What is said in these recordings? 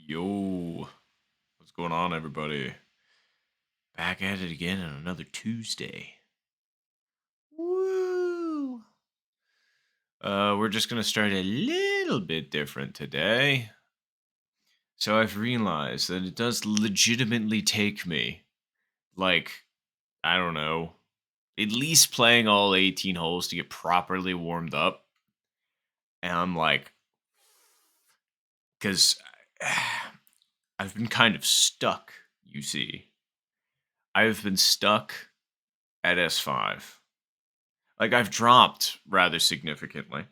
Yo, what's going on, everybody? Back at it again on another Tuesday. Woo! We're just gonna start a little bit different today. So I've realized that it does legitimately take me, like, I don't know, at least playing all 18 holes to get properly warmed up. And I'm like, because I've been kind of stuck, you see. I've been stuck at S5. Like, I've dropped rather significantly,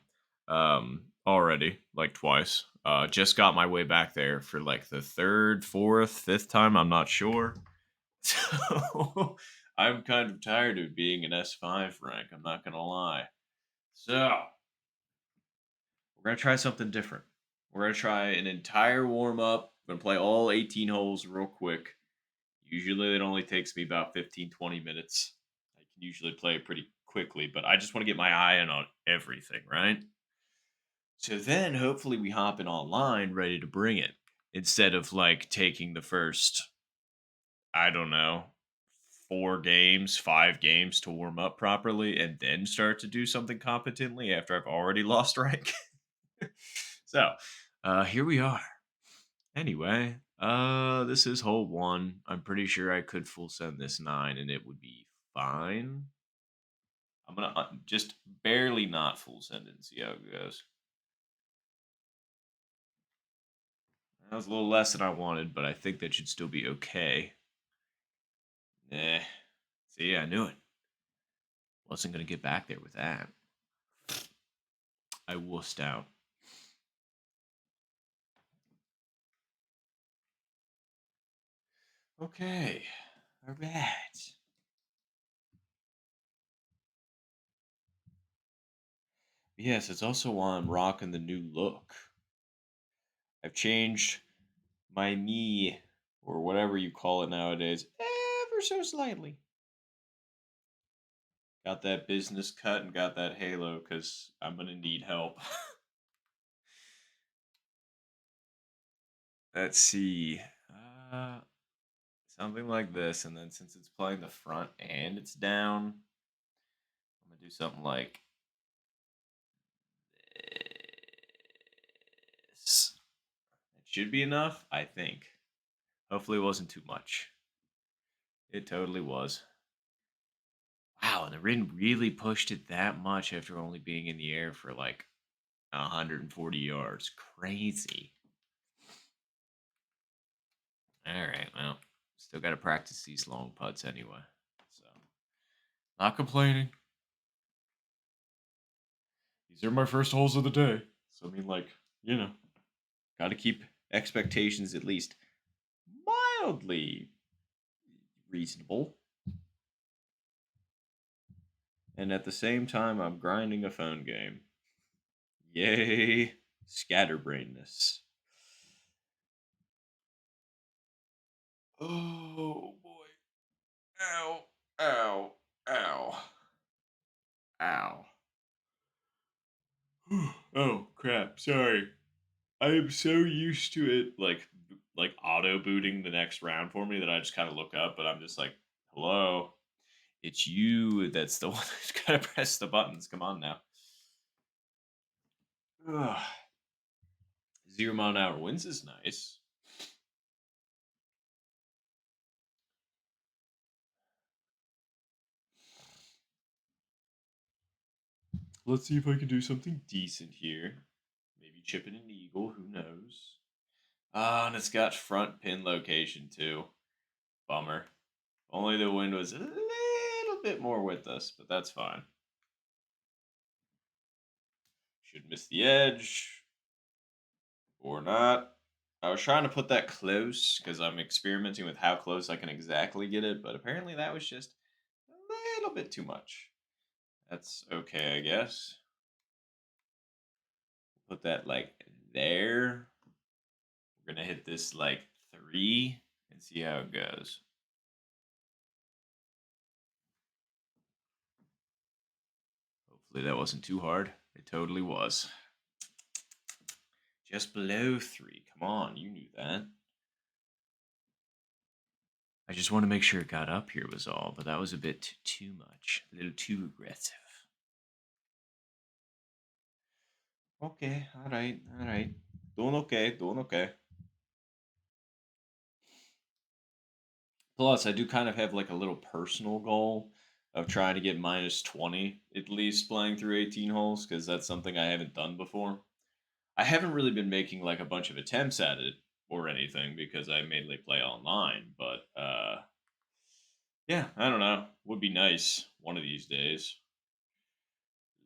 already, like, twice. Just got my way back there for, like, the 3rd, 4th, 5th time, I'm not sure. So, I'm kind of tired of being an S5 rank, I'm not gonna lie. So, we're gonna try something different. We're gonna try an entire warm-up. We're gonna play all 18 holes real quick. Usually, it only takes me about 15, 20 minutes. I can usually play it pretty quickly, but I just want to get my eye in on everything, right? So then hopefully we hop in online ready to bring it instead of like taking the first, I don't know, 4 games, 5 games to warm up properly and then start to do something competently after I've already lost rank. So, here we are. Anyway, this is hole 1. I'm pretty sure I could full send this 9 and it would be fine. I'm gonna just barely not full send it and see how it goes. That was a little less than I wanted, but I think that should still be okay. Eh. See, I knew it. Wasn't gonna get back there with that. I wussed out. Okay. All right. Yes, it's also why I'm rocking the new look. I've changed my knee, or whatever you call it nowadays, ever so slightly. Got that business cut and got that halo because I'm gonna need help. Let's see. Uh, Something like this, and then since it's playing the front and it's down, I'm gonna do something like this. It should be enough, I think. Hopefully, it wasn't too much. It totally was. Wow, and the wind really pushed it that much after only being in the air for like 140 yards. Crazy. All right, well, still got to practice these long putts anyway. So, not complaining. These are my first holes of the day. So, I mean, like, got to keep expectations at least mildly reasonable. And at the same time, I'm grinding a phone game. Yay, scatterbrainness. Oh boy. Ow, ow, ow, ow. Oh crap, sorry. I am so used to it like auto booting the next round for me that I just kind of look up, but I'm just like, hello. It's you that's the one who's gotta press the buttons. Come on now. Ugh. 0 mile an hour winds is nice. Let's see if I can do something decent here. Maybe chipping an eagle, who knows? Ah, and it's got front pin location too. Bummer. Only the wind was a little bit more with us, but that's fine. Should miss the edge. Or not. I was trying to put that close because I'm experimenting with how close I can exactly get it, but apparently that was just a little bit too much. That's okay, I guess. Put that like there. We're gonna hit this like 3 and see how it goes. Hopefully that wasn't too hard. It totally was. Just below 3. Come on, you knew that. I just want to make sure it got up here was all, but that was a bit too much. A little too aggressive. Okay, alright, alright. Doing okay, doing okay. Plus, I do kind of have like a little personal goal of trying to get minus 20 at least playing through 18 holes because that's something I haven't done before. I haven't really been making like a bunch of attempts at it or anything because I mainly play online, but yeah, I don't know. Would be nice one of these days.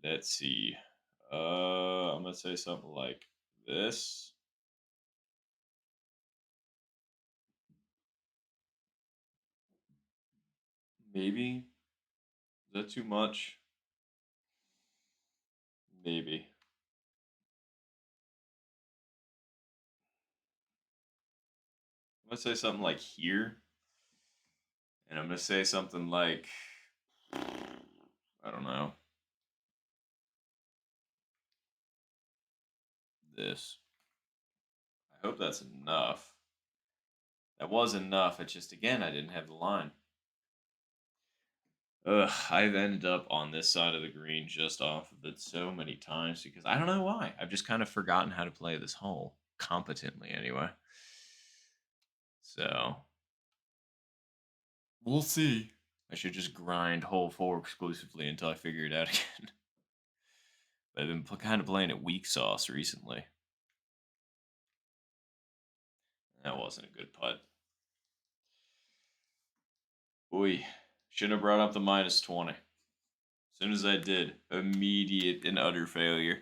Let's see. I'm gonna say something like this. Maybe. Is that too much? Maybe. I'm gonna say something like here. And I'm gonna say something like I don't know. This. I hope that's enough. That was enough. It's just again I didn't have the line. Ugh, I've ended up on this side of the green just off of it so many times because I don't know why. I've just kind of forgotten how to play this hole competently anyway. So we'll see. I should just grind hole 4 exclusively until I figure it out again. But I've been kind of playing it weak sauce recently. That wasn't a good putt. Oy, shouldn't have brought up the minus 20. As soon as I did, immediate and utter failure.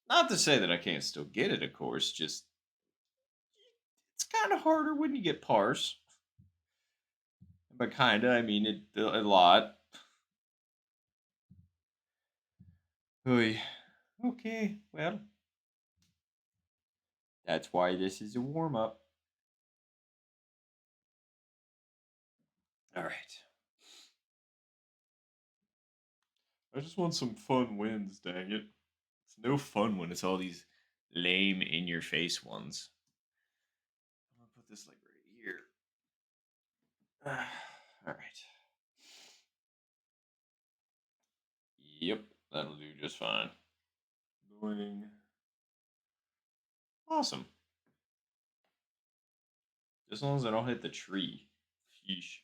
Not to say that I can't still get it, of course, just it's kind of harder when you get pars. But kinda, I mean, it a lot. Oy. Okay, well, that's why this is a warm up. All right. I just want some fun wins, dang it. It's no fun when it's all these lame in your face ones. I'm gonna put this like right here. All right. Yep, that'll do just fine. Going awesome. As long as I don't hit the tree. Yeesh.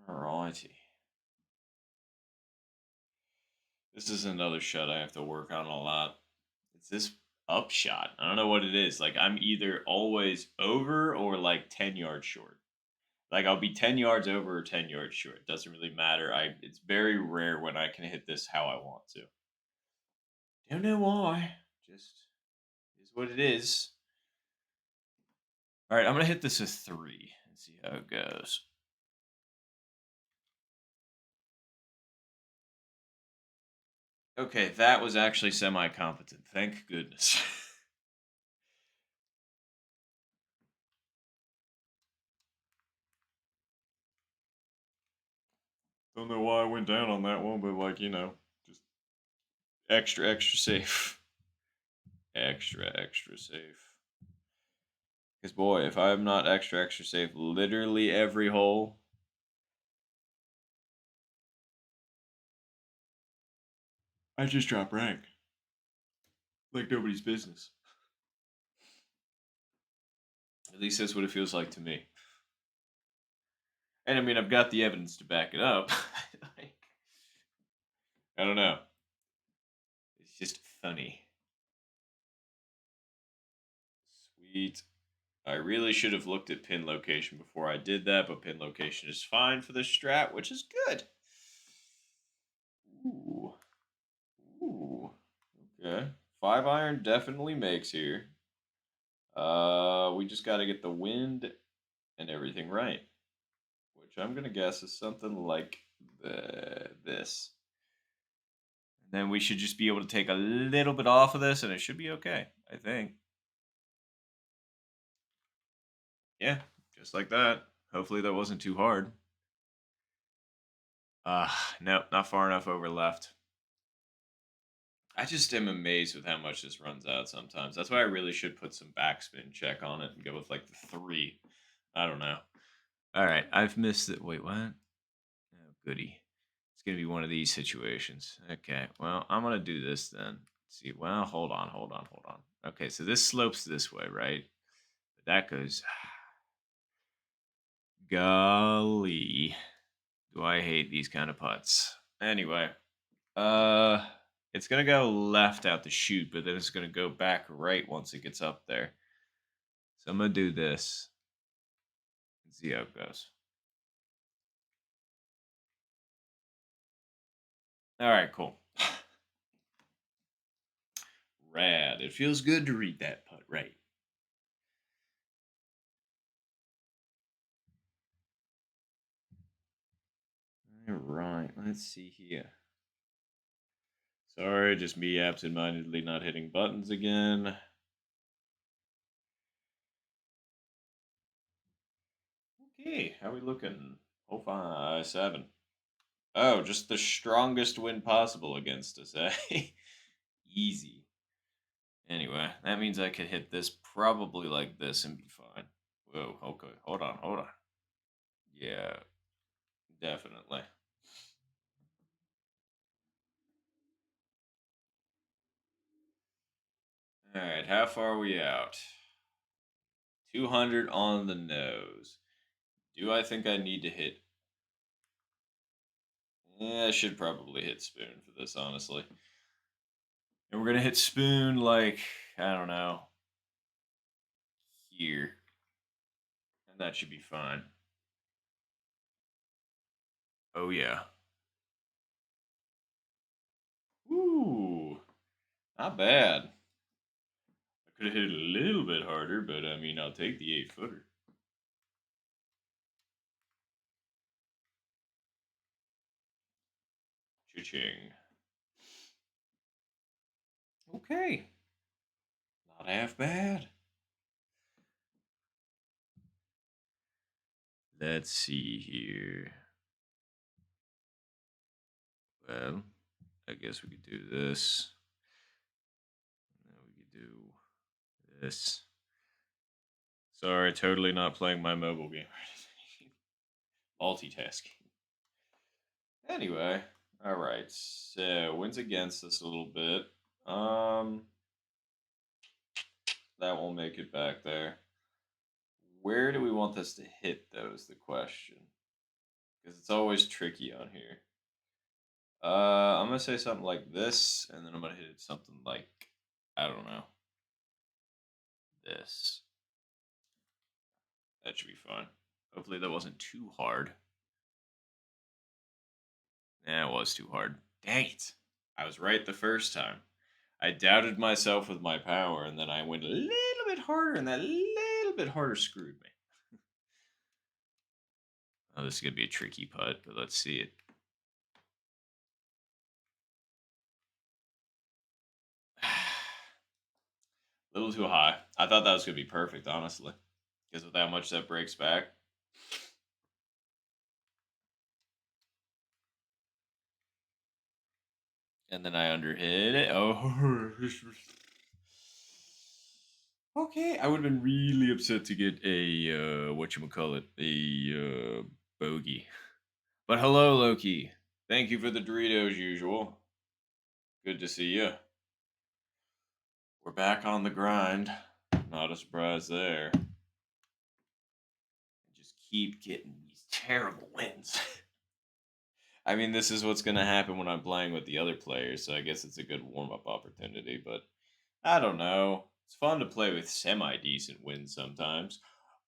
Alrighty. This is another shot I have to work on a lot. It's this upshot. I don't know what it is. Like I'm either always over or like 10 yards short. Like I'll be 10 yards over or 10 yards short. It doesn't really matter. It's very rare when I can hit this how I want to. Don't know why. Just is what it is. All right, I'm gonna hit this a 3 and see how it goes. Okay, that was actually semi-competent. Thank goodness. Don't know why I went down on that one, but like, just extra, extra safe. Extra, extra safe. Because, boy, if I'm not extra, extra safe literally every hole, I just drop rank. Like nobody's business. At least that's what it feels like to me. And I mean, I've got the evidence to back it up. Like, I don't know. It's just funny. Sweet. I really should have looked at pin location before I did that, but pin location is fine for this strat, which is good. Ooh. Ooh. Okay. 5-iron definitely makes here. We just got to get the wind and everything right, which I'm gonna guess is something like this. And then we should just be able to take a little bit off of this, and it should be okay. I think. Yeah, just Just like that. Hopefully that wasn't too hard. Nope, not far enough over left. I just am amazed with how much this runs out sometimes. That's why I really should put some backspin check on it and go with like the 3. I don't know. All right, I've missed it. Wait, what? Oh, goody. It's going to be one of these situations. Okay, well, I'm going to do this then. Let's see, well, hold on. Okay, so this slopes this way, right? But that goes. Golly. Do I hate these kind of putts? Anyway, uh, it's gonna go left out the chute, but then it's gonna go back right once it gets up there. So I'm gonna do this and see how it goes. All right, cool. Rad. It feels good to read that putt, right? All right, let's see here. Sorry, just me absentmindedly not hitting buttons again. Okay, how we looking? Oh, 5, 7. Oh, just the strongest win possible against us, eh? Easy. Anyway, that means I could hit this probably like this and be fine. Whoa, okay. Hold on. Yeah, definitely. Alright, how far are we out? 200 on the nose. Do I think I need to hit? Yeah, I should probably hit spoon for this, honestly. And we're gonna hit spoon like, I don't know, here. And that should be fine. Oh, yeah. Ooh, not bad. I could have hit it a little bit harder, but I mean, I'll take the 8-footer. Cha-ching. Okay. Not half bad. Let's see here. Well, I guess we could do this. And then we could do this. Sorry, totally not playing my mobile game. Multitasking. Anyway, all right. So wins against us a little bit. Um, that won't make it back there. Where do we want this to hit, though, is the question. Because it's always tricky on here. I'm gonna say something like this, and then I'm gonna hit it something like, I don't know, this. That should be fun. Hopefully that wasn't too hard. Yeah, it was too hard. Dang it. I was right the first time. I doubted myself with my power, and then I went a little bit harder, and that little bit harder screwed me. Oh, this is going to be a tricky putt, but let's see it. A little too high. I thought that was going to be perfect, honestly. Because with how much that breaks back. And then I underhit it. Oh. Okay, I would have been really upset to get a, whatchamacallit, a bogey. But hello, Loki. Thank you for the Doritos, usual. Good to see you. We're back on the grind. Not a surprise there. Just keep getting these terrible wins. I mean, this is what's going to happen when I'm playing with the other players, so I guess it's a good warm up opportunity, but I don't know. It's fun to play with semi decent wins sometimes.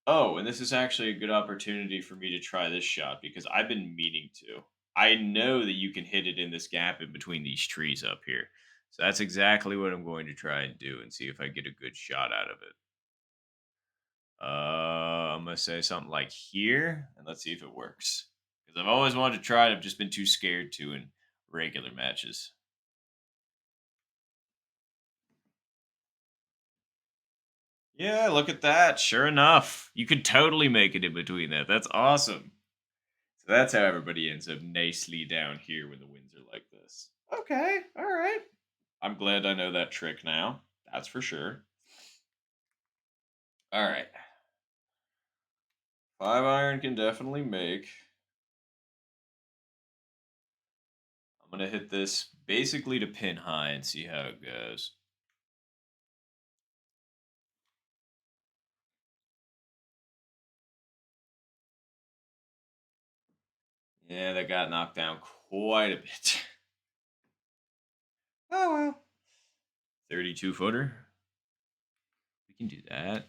Oh, and this is actually a good opportunity for me to try this shot because I've been meaning to. I know that you can hit it in this gap in between these trees up here. So that's exactly what I'm going to try and do and see if I get a good shot out of it. I'm going to say something like here, and let's see if it works. Because I've always wanted to try it, I've just been too scared to in regular matches. Yeah, look at that. Sure enough. You could totally make it in between that. That's awesome. So that's how everybody ends up nicely down here when the winds are like this. Okay, all right. I'm glad I know that trick now. That's for sure. All right. 5 iron can definitely make. I'm going to hit this basically to pin high and see how it goes. Yeah, that got knocked down quite a bit. Oh well. 32 footer. We can do that.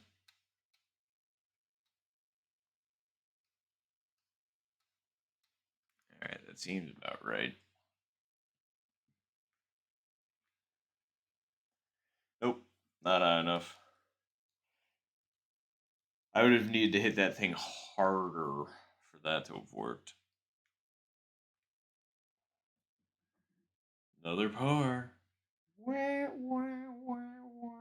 All right, that seems about right. Nope, not high enough. I would have needed to hit that thing harder for that to have worked. Another par. Wah, wah, wah, wah.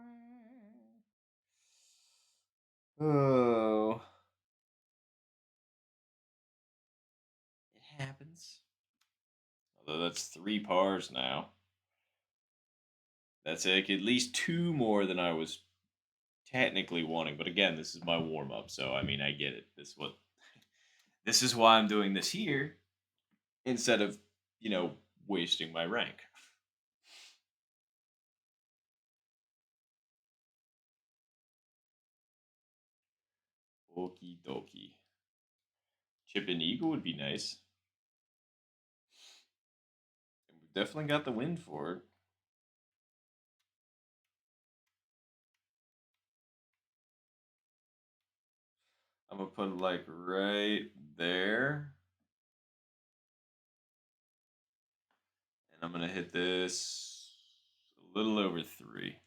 Oh, it happens. Although that's 3 pars now. That's like at least 2 more than I was technically wanting. But again, this is my warm up, so I mean, I get it. This is why I'm doing this here instead of wasting my rank. Okie dokie. Chip and eagle would be nice. And we've definitely got the wind for it. I'm gonna put it like right there. And I'm gonna hit this a little over 3.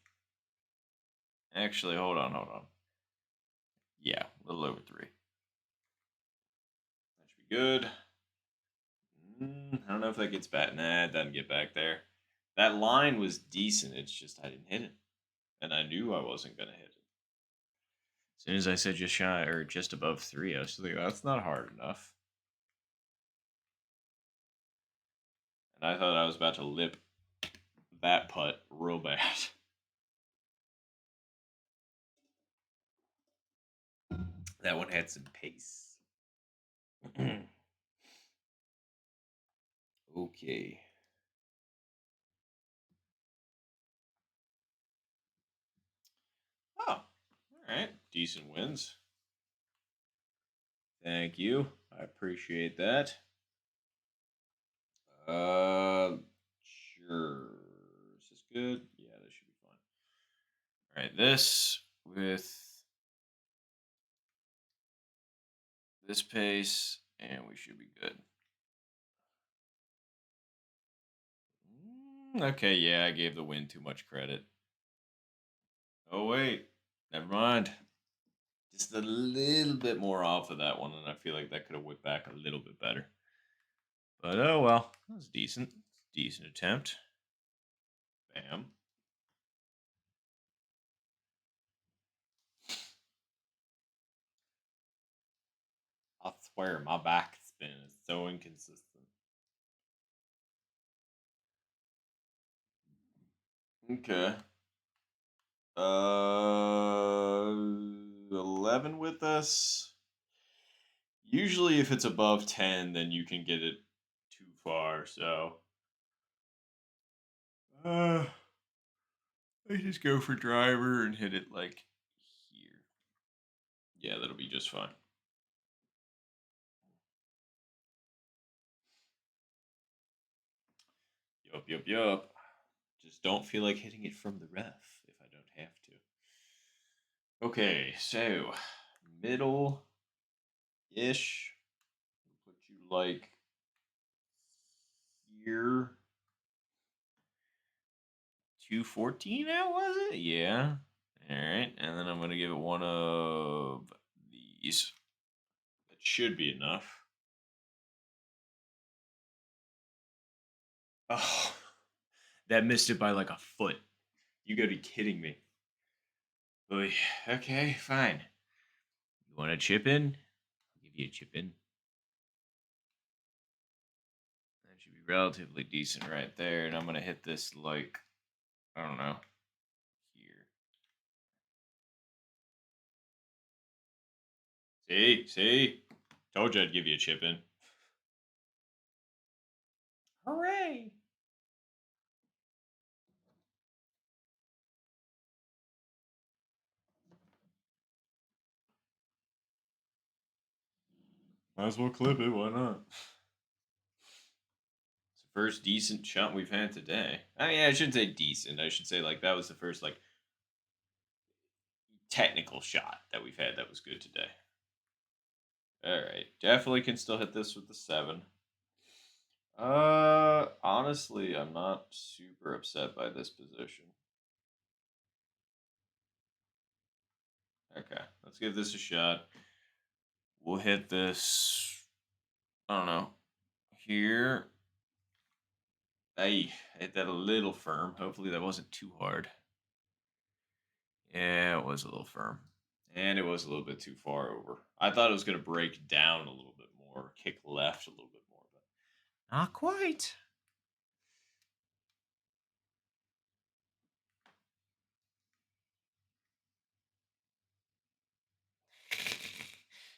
Actually, hold on. Yeah, a little over 3. That should be good. I don't know if that gets back. Nah, it doesn't get back there. That line was decent. It's just I didn't hit it, and I knew I wasn't gonna hit it. As soon as I said just shy or just above 3, I was like, that's not hard enough. And I thought I was about to lip that putt real bad. That one had some pace. Okay. Oh, all right. Decent wins. Thank you. I appreciate that. Sure. Is this good? Yeah, this should be fine. All right, this with this pace, and we should be good. Okay, yeah, I gave the wind too much credit. Oh, wait. Never mind. Just a little bit more off of that one, and I feel like that could have whipped back a little bit better. But oh well, that was decent. Decent attempt. Bam. I swear, my back spin is so inconsistent. Okay. 11 with us. Usually, if it's above 10, then you can get it too far. So, uh, I just go for driver and hit it like here. Yeah, that'll be just fine. Yup. Just don't feel like hitting it from the ref if I don't have to. Okay, so middle ish. Put you like here. 214 now, was it? Yeah. All right. And then I'm going to give it one of these. That should be enough. Oh, that missed it by like a foot. You got to be kidding me. Oy. Okay, fine. You want a chip in? I'll give you a chip in. That should be relatively decent right there. And I'm going to hit this, like, I don't know, here. See? Told you I'd give you a chip in. Hooray! Might as well clip it. Why not? It's the first decent shot we've had today. I mean, I shouldn't say decent. I should say, like, that was the first, like, technical shot that we've had that was good today. All right. Definitely can still hit this with the 7. Honestly, I'm not super upset by this position. Okay, let's give this a shot. We'll hit this, I don't know, here. I hit that a little firm. Hopefully that wasn't too hard. Yeah, it was a little firm. And it was a little bit too far over. I thought it was going to break down a little bit more, kick left a little bit more, but not quite.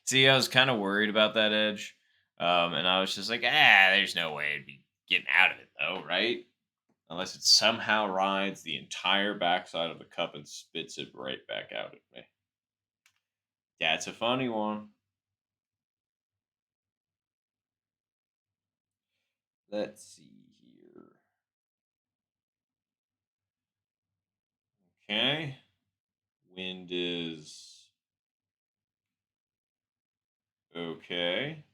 See, I was kind of worried about that edge. And I was just like, there's no way I'd be getting out of it, though, right? Unless it somehow rides the entire backside of the cup and spits it right back out at me. That's a funny one. Let's see here. Okay. Wind is okay.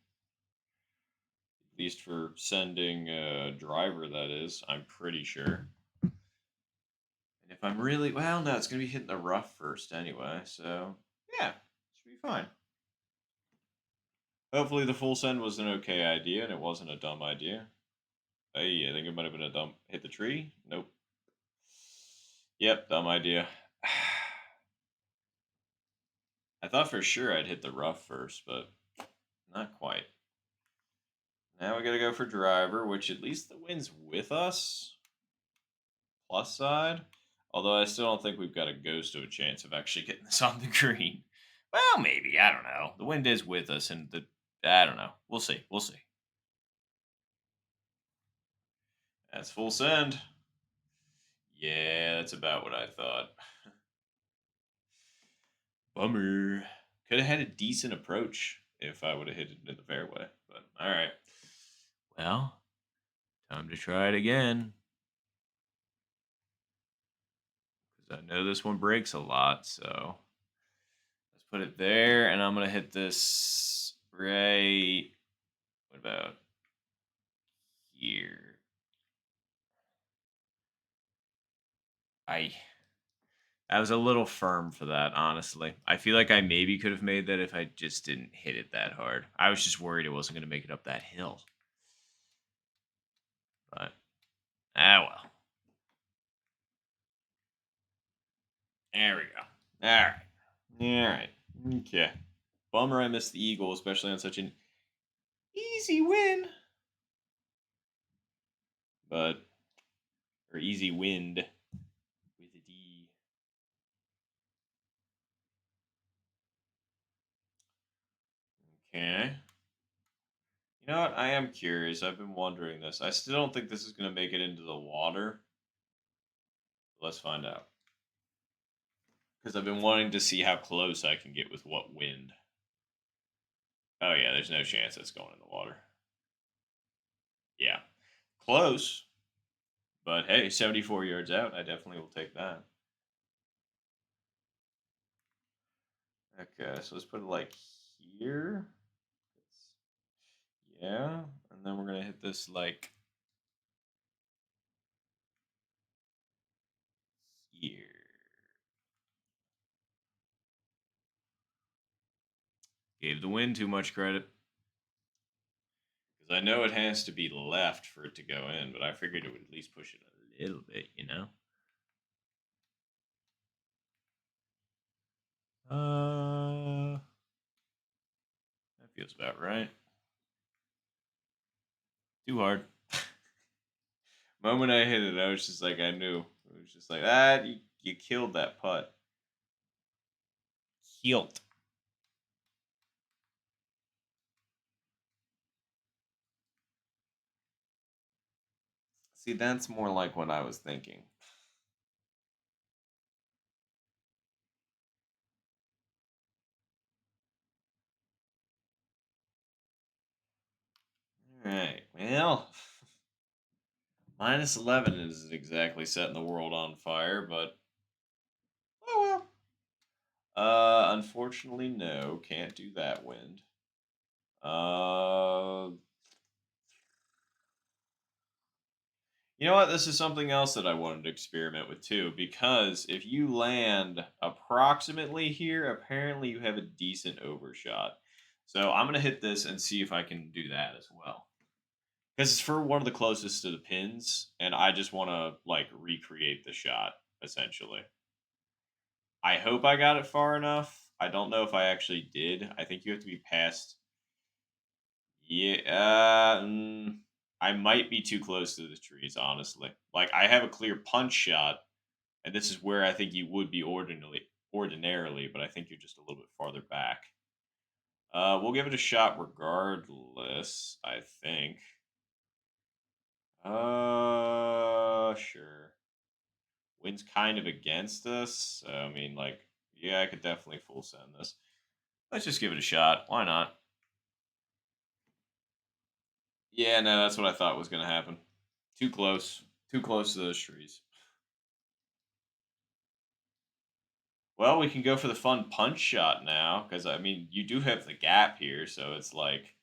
At least for sending a driver, that is. I'm pretty sure. And if I'm really. Well, no, it's going to be hitting the rough first anyway. So, yeah. Should be fine. Hopefully the full send was an okay idea and it wasn't a dumb idea. Hey, I think it might have been a dumb. Hit the tree? Nope. Yep, dumb idea. I thought for sure I'd hit the rough first, but not quite. Now we gotta go for driver, which at least the wind's with us. Plus side. Although I still don't think we've got a ghost of a chance of actually getting this on the green. Well, maybe. I don't know. The wind is with us, and I don't know. We'll see. We'll see. That's full send. Yeah, that's about what I thought. Bummer. Could have had a decent approach if I would have hit it in the fairway. But all right. Well, time to try it again. Because I know this one breaks a lot. So let's put it there. And I'm going to hit this right. What about here? I was a little firm for that, honestly. I feel like I maybe could have made that if I just didn't hit it that hard. I was just worried it wasn't going to make it up that hill. But, well. There we go. All right. All right. Okay. Bummer I missed the eagle, especially on such an easy win. But, or easy wind with a D. Okay. You know what? I am curious. I've been wondering this. I still don't think this is going to make it into the water. Let's find out. Because I've been wanting to see how close I can get with what wind. Oh, yeah, there's no chance it's going in the water. Yeah. Close. But hey, 74 yards out. I definitely will take that. Okay, so let's put it like here. Yeah. And then we're going to hit this like here. Gave the wind too much credit. Because I know it has to be left for it to go in, but I figured it would at least push it a little bit, you know? That feels about right. Too hard. Moment I hit it, I was just like, I knew. It was just like, you killed that putt. Killed. See, that's more like what I was thinking. All right. Well, -11 isn't exactly setting the world on fire, but oh well. Unfortunately, no, can't do that wind. Uh, you know what? This is something else that I wanted to experiment with too, because if you land approximately here, apparently you have a decent overshot. So I'm gonna hit this and see if I can do that as well. Because it's for one of the closest to the pins, and I just want to like recreate the shot essentially. I hope I got it far enough. I don't know if I actually did. I think you have to be past. Yeah, I might be too close to the trees, honestly. Like I have a clear punch shot, and this is where I think you would be ordinarily, but I think you're just a little bit farther back. We'll give it a shot regardless. I think. Sure. Wind's kind of against us. So, I mean, like, yeah, I could definitely full send this. Let's just give it a shot. Why not? Yeah, no, that's what I thought was going to happen. Too close. Too close to those trees. Well, we can go for the fun punch shot now, because, I mean, you do have the gap here, so it's like,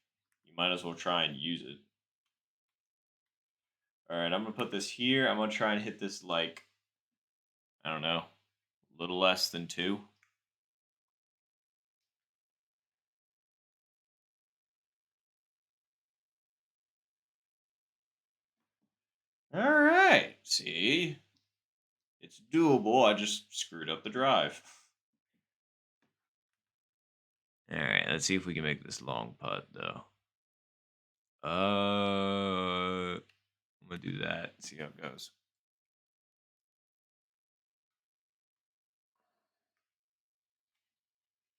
you might as well try and use it. All right, I'm going to put this here. I'm going to try and hit this, like, I don't know, a little less than 2. All right. See? It's doable. I just screwed up the drive. All right, let's see if we can make this long putt though. I'm gonna do that. See how it goes.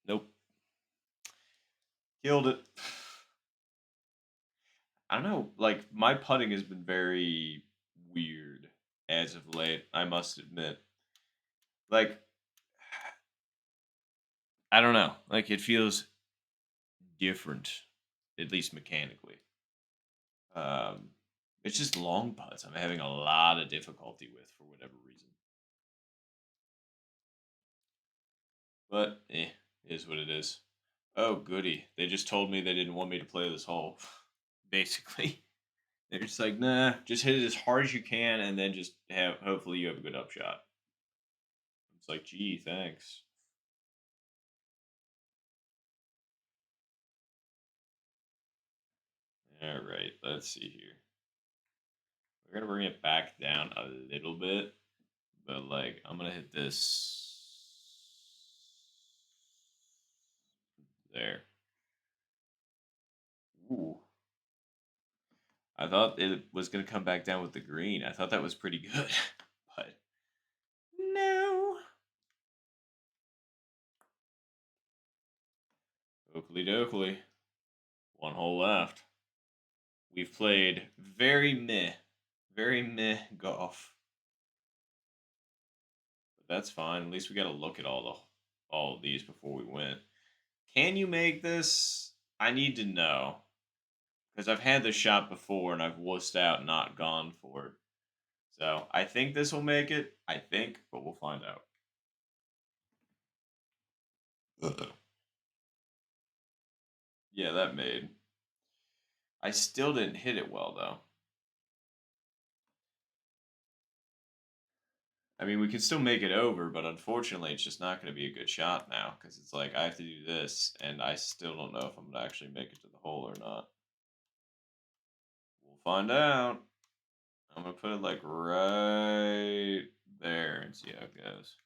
Nope, killed it. I don't know. Like my putting has been very weird as of late. I must admit. Like I don't know. Like it feels different, at least mechanically. Um, it's just long putts. I'm having a lot of difficulty with for whatever reason. But is what it is. Oh, goody. They just told me they didn't want me to play this hole. Basically. They're just like, nah, just hit it as hard as you can and then just have, hopefully, you have a good upshot. It's like, gee, thanks. All right, let's see here. We're going to bring it back down a little bit, but like, I'm going to hit this there. Ooh. I thought it was going to come back down with the green. I thought that was pretty good, but no. Oakley dokley. One hole left. We've played very meh golf. But that's fine. At least we got to look at all of these before we win. Can you make this? I need to know because I've had this shot before and I've wussed out, and not gone for it. So I think this will make it. I think, but we'll find out. Yeah, that made. I still didn't hit it well though. I mean, we can still make it over, but unfortunately, it's just not going to be a good shot now because it's like I have to do this, and I still don't know if I'm going to actually make it to the hole or not. We'll find out. I'm going to put it like right there and see how it goes.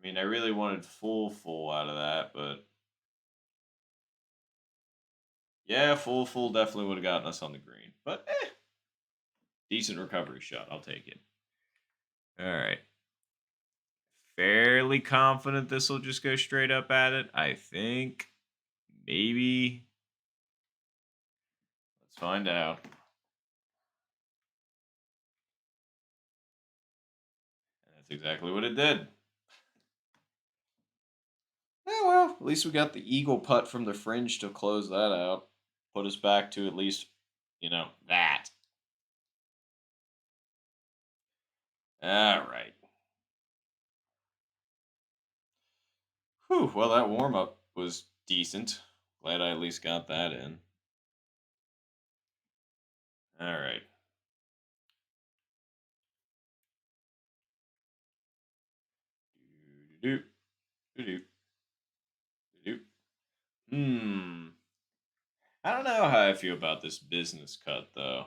I mean, I really wanted full out of that, but yeah, full definitely would have gotten us on the green. But decent recovery shot. I'll take it. All right. Fairly confident this will just go straight up at it. I think. Maybe. Let's find out. And that's exactly what it did. Oh, well, at least we got the eagle putt from the fringe to close that out. Put us back to at least, that. All right. Whew, well, that warm up was decent. Glad I at least got that in. All right. Do do do do Hmm. I don't know how I feel about this business cut though.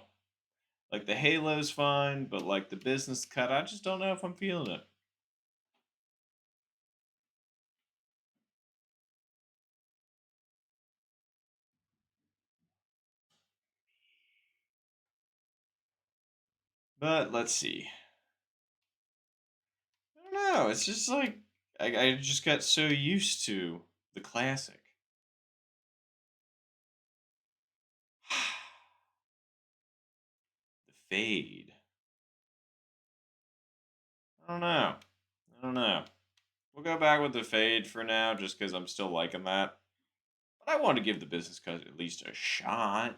Like the halo's fine, but like the business cut, I just don't know if I'm feeling it. But let's see. I don't know. It's just like I just got so used to the classic. The fade. I don't know. I don't know. We'll go back with the fade for now, just because I'm still liking that. But I want to give the business cut at least a shot.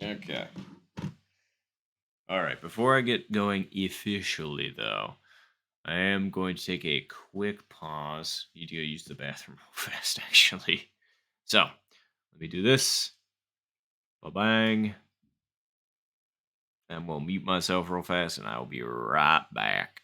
Okay. All right. Before I get going officially, though, I am going to take a quick pause. Need to go use the bathroom real fast, actually. So let me do this. Ba bang. I'm going to mute myself real fast, and I will be right back.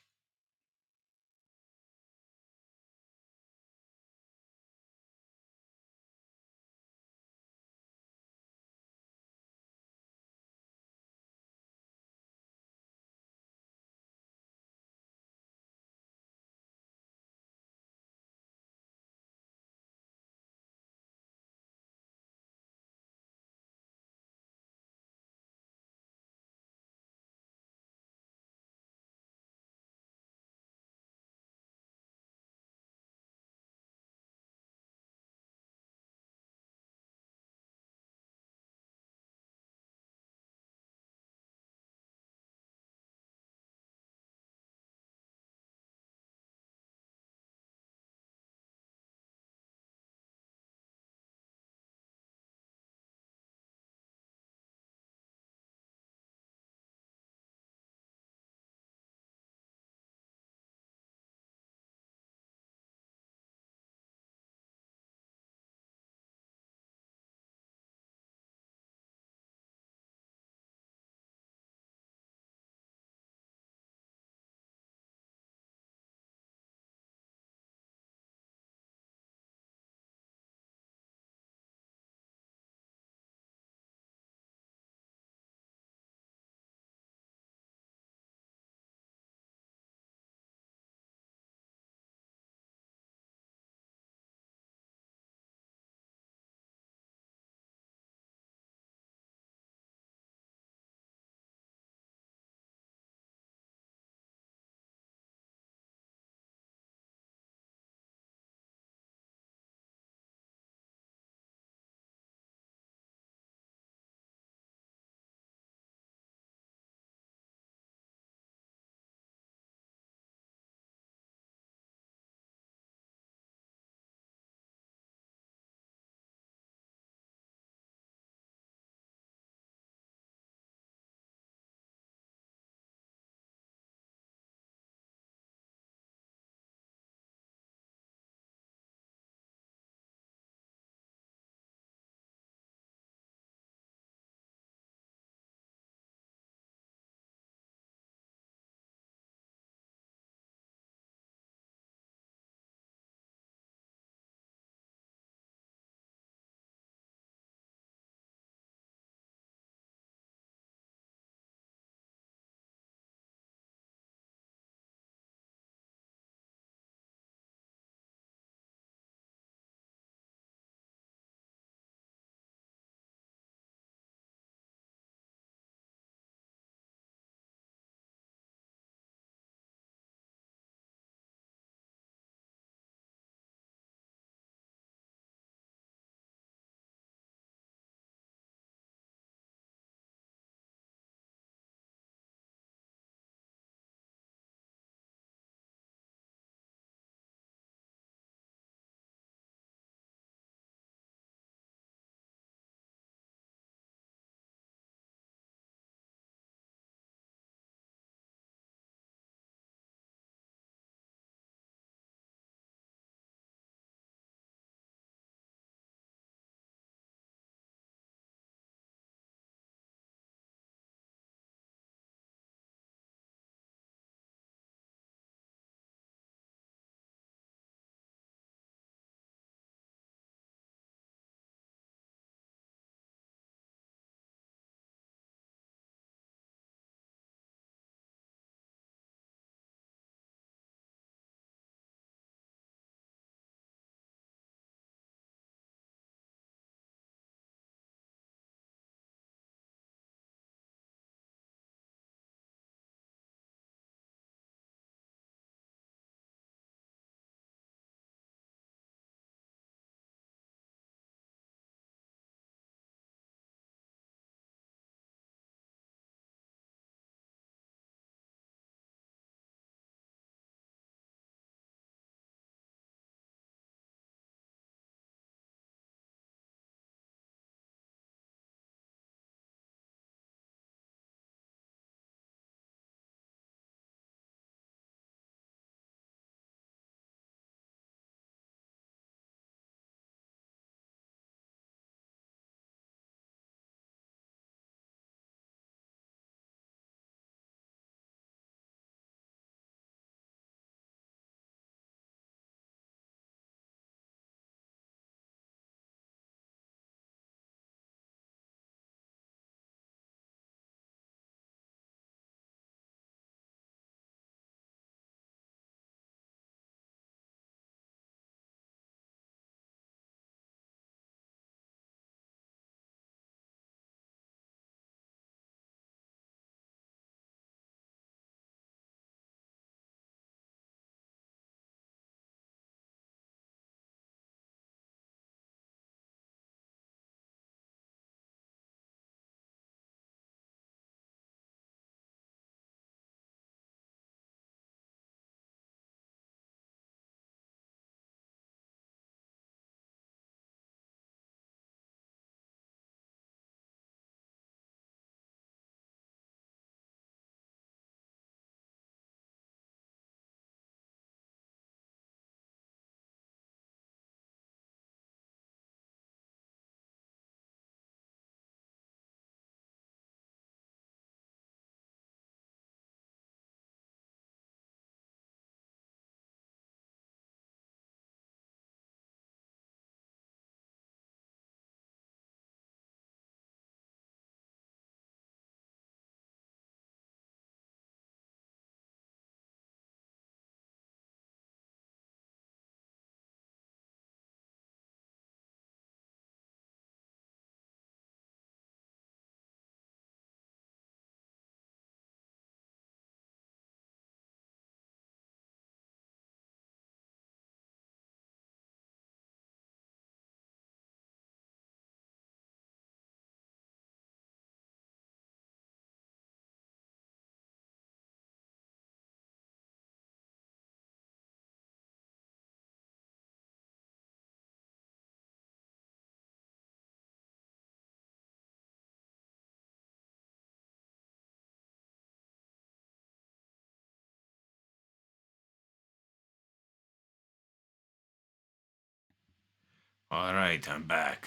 All right, I'm back.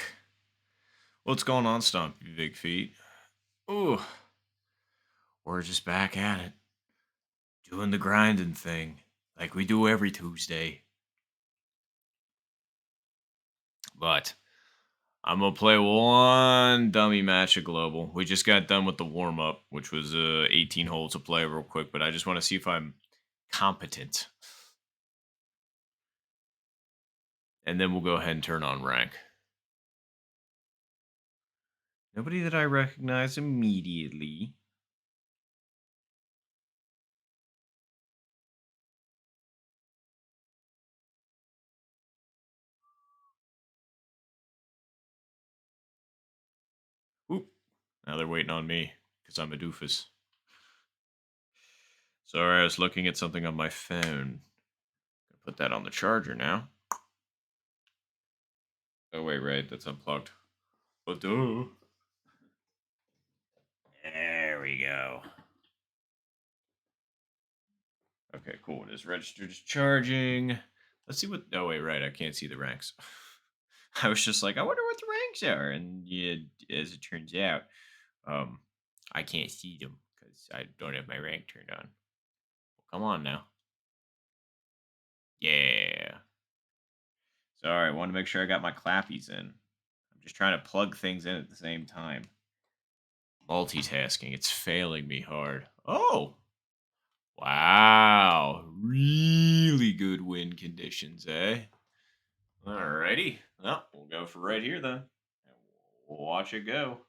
What's going on, Stompy Big Feet? Ooh, we're just back at it, doing the grinding thing, like we do every Tuesday. But I'm gonna play one dummy match of Global. We just got done with the warm up, which was 18 holes to play real quick. But I just want to see if I'm competent, and then we'll go ahead and turn on rank. Nobody that I recognize immediately. Oop. Now they're waiting on me because I'm a doofus. Sorry, I was looking at something on my phone. Put that on the charger now. Oh, wait, right. That's unplugged. Oh, duh. There we go. Okay, cool. It is registered as charging. Let's see what. Oh, wait, right. I can't see the ranks. I was just like, I wonder what the ranks are. And yeah, as it turns out, um, I can't see them because I don't have my rank turned on. Come on now. Yeah. Sorry, I want to make sure I got my clappies in. I'm just trying to plug things in at the same time. Multitasking. It's failing me hard. Oh, wow. Really good wind conditions, eh? Alrighty. Well, we'll go for right here then. And we'll watch it go.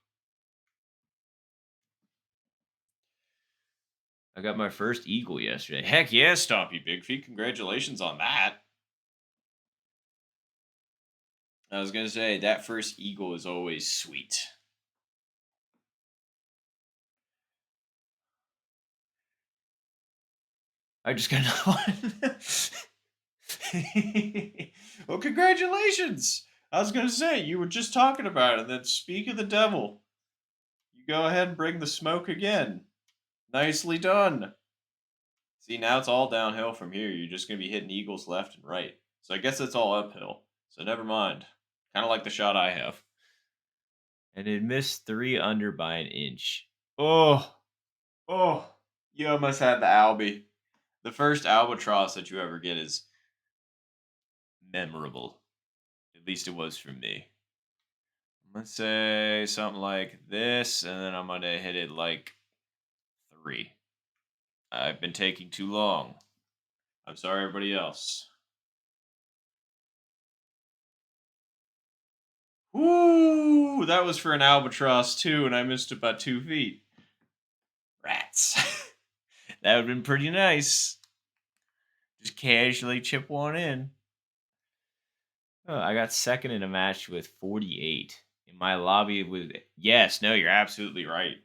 I got my first eagle yesterday. Heck yeah, Stompy Big Feet. Congratulations on that. I was going to say, that first eagle is always sweet. I just got another one. Well, congratulations. I was going to say, you were just talking about it. Then speak of the devil. You go ahead and bring the smoke again. Nicely done. See, now it's all downhill from here. You're just going to be hitting eagles left and right. So I guess it's all uphill. So never mind. Kind of like the shot I have. And it missed 3 under by an inch. Oh, you almost had the Albie. The first albatross that you ever get is memorable. At least it was for me. I'm going to say something like this, and then I'm going to hit it like 3. I've been taking too long. I'm sorry, everybody else. Ooh, that was for an albatross too, and I missed it by 2 feet. Rats. That would have been pretty nice. Just casually chip one in. Oh, I got second in a match with 48. In my lobby with yes, no, you're absolutely right.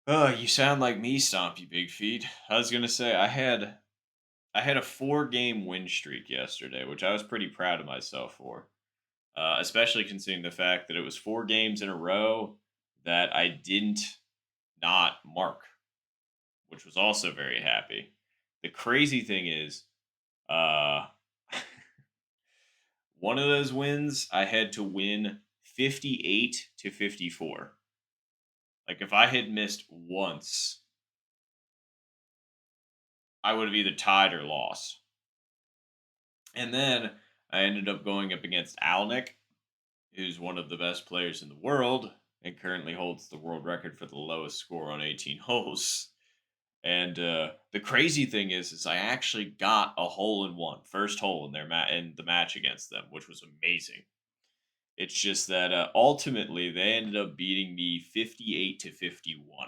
Oh, you sound like me, Stompy Big Feet. I was gonna say I had a 4-game win streak yesterday, which I was pretty proud of myself for. Especially considering the fact that it was 4 games in a row that I didn't not mark, which was also very happy. The crazy thing is, uh, one of those wins I had to win 58 to 54. Like if I had missed once, I would have either tied or lost. And then I ended up going up against Alnick, who's one of the best players in the world and currently holds the world record for the lowest score on 18 holes. And the crazy thing is I actually got a hole in one, first hole in their in the match against them, which was amazing. It's just that ultimately they ended up beating me 58 to 51.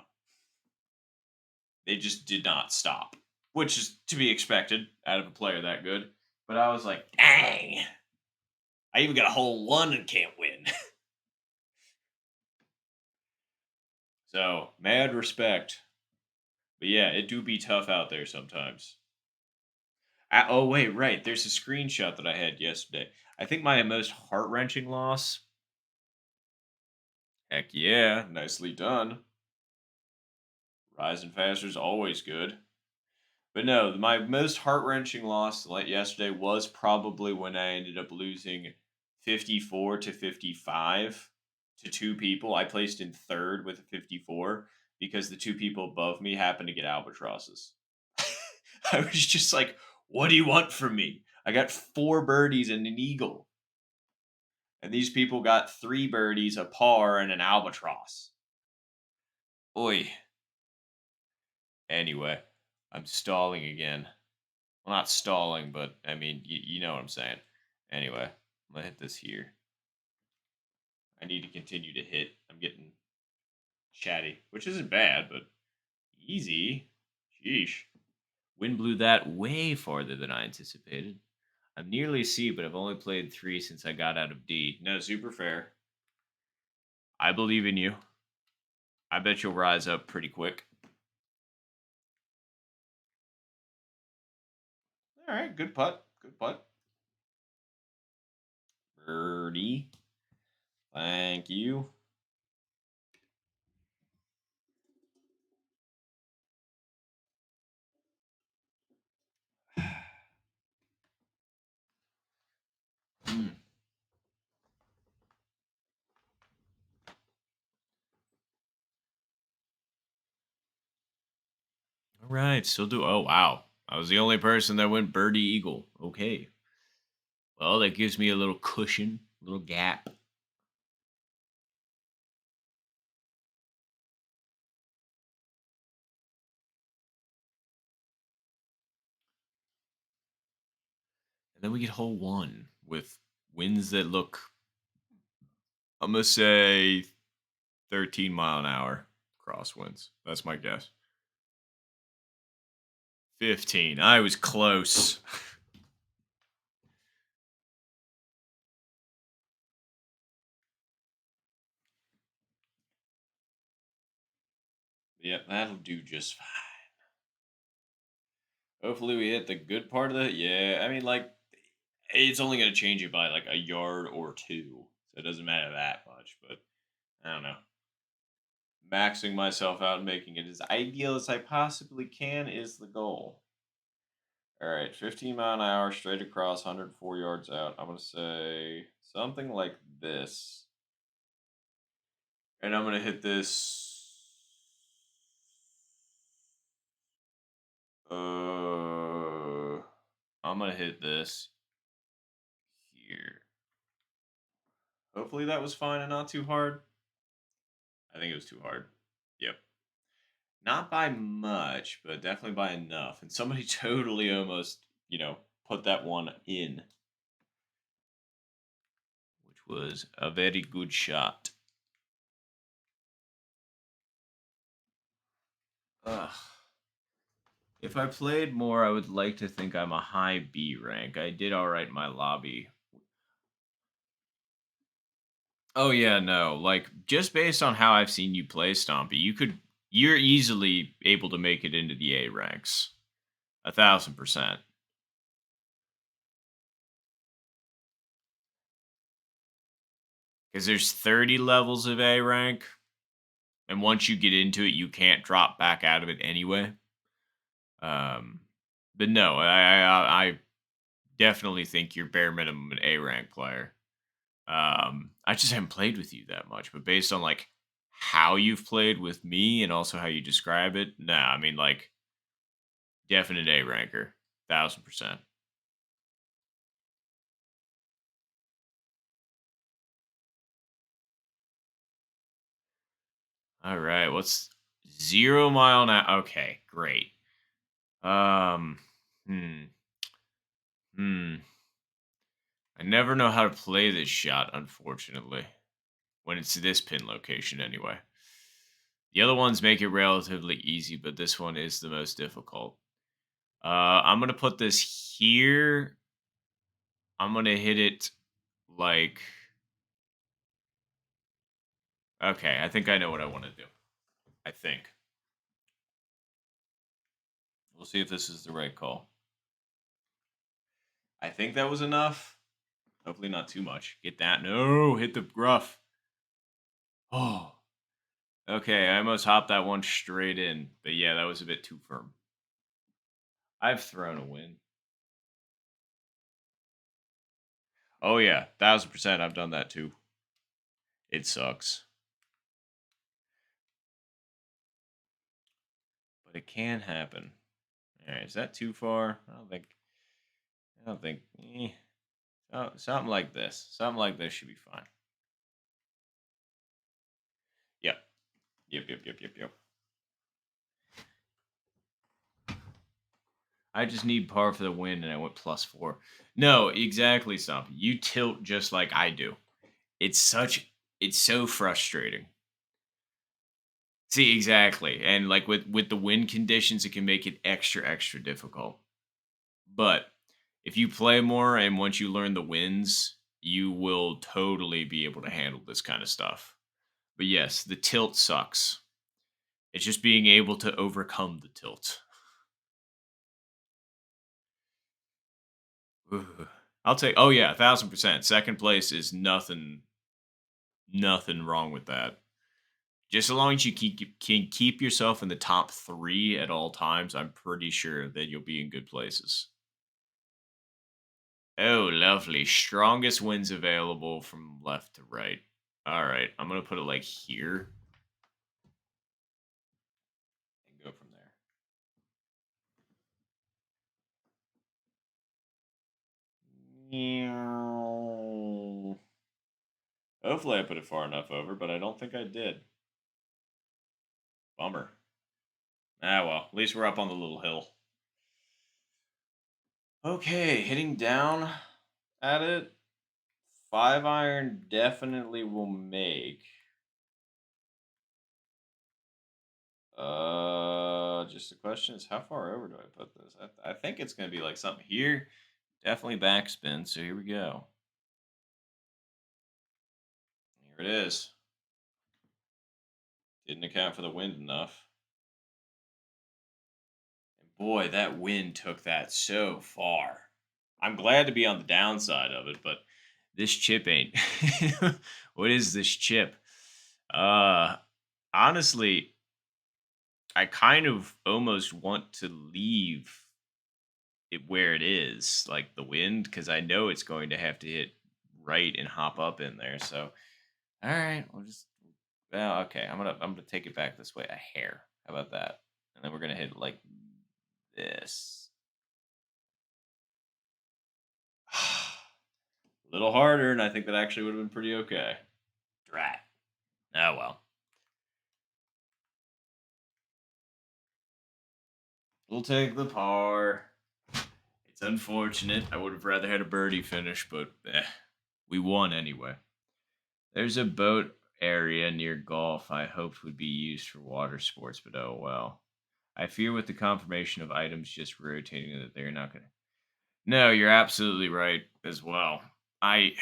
They just did not stop, which is to be expected out of a player that good. But I was like, dang, I even got a hole in one and can't win. So mad respect. But yeah, it do be tough out there sometimes. Oh wait, right. There's a screenshot that I had yesterday. I think my most heart wrenching loss. Heck yeah, nicely done. Rising faster is always good. But no, my most heart wrenching loss like yesterday was probably when I ended up losing 54 to 55 to two people. I placed in third with a 54 because the two people above me happened to get albatrosses. I was just like, what do you want from me? I got four birdies and an eagle. And these people got three birdies, a par, and an albatross. Oi. Anyway, I'm stalling again. Well, not stalling, but I mean, you know what I'm saying. Anyway, I'm gonna hit this here. I need to continue to hit. I'm getting chatty, which isn't bad, but easy. Sheesh. Wind blew that way farther than I anticipated. I'm nearly C, but I've only played 3 since I got out of D. No, super fair. I believe in you. I bet you'll rise up pretty quick. All right, good putt. Good putt. Birdie. Thank you. Hmm. All right, still do. Oh, wow. I was the only person that went birdie eagle. Okay. Well, that gives me a little cushion, a little gap. And then we get hole one with winds that look, I'm going to say 13 mile an hour crosswinds. That's my guess. 15. I was close. Yep, that'll do just fine. Hopefully we hit the good part of it. Yeah, I mean, like, it's only going to change it by like a yard or two. So it doesn't matter that much, but I don't know. Maxing myself out and making it as ideal as I possibly can is the goal. All right, 15 mile an hour straight across, 104 yards out. I'm going to say something like this. And I'm going to hit this. I'm going to hit this here. Hopefully that was fine and not too hard. I think it was too hard. Yep. Not by much, but definitely by enough. And somebody totally almost, put that one in, which was a very good shot. Ugh. If I played more, I would like to think I'm a high B rank. I did all right in my lobby. Oh yeah, no. Like just based on how I've seen you play Stompy, you're easily able to make it into the A ranks. 1,000%. Because there's 30 levels of A rank, and once you get into it, you can't drop back out of it anyway. Um, but no, I definitely think you're bare minimum an A rank player. I just haven't played with you that much, but based on like how you've played with me and also how you describe it, nah, I mean like definite A ranker, 1,000%. All right, what's 0 mile an hour? Okay, great. Um, hmm, hmm. I never know how to play this shot, unfortunately. When it's this pin location, anyway. The other ones make it relatively easy, but this one is the most difficult. I'm gonna put this here. I'm gonna hit it like. Okay, I think I know what I want to do. I think. We'll see if this is the right call. I think that was enough. Hopefully not too much. Get that. No, hit the rough. Oh. Okay, I almost hopped that one straight in. But yeah, that was a bit too firm. I've thrown a win. Oh yeah, 1000%. I've done that too. It sucks, but it can happen. All right, is that too far? I don't think. I don't think. Something like this. Something like this should be fine. Yep. Yep. Yep. Yep. Yep. Yep. I just need par for the win, and I went +4. No, exactly, something. You tilt just like I do. It's such. It's so frustrating. See, exactly, and like with the wind conditions, it can make it extra difficult. But if you play more and once you learn the winds, you will totally be able to handle this kind of stuff. But yes, the tilt sucks. It's just being able to overcome the tilt. Ugh. I'll take. Oh yeah, 1000%. Second place is nothing wrong with that. Just as long as you can keep yourself in the top 3 at all times, I'm pretty sure that you'll be in good places. Oh, lovely. Strongest winds available from left to right. All right, I'm gonna put it like here and go from there. Meow. Hopefully, I put it far enough over, but I don't think I did. Bummer. Ah, well, at least we're up on the little hill. Okay, hitting down at it. 5 iron definitely will make. Just the question is how far over do I put this? I think it's gonna be like something here. Definitely backspin. So here we go. Here it is. Didn't account for the wind enough. And boy, that wind took that so far. I'm glad to be on the downside of it, but this chip ain't. What is this chip? Uh, honestly, I kind of almost want to leave it where it is, like the wind, because I know it's going to have to hit right and hop up in there. So, all right, we'll just. Well, okay, I'm gonna take it back this way a hair. How about that? And then we're gonna hit it like this. A little harder, and I think that actually would have been pretty okay. Drat. Oh well. We'll take the par. It's unfortunate. I would have rather had a birdie finish, but we won anyway. There's a boat area near golf I hoped would be used for water sports, but oh well. I fear with the confirmation of items just rotating that they're not going to. No, you're absolutely right as well. I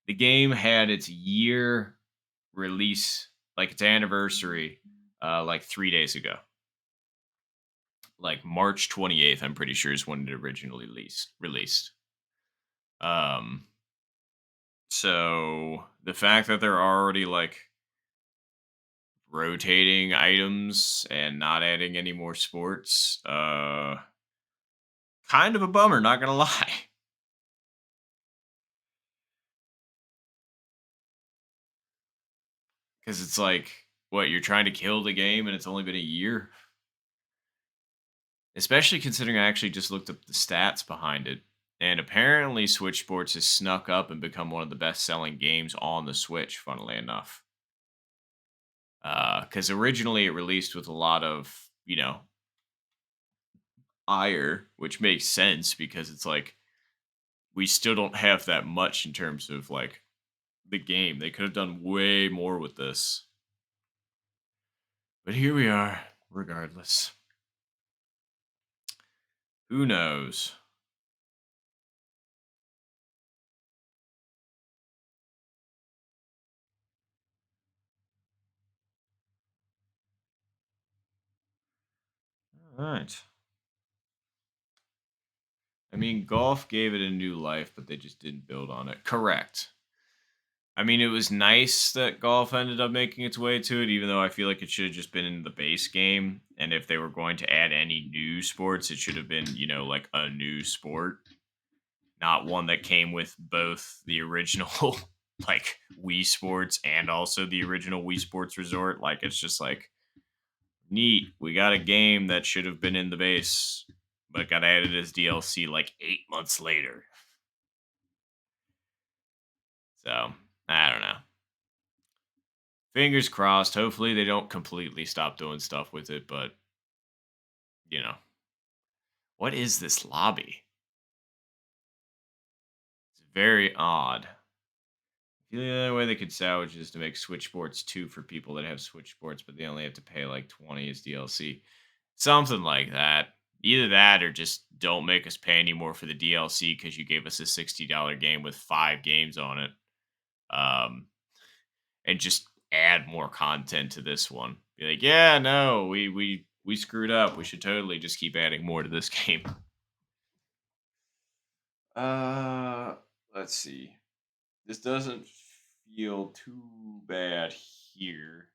the game had its year release, like its anniversary, like 3 days ago. Like March 28th, I'm pretty sure is when it originally released. Um, so the fact that they're already like rotating items and not adding any more sports, kind of a bummer, not gonna lie. Because it's like, what, you're trying to kill the game and it's only been a year? Especially considering I actually just looked up the stats behind it. And apparently, Switch Sports has snuck up and become one of the best selling games on the Switch, funnily enough. Because originally it released with a lot of, ire, which makes sense because it's like we still don't have that much in terms of like the game. They could have done way more with this. But here we are, regardless. Who knows? All right. I mean, golf gave it a new life, but they just didn't build on it. Correct. I mean, it was nice that golf ended up making its way to it, even though I feel like it should have just been in the base game. And if they were going to add any new sports, it should have been, like a new sport, not one that came with both the original like Wii Sports and also the original Wii Sports Resort. Like it's just like neat. We got a game that should have been in the base, but got added as DLC like 8 months later. So I don't know. Fingers crossed. Hopefully they don't completely stop doing stuff with it, but you know. What is this lobby? It's very odd. The only way they could salvage is to make Switch Sports 2 for people that have Switch Sports, but they only have to pay like 20 as DLC. Something like that. Either that or just don't make us pay anymore for the DLC because you gave us a $60 game with 5 games on it. Um, and just add more content to this one. Be like, yeah, no, we screwed up. We should totally just keep adding more to this game. Uh, let's see. This doesn't feel too bad here.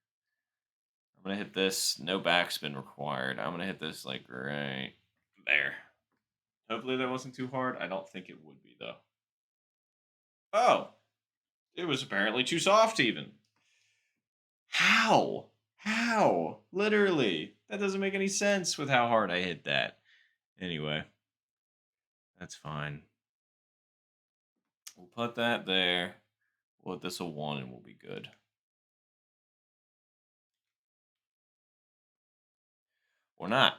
I'm gonna hit this. No backspin required. I'm gonna hit this like right there. Hopefully that wasn't too hard. I don't think it would be though. Oh, it was apparently too soft even. How? How? Literally. That doesn't make any sense with how hard I hit that. Anyway, that's fine. We'll put that there. We'll hit this a 1 and we'll be good. Or not.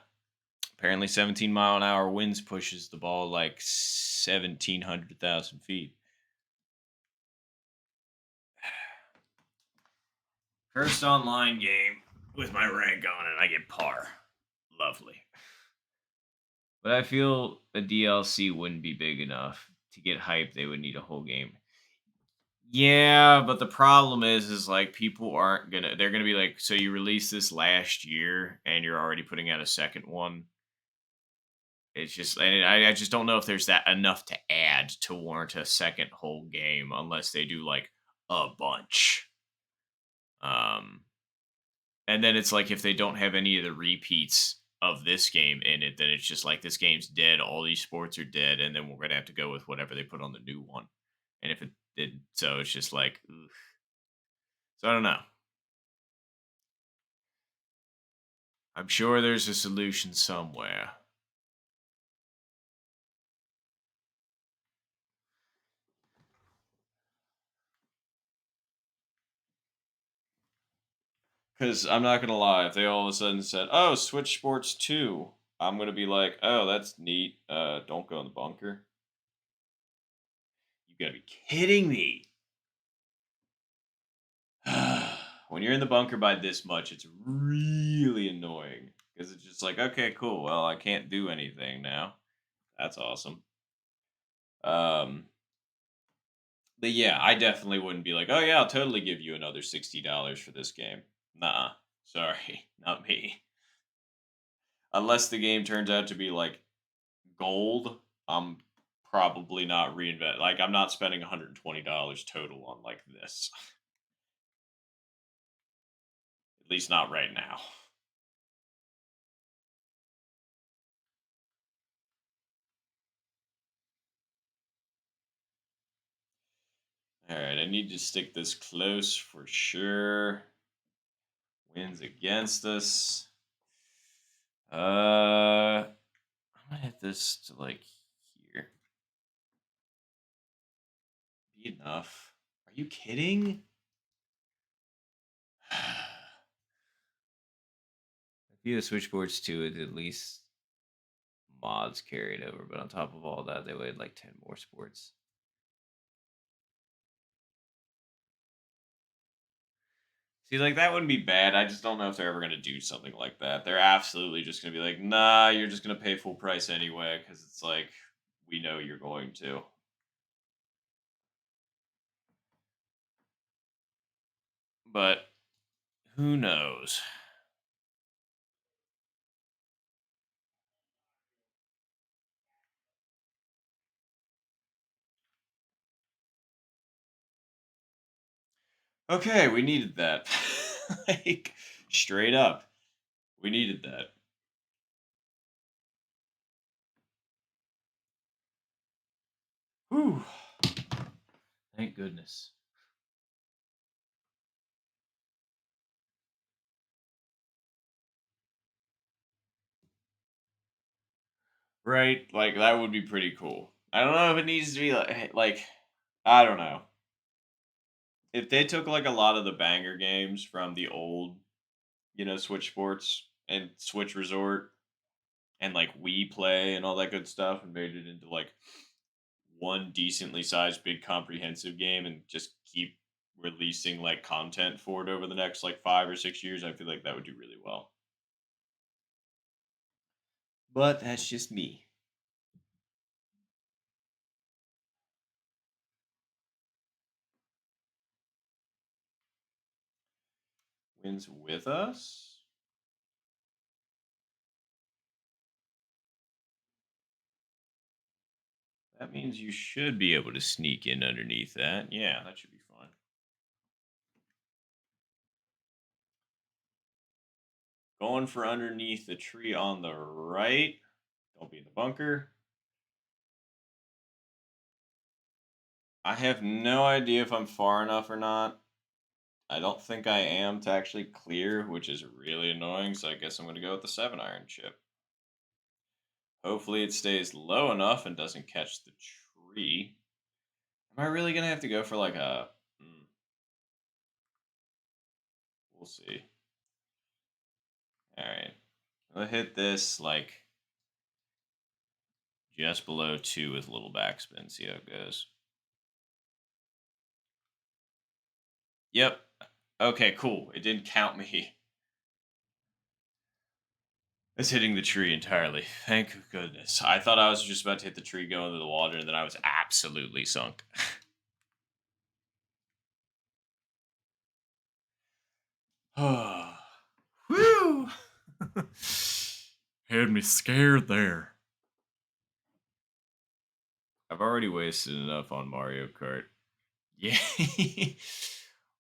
Apparently 17-mile-an-hour winds pushes the ball like 1,700,000 feet. First online game with my rank on it, I get par. Lovely. But I feel a DLC wouldn't be big enough to get hype. They would need a whole game. Yeah, but the problem is like people aren't gonna. They're gonna be like, so you released this last year and you're already putting out a second one. It's just, and I just don't know if there's that enough to add to warrant a second whole game unless they do like a bunch. Um, And then it's like if they don't have any of the repeats of this game in it, then it's just like this game's dead. All these sports are dead, and then we're gonna have to go with whatever they put on the new one. And if it did, so it's just like, ugh. So I don't know. I'm sure there's a solution somewhere. Because I'm not gonna lie, if they all of a sudden said, "Oh, Switch Sports 2," I'm gonna be like, "Oh, that's neat. Don't go in the bunker." You gotta be kidding me. When you're in the bunker by this much, it's really annoying because it's just like, okay, cool. Well, I can't do anything now. That's awesome. Um, but yeah, I definitely wouldn't be like, oh yeah, I'll totally give you another $60 for this game. Nah, sorry, not me. Unless the game turns out to be like gold, I'm probably not reinvent. Like, I'm not spending $120 total on like this. At least not right now. All right, I need to stick this close for sure. Wins against us. I'm gonna hit this to like here. Be enough. Are you kidding? If you have switchboards too, it at least mods carried over, but on top of all that, they would like 10 more sports. See, like that wouldn't be bad. I just don't know if they're ever gonna do something like that. They're absolutely just gonna be like, nah, you're just gonna pay full price anyway, because it's like we know you're going to. But who knows? Okay, we needed that. Like, straight up. We needed that. Whew. Thank goodness. Right? Like, that would be pretty cool. I don't know if it needs to be like I don't know. If they took like a lot of the banger games from the old, Switch Sports and Switch Resort and like Wii Play and all that good stuff and made it into like one decently sized big comprehensive game and just keep releasing like content for it over the next like 5 or 6 years, I feel like that would do really well. But that's just me. Wins with us? That means you should be able to sneak in underneath that. Yeah, that should be fine. Going for underneath the tree on the right. Don't be in the bunker. I have no idea if I'm far enough or not. I don't think I am to actually clear, which is really annoying, so I guess I'm going to go with the 7 iron chip. Hopefully it stays low enough and doesn't catch the tree. Am I really going to have to go for like a... we'll see. Alright. I'll hit this like just below 2 with a little backspin, see how it goes. Yep. Okay, cool. It didn't count me. It's hitting the tree entirely. Thank goodness. I thought I was just about to hit the tree, go into the water, and then I was absolutely sunk. Whew! Had me scared there. I've already wasted enough on Mario Kart. Yeah.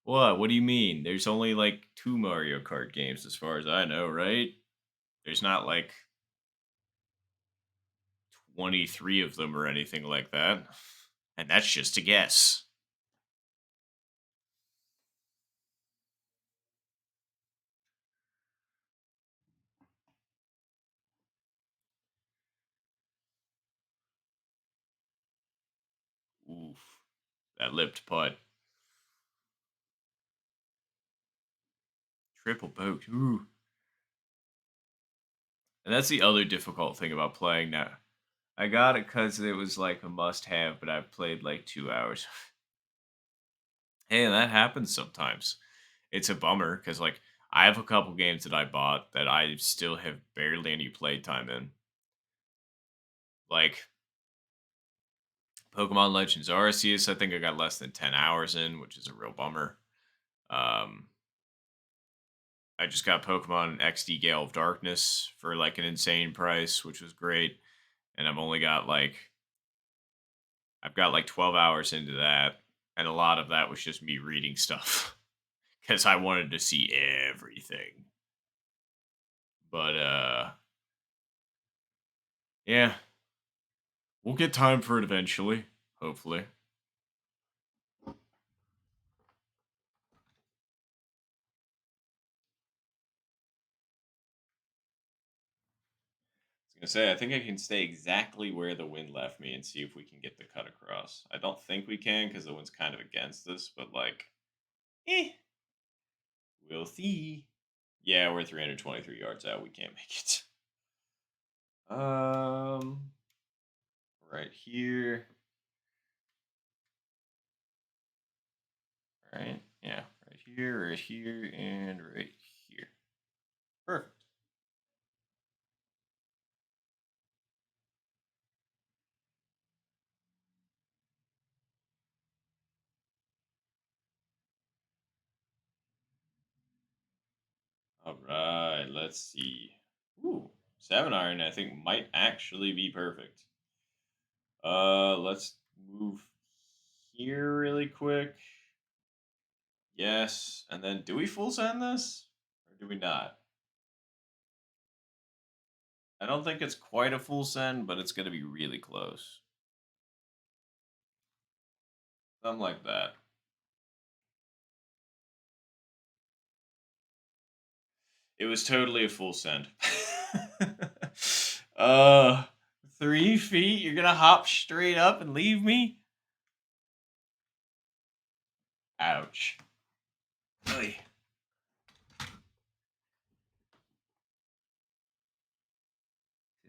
What? What do you mean? There's only like 2 Mario Kart games as far as I know, right? There's not like 23 of them or anything like that. And that's just a guess. Oof. That lipped putt. Triple boat. Ooh. And that's the other difficult thing about playing now. I got it because it was like a must have, but I've played like 2 hours. Hey, that happens sometimes. It's a bummer because like I have a couple games that I bought that I still have barely any playtime in. Like Pokemon Legends Arceus, I think I got less than 10 hours in, which is a real bummer. Um, I just got Pokemon XD Gale of Darkness for like an insane price, which was great. And I've got like 12 hours into that. And a lot of that was just me reading stuff because I wanted to see everything. But yeah, we'll get time for it eventually, hopefully. I was gonna say, I think I can stay exactly where the wind left me and see if we can get the cut across. I don't think we can because the wind's kind of against us, but like, eh, we'll see. Yeah, we're 323 yards out. We can't make it. Right here. Right, yeah, right here, and right here. Perfect. All right, let's see. Ooh, 7 iron, I think might actually be perfect. Let's move here really quick. Yes. And then do we full send this? Or do we not? I don't think it's quite a full send, but it's going to be really close. Something like that. It was totally a full send. uh, 3 feet? You're going to hop straight up and leave me? Ouch. Oy.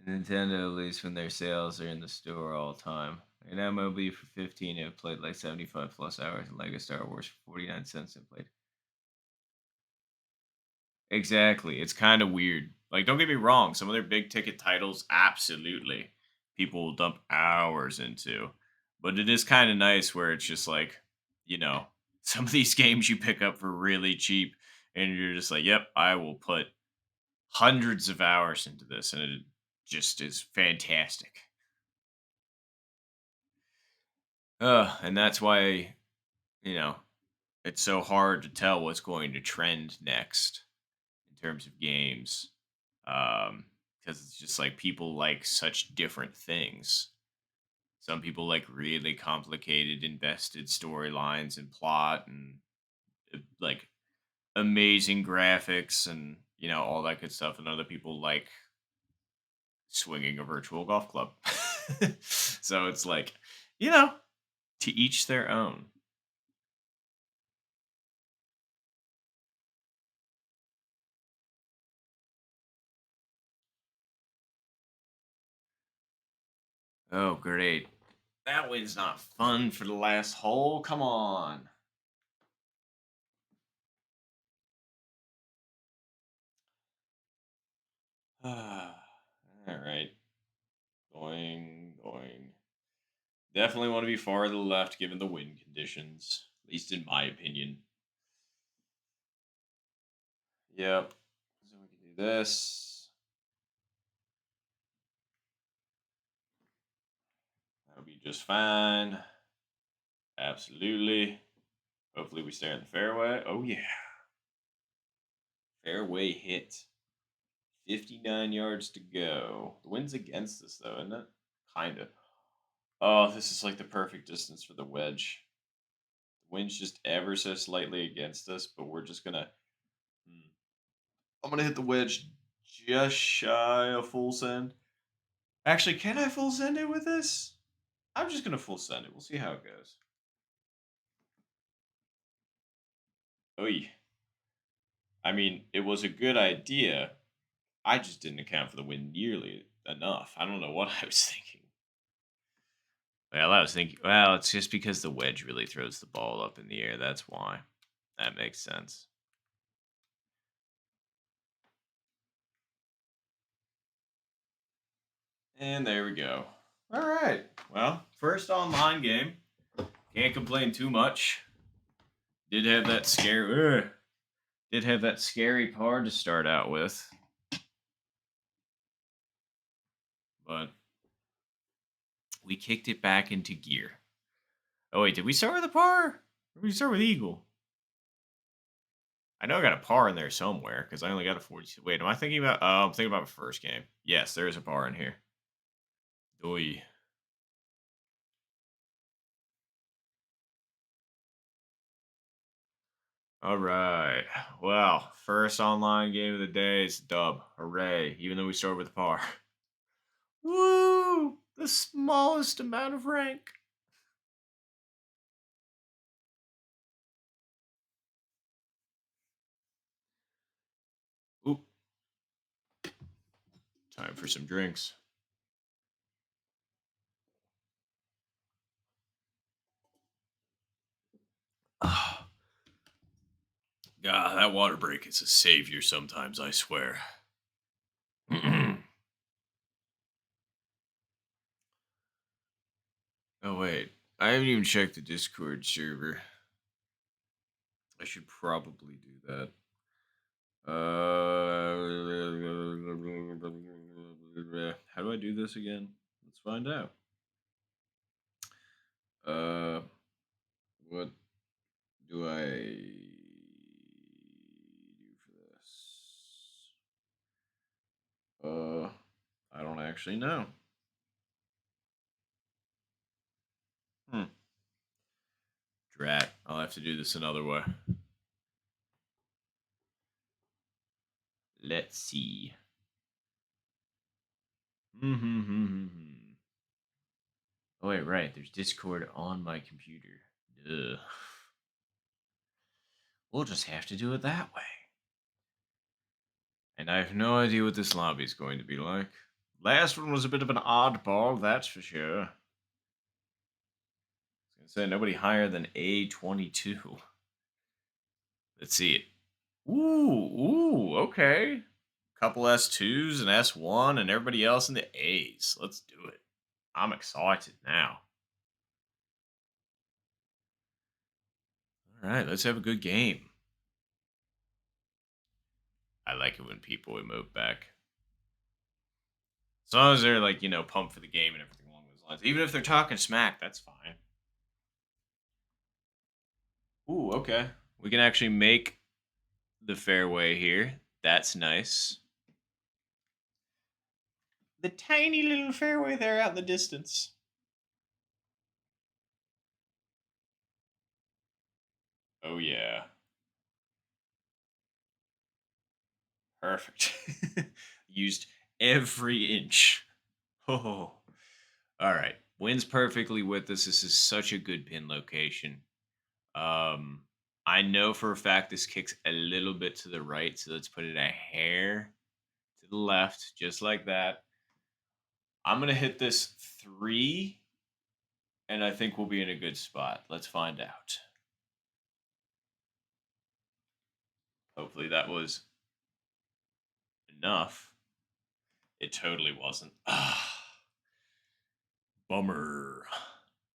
Nintendo, at least when their sales are in the store all the time. An MLB for 15, it played like 75 plus hours, and Lego Star Wars for 49 cents and played. Exactly. It's kind of weird. Like, don't get me wrong, some of their big ticket titles, absolutely, people will dump hours into. But it is kind of nice where it's just like, you know, some of these games you pick up for really cheap, and you're just like, yep, I will put hundreds of hours into this, and it just is fantastic. And that's why, you know, it's so hard to tell what's going to trend next in terms of games. Because it's just like people like such different things. Some people like really complicated, invested storylines and plot and like amazing graphics and, all that good stuff. And other people like swinging a virtual golf club. So it's like, you know, to each their own. Oh, great. That wind's not fun for the last hole. Come on. All right. Going, going. Definitely want to be far to the left given the wind conditions, at least in my opinion. Yep. So we can do this. That'll be just fine. Absolutely. Hopefully we stay in the fairway. Oh, yeah. Fairway hit. 59 yards to go. The wind's against us, though, isn't it? Kind of. Oh, this is like the perfect distance for the wedge. The wind's just ever so slightly against us, but we're just gonna. I'm gonna hit the wedge just shy of full send. Actually, can I full send it with this? I'm just gonna full send it. We'll see how it goes. Oy. I mean, it was a good idea. I just didn't account for the wind nearly enough. I don't know what I was thinking. Well, I was thinking, well, it's just because the wedge really throws the ball up in the air. That's why. That makes sense. And there we go. All right. Well, first online game. Can't complain too much. Did have that scary. Did have that scary par to start out with, but we kicked it back into gear. Oh wait, did we start with a par? Or did we start with eagle? I know I got a par in there somewhere because I only got a 42. Wait, am I thinking about? Oh, I'm thinking about my first game. Yes, there is a par in here. Oi. All right. Well, first online game of the day is dub. Hooray! Even though we started with a par. Woo! The smallest amount of rank. Oop. Time for some drinks. Ah, God, that water break is a savior sometimes, I swear. Oh, wait. I haven't even checked the Discord server. I should probably do that. How do I do this again? Let's find out. Uh, what do I actually know. Hmm. Drat. I'll have to do this another way. Let's see. Hmm. Oh wait, right. There's Discord on my computer. Ugh. We'll just have to do it that way. And I have no idea what this lobby is going to be like. Last one was a bit of an oddball, that's for sure. I was gonna say nobody higher than A22. Let's see it. Ooh, okay. Couple S2s and S1 and everybody else in the A's. Let's do it. I'm excited now. All right, let's have a good game. I like it when people emote back. As long as they're like, pumped for the game and everything along those lines. Even if they're talking smack, that's fine. Ooh, okay. We can actually make the fairway here. That's nice. The tiny little fairway there out in the distance. Oh, yeah. Perfect. Used every inch. Oh. All right. Wind's perfectly with us. This is such a good pin location. I know for a fact this kicks a little bit to the right, so let's put it a hair to the left, just like that. I'm gonna hit this 3, and I think we'll be in a good spot. Let's find out. Hopefully that was enough. It totally wasn't. Ah, bummer.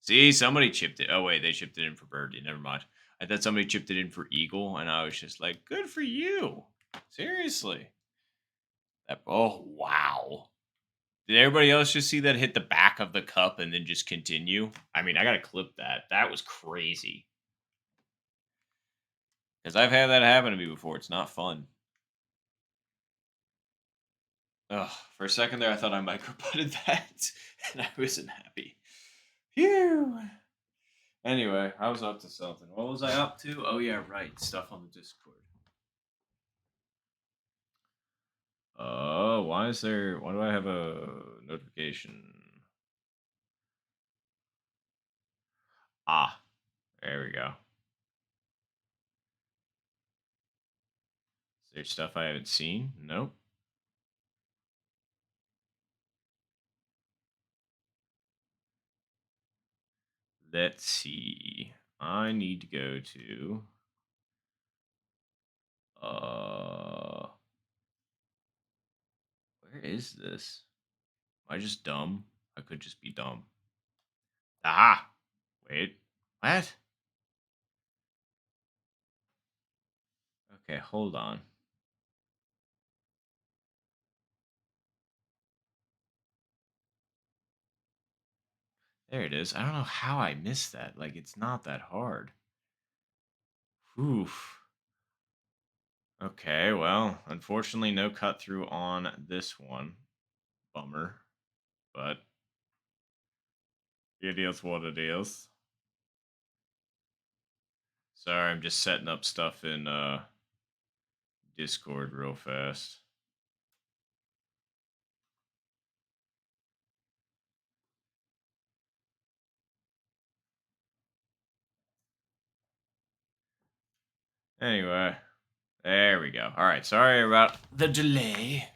See, somebody chipped it. Oh wait, they chipped it in for birdie. Never mind. I thought somebody chipped it in for eagle, and I was just like, "Good for you." Seriously. That. Oh wow. Did everybody else just see that hit the back of the cup and then just continue? I mean, I gotta clip that. That was crazy. Because I've had that happen to me before. It's not fun. Ugh. For a second there, I thought I micro-putted that, and I wasn't happy. Phew. Anyway, I was up to something. What was I up to? Oh yeah, right. Stuff on the Discord. Oh, why is there? Why do I have a notification? Ah, there we go. Is there stuff I haven't seen? Nope. Let's see. I need to go to. Uh, where is this? Am I just dumb? I could just be dumb. Ah, wait. What? Okay, hold on. There it is. I don't know how I missed that. Like, it's not that hard. Oof. Okay, well, unfortunately, no cut through on this one. Bummer. But it is what it is. Sorry, I'm just setting up stuff in Discord real fast. Anyway, there we go. All right, sorry about the delay.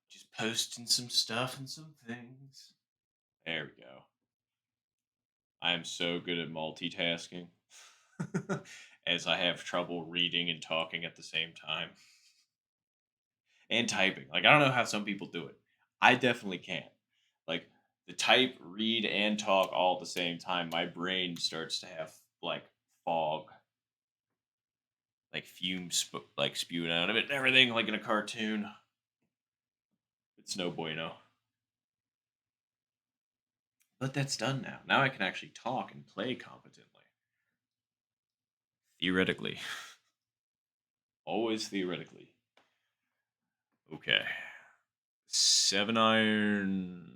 Just posting some stuff and some things. There we go. I am so good at multitasking, as I have trouble reading and talking at the same time and typing. Like, I don't know how some people do it. I definitely can't. Like, the type, read, and talk all at the same time, my brain starts to have like fog, like fumes, like spewing out of it and everything, like in a cartoon. It's no bueno. But that's done now. Now I can actually talk and play competently. Theoretically. Always theoretically. Okay. 7 iron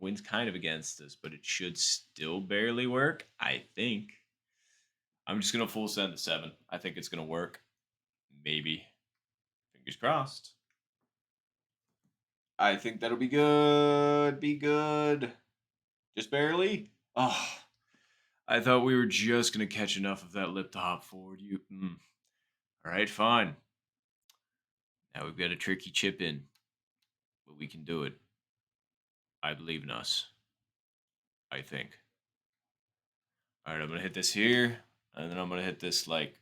wind's kind of against us, but it should still barely work. I think. I'm just gonna full send the 7. I think it's gonna work. Maybe. Fingers crossed. I think that'll be good. Be good. Just barely. Oh, I thought we were just gonna catch enough of that lip to hop forward. You. All right, fine. Now we've got a tricky chip in, but we can do it. I believe in us. I think. All right, I'm gonna hit this here, and then I'm gonna hit this like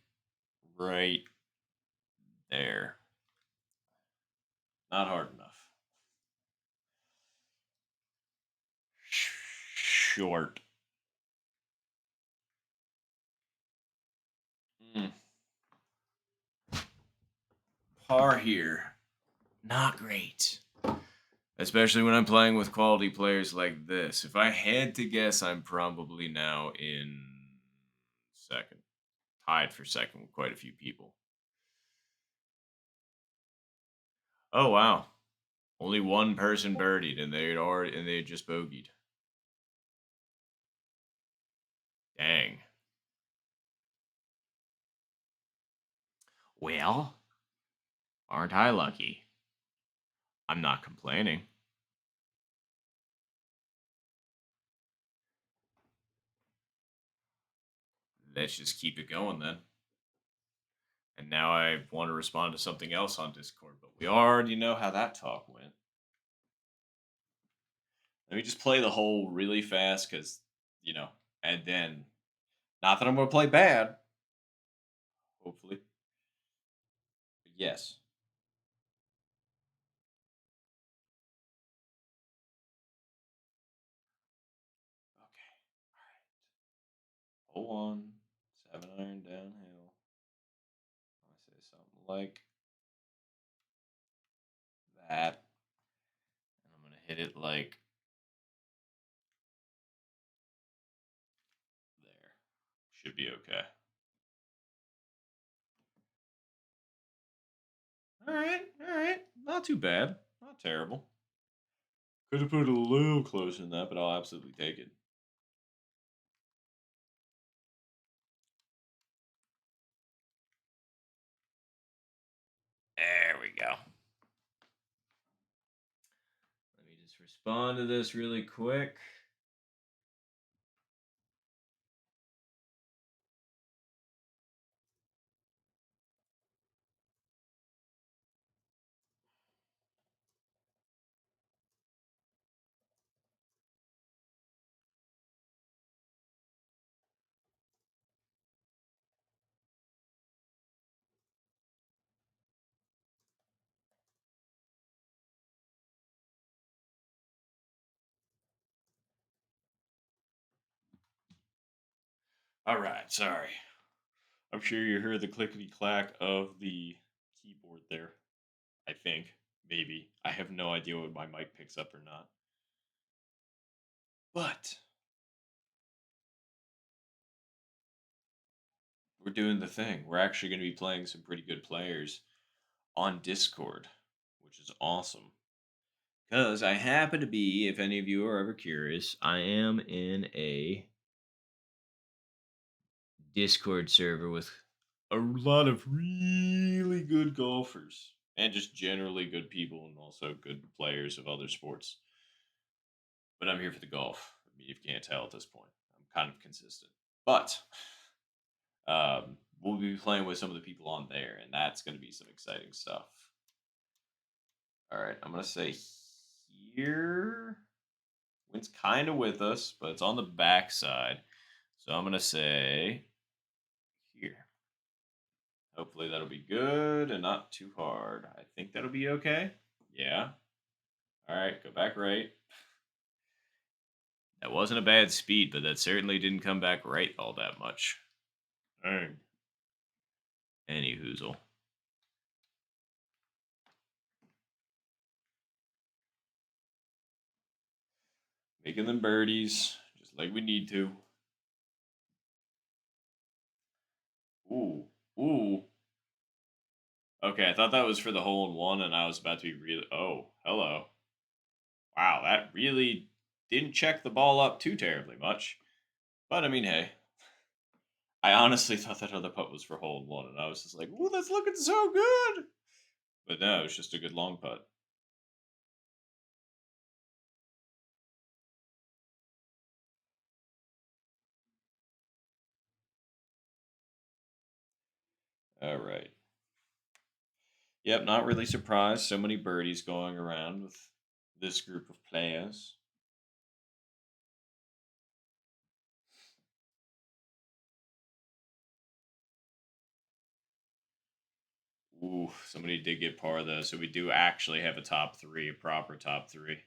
right there. Not hard enough. Short. Mm. Par here. Not great. Especially when I'm playing with quality players like this. If I had to guess, I'm probably now in second. Tied for second with quite a few people. Oh wow. Only one person birdied and they had just bogeyed. Dang. Well, aren't I lucky? I'm not complaining. Let's just keep it going then. And now I want to respond to something else on Discord, but we already know how that talk went. Let me just play the hole really fast because, and then, not that I'm going to play bad, hopefully. But yes. Okay. All right. Hole on, 7 iron downhill. I say something like that. And I'm going to hit it like there. Should be okay. All right. All right. Not too bad. Not terrible. Could have put it a little closer than that, but I'll absolutely take it. There we go. Let me just respond to this really quick. All right, sorry. I'm sure you heard the clickety clack of the keyboard there. I think. Maybe. I have no idea what my mic picks up or not. But we're doing the thing. We're actually going to be playing some pretty good players on Discord, which is awesome. Because I happen to be, if any of you are ever curious, I am in a Discord server with a lot of really good golfers and just generally good people and also good players of other sports. But I'm here for the golf. I mean, if you can't tell at this point, I'm kind of consistent. But we'll be playing with some of the people on there, and that's going to be some exciting stuff. All right, I'm going to say here. Wind's kind of with us, but it's on the back side. So I'm going to say here. Hopefully that'll be good and not too hard. I think that'll be okay. Yeah. All right, go back right. That wasn't a bad speed, but that certainly didn't come back right all that much. Dang. Any hoozle. Making them birdies, just like we need to. Ooh. Ooh. Okay, I thought that was for the hole in one, and I was about to be really. Oh, hello. Wow, that really didn't check the ball up too terribly much. But I mean, hey, I honestly thought that other putt was for hole in one, and I was just like, "Ooh, that's looking so good." But no, it was just a good long putt. All right. Yep, not really surprised. So many birdies going around with this group of players. Ooh, somebody did get par though, so we do actually have a top three, a proper top three.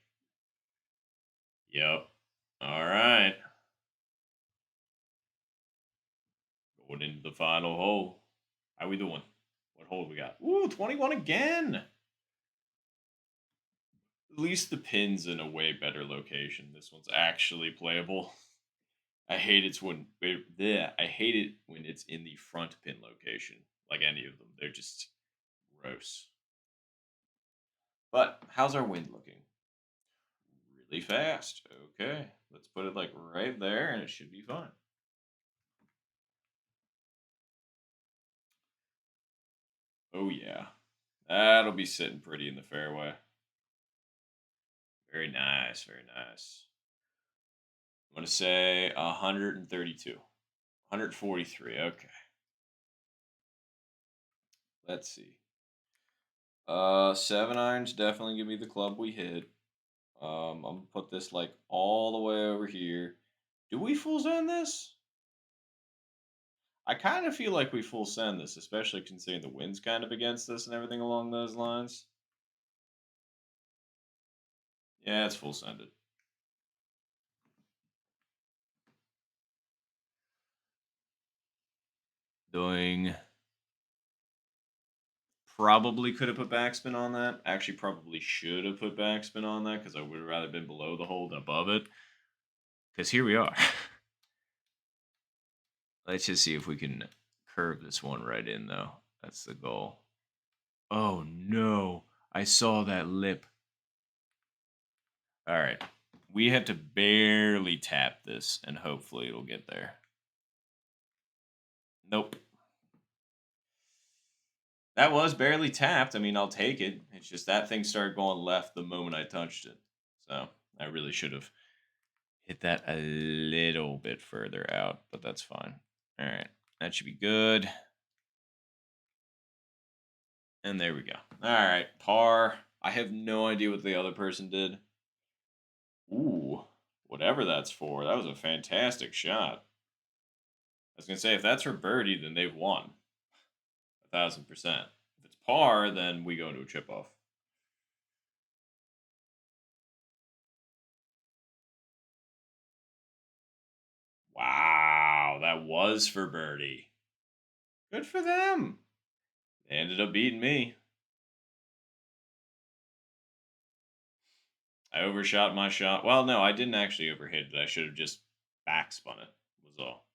Yep. All right. Going into the final hole. How we doing? What hole we got? Ooh, 21 again. At least the pin's in a way better location. This one's actually playable. I hate I hate it when it's in the front pin location. Like any of them, they're just gross. But how's our wind looking? Really fast. Okay, let's put it like right there, and it should be fine. Oh yeah, that'll be sitting pretty in the fairway. Very nice, very nice. I'm gonna say 132, 143. Okay, let's see. 7 irons definitely give me the club we hit. I'm gonna put this like all the way over here. Do we full send this? I kind of feel like we full send this, especially considering the wind's kind of against us and everything along those lines. Yeah, it's full sended. Doing probably could have put backspin on that. Actually, probably should have put backspin on that because I would have rather been below the hole than above it. Because here we are. Let's just see if we can curve this one right in, though. That's the goal. Oh no! I saw that lip. All right, we have to barely tap this, and hopefully it'll get there. Nope. That was barely tapped. I mean, I'll take it. It's just that thing started going left the moment I touched it. So I really should have hit that a little bit further out, but that's fine. All right. That should be good. And there we go. All right. Par. I have no idea what the other person did. Ooh. Whatever that's for. That was a fantastic shot. I was going to say, if that's for birdie, then they've won. 1,000%. If it's par, then we go into a chip off. Wow, that was for birdie. Good for them. They ended up beating me. I overshot my shot. Well, no, I didn't actually overhit it. I should have just backspun it, was all.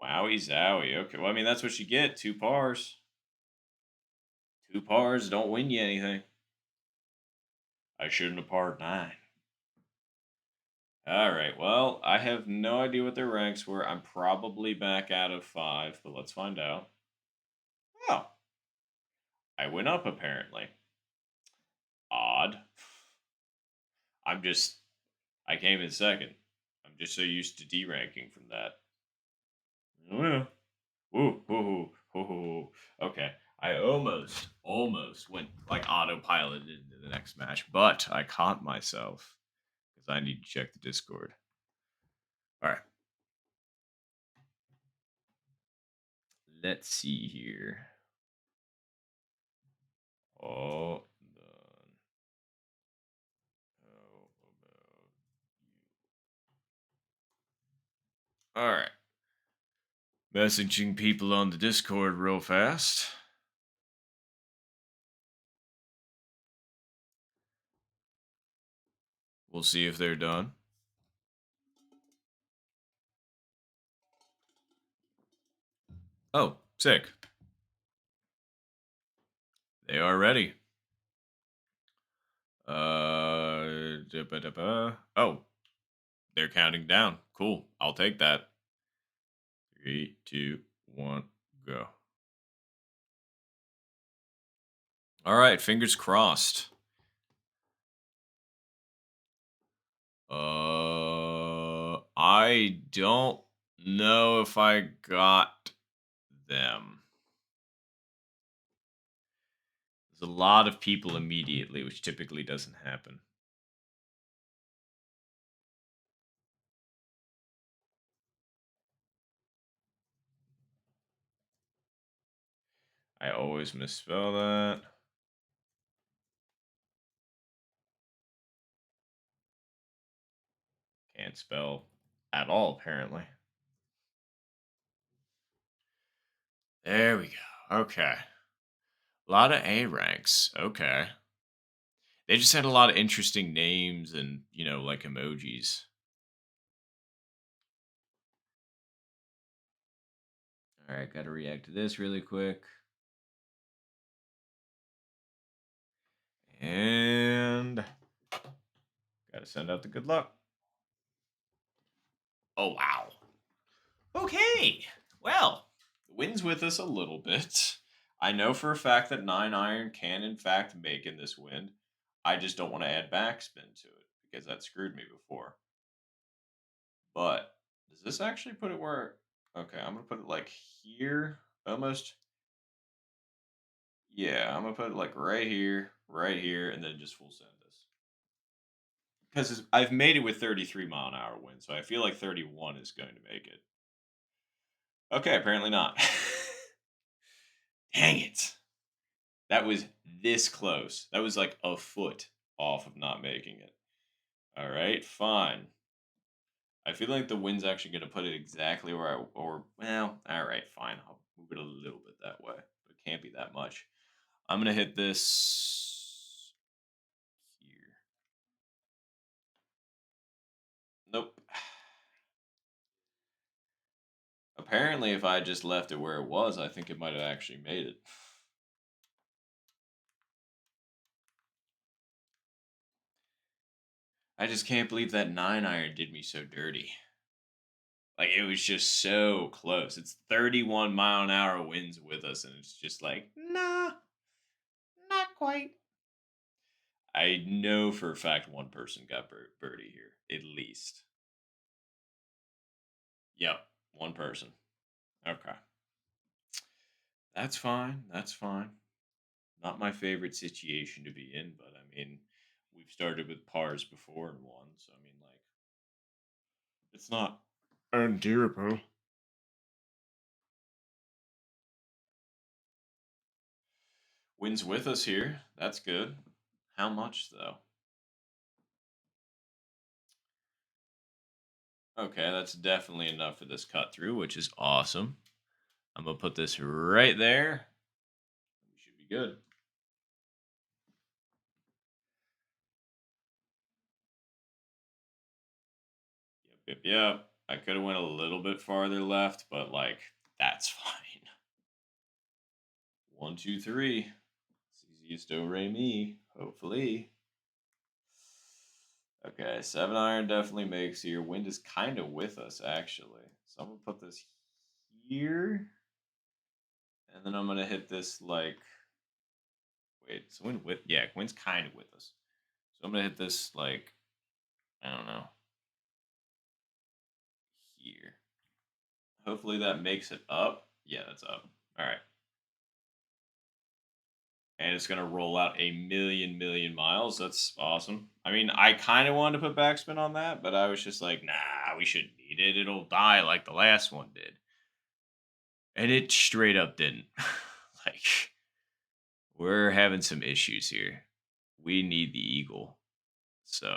Wowie zowie. Okay, well, I mean, that's what you get. 2 pars. 2 pars don't win you anything. I shouldn't have parred 9. All right, well, I have no idea what their ranks were. I'm probably back out of 5, but let's find out. Oh, I went up apparently. Odd. I'm just, I came in second. I'm just so used to D ranking from that. Oh, yeah. Ooh, ooh, ooh, ooh, ooh. Okay. I almost went like autopilot into the next match, but I caught myself because I need to check the Discord. All right. Let's see here. Oh, done. How about you? All right. Messaging people on the Discord real fast. We'll see if they're done. Oh, sick. They are ready. Oh, they're counting down. Cool. I'll take that. Three, two, one, go. All right, fingers crossed. I don't know if I got them. There's a lot of people immediately, which typically doesn't happen. I always misspell that. Can't spell at all, apparently. There we go. Okay. A lot of A ranks. Okay. They just had a lot of interesting names and, like emojis. All right, got to react to this really quick. And got to send out the good luck. Oh, wow. Okay. Well, the wind's with us a little bit. I know for a fact that 9 iron can, in fact, make in this wind. I just don't want to add backspin to it because that screwed me before. But does this actually put it where? Okay, I'm going to put it like here, almost. Yeah, I'm going to put it like right here, and then just full send this. Because I've made it with 33-mile-an-hour wind, so I feel like 31 is going to make it. Okay, apparently not. Dang it. That was this close. That was like a foot off of not making it. All right, fine. I feel like the wind's actually going to put it exactly where well, all right, fine. I'll move it a little bit that way, but it can't be that much. I'm going to hit this here. Nope. Apparently, if I just left it where it was, I think it might have actually made it. I just can't believe that 9 iron did me so dirty. Like, it was just so close. It's 31-mile-an-hour winds with us, and it's just like, nah, not quite. I know for a fact one person got birdie here, at least. Yep, one person. Okay. That's fine. That's fine. Not my favorite situation to be in, but I mean, we've started with pars before and won, so I mean, like, it's not undoable. Wins with us here. That's good. How much, though? Okay, that's definitely enough for this cut through, which is awesome. I'm going to put this right there. We should be good. Yep. I could have went a little bit farther left, but like that's fine. 1, 2, 3. It's easiest do re mi. Hopefully. Okay, 7 iron definitely makes here. Wind is kind of with us actually, so I'm gonna put this here, and then I'm gonna hit this like. Wait, so wind's kind of with us. So I'm gonna hit this like I don't know here. Hopefully that makes it up. Yeah, that's up. All right. And it's going to roll out a million miles. That's awesome. I mean, I kind of wanted to put backspin on that, but I was just like, nah, we shouldn't need it. It'll die like the last one did. And it straight up didn't. Like, we're having some issues here. We need the eagle. So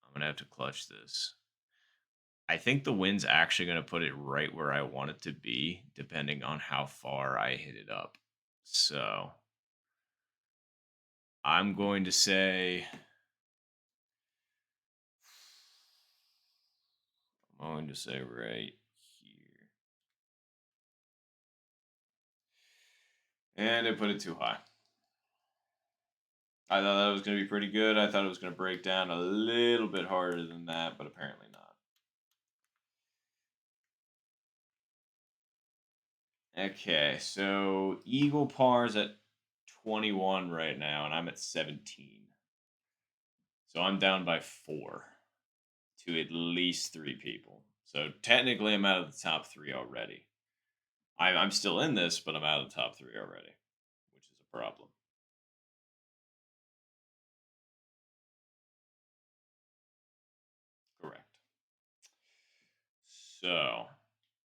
I'm going to have to clutch this. I think the wind's actually going to put it right where I want it to be, depending on how far I hit it up. So I'm going to say I'm going to say right here. And it put it too high. I thought that was going to be pretty good. I thought it was going to break down a little bit harder than that, but apparently not. Okay, so Eagle Par's at 21 right now, and I'm at 17. So I'm down by 4 to at least 3 people. So technically, I'm out of the top 3 already. I'm still in this, but I'm out of the top 3 already, which is a problem. Correct. So,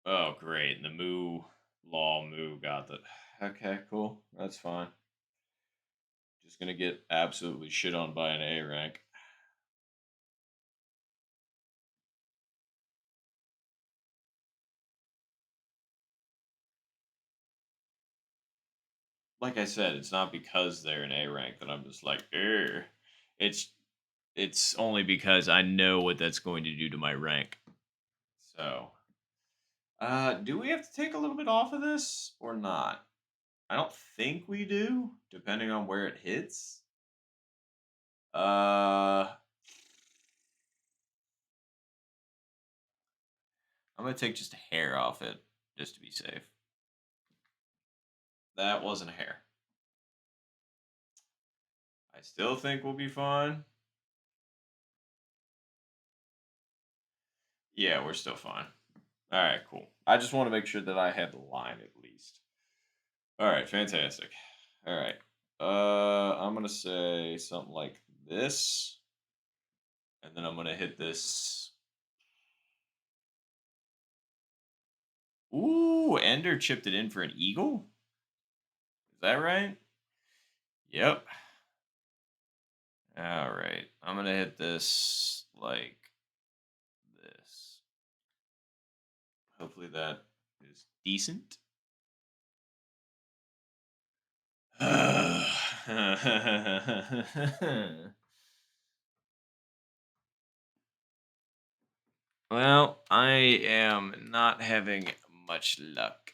oh, great. The Moo got the. Okay, cool. That's fine. Just gonna get absolutely shit on by an A rank. Like I said, it's not because they're an A rank that I'm just like, Ugh. It's it's only because I know what that's going to do to my rank. So, do we have to take a little bit off of this or not? I don't think we do, depending on where it hits. Uh, I'm gonna take just a hair off it, just to be safe. That wasn't a hair. I still think we'll be fine. Yeah, we're still fine. All right, cool. I just want to make sure that I had the line at least. All right, fantastic. All right. I'm gonna say something like this, and then I'm gonna hit this. Ooh, Ender chipped it in for an eagle. Is that right? Yep. All right. I'm gonna hit this like this. Hopefully that is decent. Well, I am not having much luck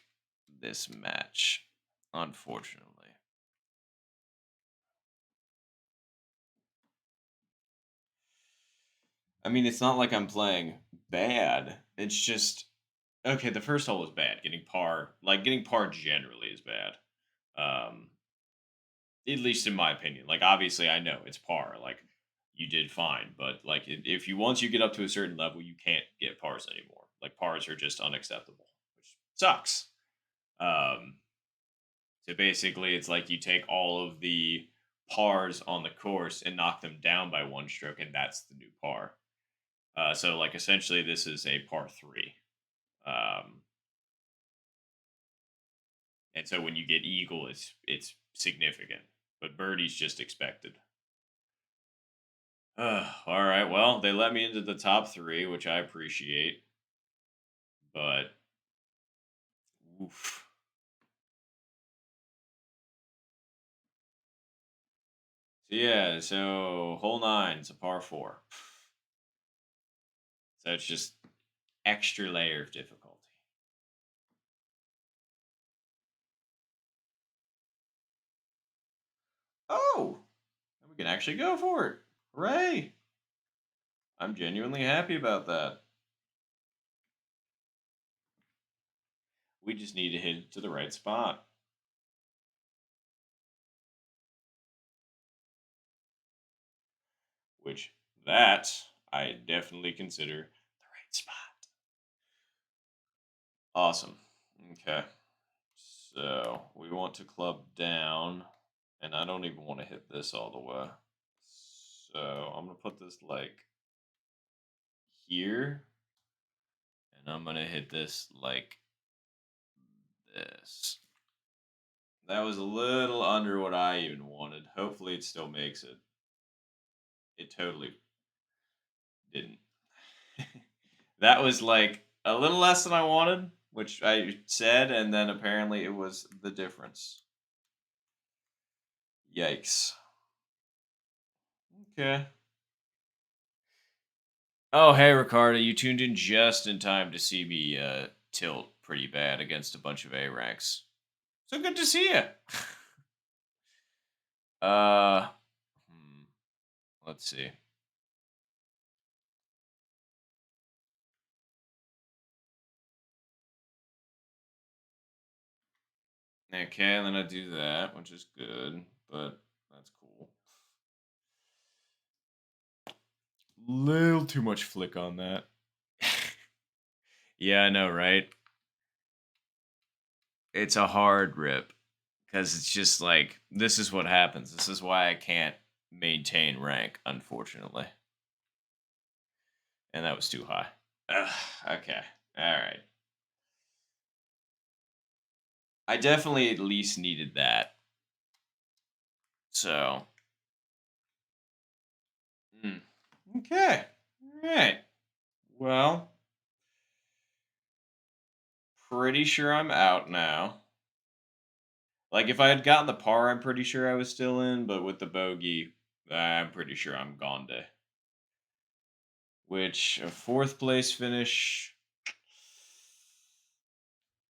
this match, unfortunately. I mean, it's not like I'm playing bad. It's just okay. The first hole was bad. Getting par generally is bad. Um, at least in my opinion. Like, obviously, I know it's par. Like, you did fine, but like, if you once you get up to a certain level, you can't get pars anymore. Like, pars are just unacceptable, which sucks. Um, so basically, it's like you take all of the pars on the course and knock them down by one stroke, and that's the new par. So like essentially, this is a par three, um, and so when you get eagle, it's significant, but birdie's just expected. All right, well they let me into the top 3, which I appreciate, but oof. So yeah, so hole 9 is a par 4, so it's just extra layer of difficulty. Oh, we can actually go for it! Hooray! I'm genuinely happy about that. We just need to hit it to the right spot. Which that I definitely consider the right spot. Awesome. Okay. So we want to club down, and I don't even want to hit this all the way. So I'm gonna put this like here, and I'm gonna hit this like this. That was a little under what I even wanted. Hopefully it still makes it. It totally didn't. That was like a little less than I wanted, which I said, and then apparently it was the difference. Yikes. Okay. Oh, hey, Ricardo, you tuned in just in time to see me tilt pretty bad against a bunch of A ranks. So good to see you. uh, hmm, let's see. Okay, and then I do that, which is good, but that's cool. Little too much flick on that. Yeah, I know, right? It's a hard rip because it's just like this is what happens. This is why I can't maintain rank, unfortunately. And that was too high. Ugh, okay. All right. I definitely at least needed that. So, mm, okay. All right. Well, pretty sure I'm out now. Like, if I had gotten the par, I'm pretty sure I was still in, but with the bogey, I'm pretty sure I'm gone day. Which, a fourth place finish,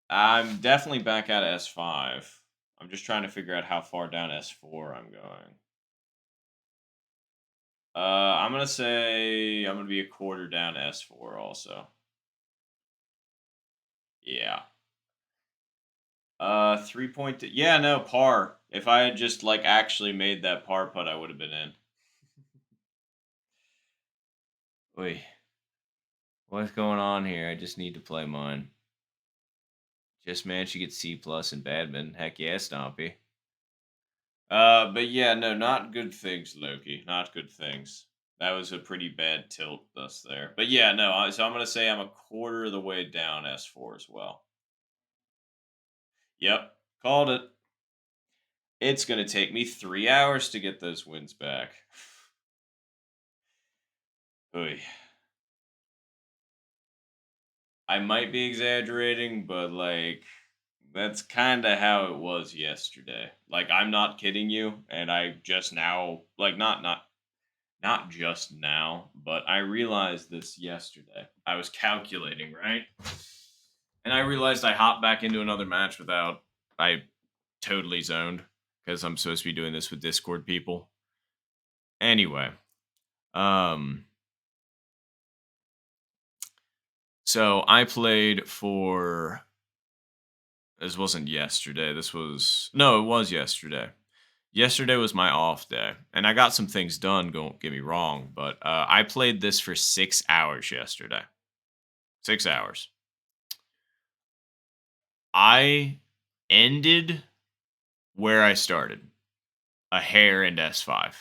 I'm definitely back at S5. I'm just trying to figure out how far down S4 I'm going. I'm gonna say I'm gonna be a quarter down S4 also. Yeah. 3 point. Yeah, no par. If I had just like actually made that par putt, I would have been in. Wait, what's going on here? I just need to play mine. Just managed to get C plus in badminton. Heck yeah, Stompy. But yeah, no, not good things, Loki. Not good things. That was a pretty bad tilt thus there. But yeah, no. So I'm gonna say I'm a quarter of the way down S4 as well. Yep, called it. It's gonna take me 3 hours to get those wins back. Oy. I might be exaggerating, but like that's kind of how it was yesterday. Like I'm not kidding you, and I just now like not just now, but I realized this yesterday. I was calculating, right? And I realized I hopped back into another match without I totally zoned because I'm supposed to be doing this with Discord people. Anyway, um so I played for this wasn't yesterday. This was no, it was yesterday. Yesterday was my off day, and I got some things done. Don't get me wrong, but I played this for 6 hours yesterday. 6 hours. I ended where I started, a hair in S5.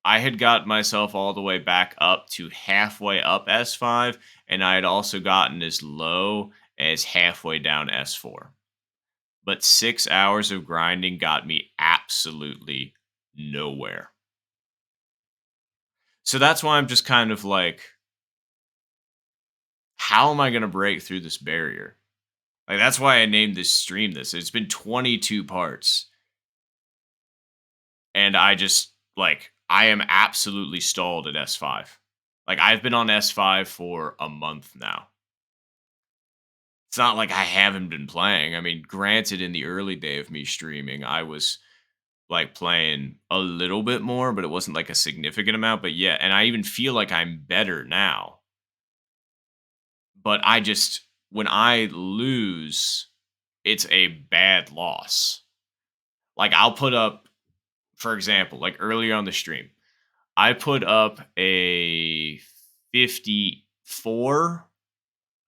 I had got myself all the way back up to halfway up S5, and I had also gotten as low as halfway down S4. But 6 hours of grinding got me absolutely nowhere. So that's why I'm just kind of like, how am I going to break through this barrier? Like, that's why I named this stream this. It's been 22 parts. And I just, like, I am absolutely stalled at S5. Like, I've been on S5 for a month now. It's not like I haven't been playing. I mean, granted, in the early day of me streaming, I was like playing a little bit more, but it wasn't like a significant amount. But yeah, and I even feel like I'm better now. But I just, when I lose, it's a bad loss. Like, I'll put up, for example, like earlier on the stream, I put up a 54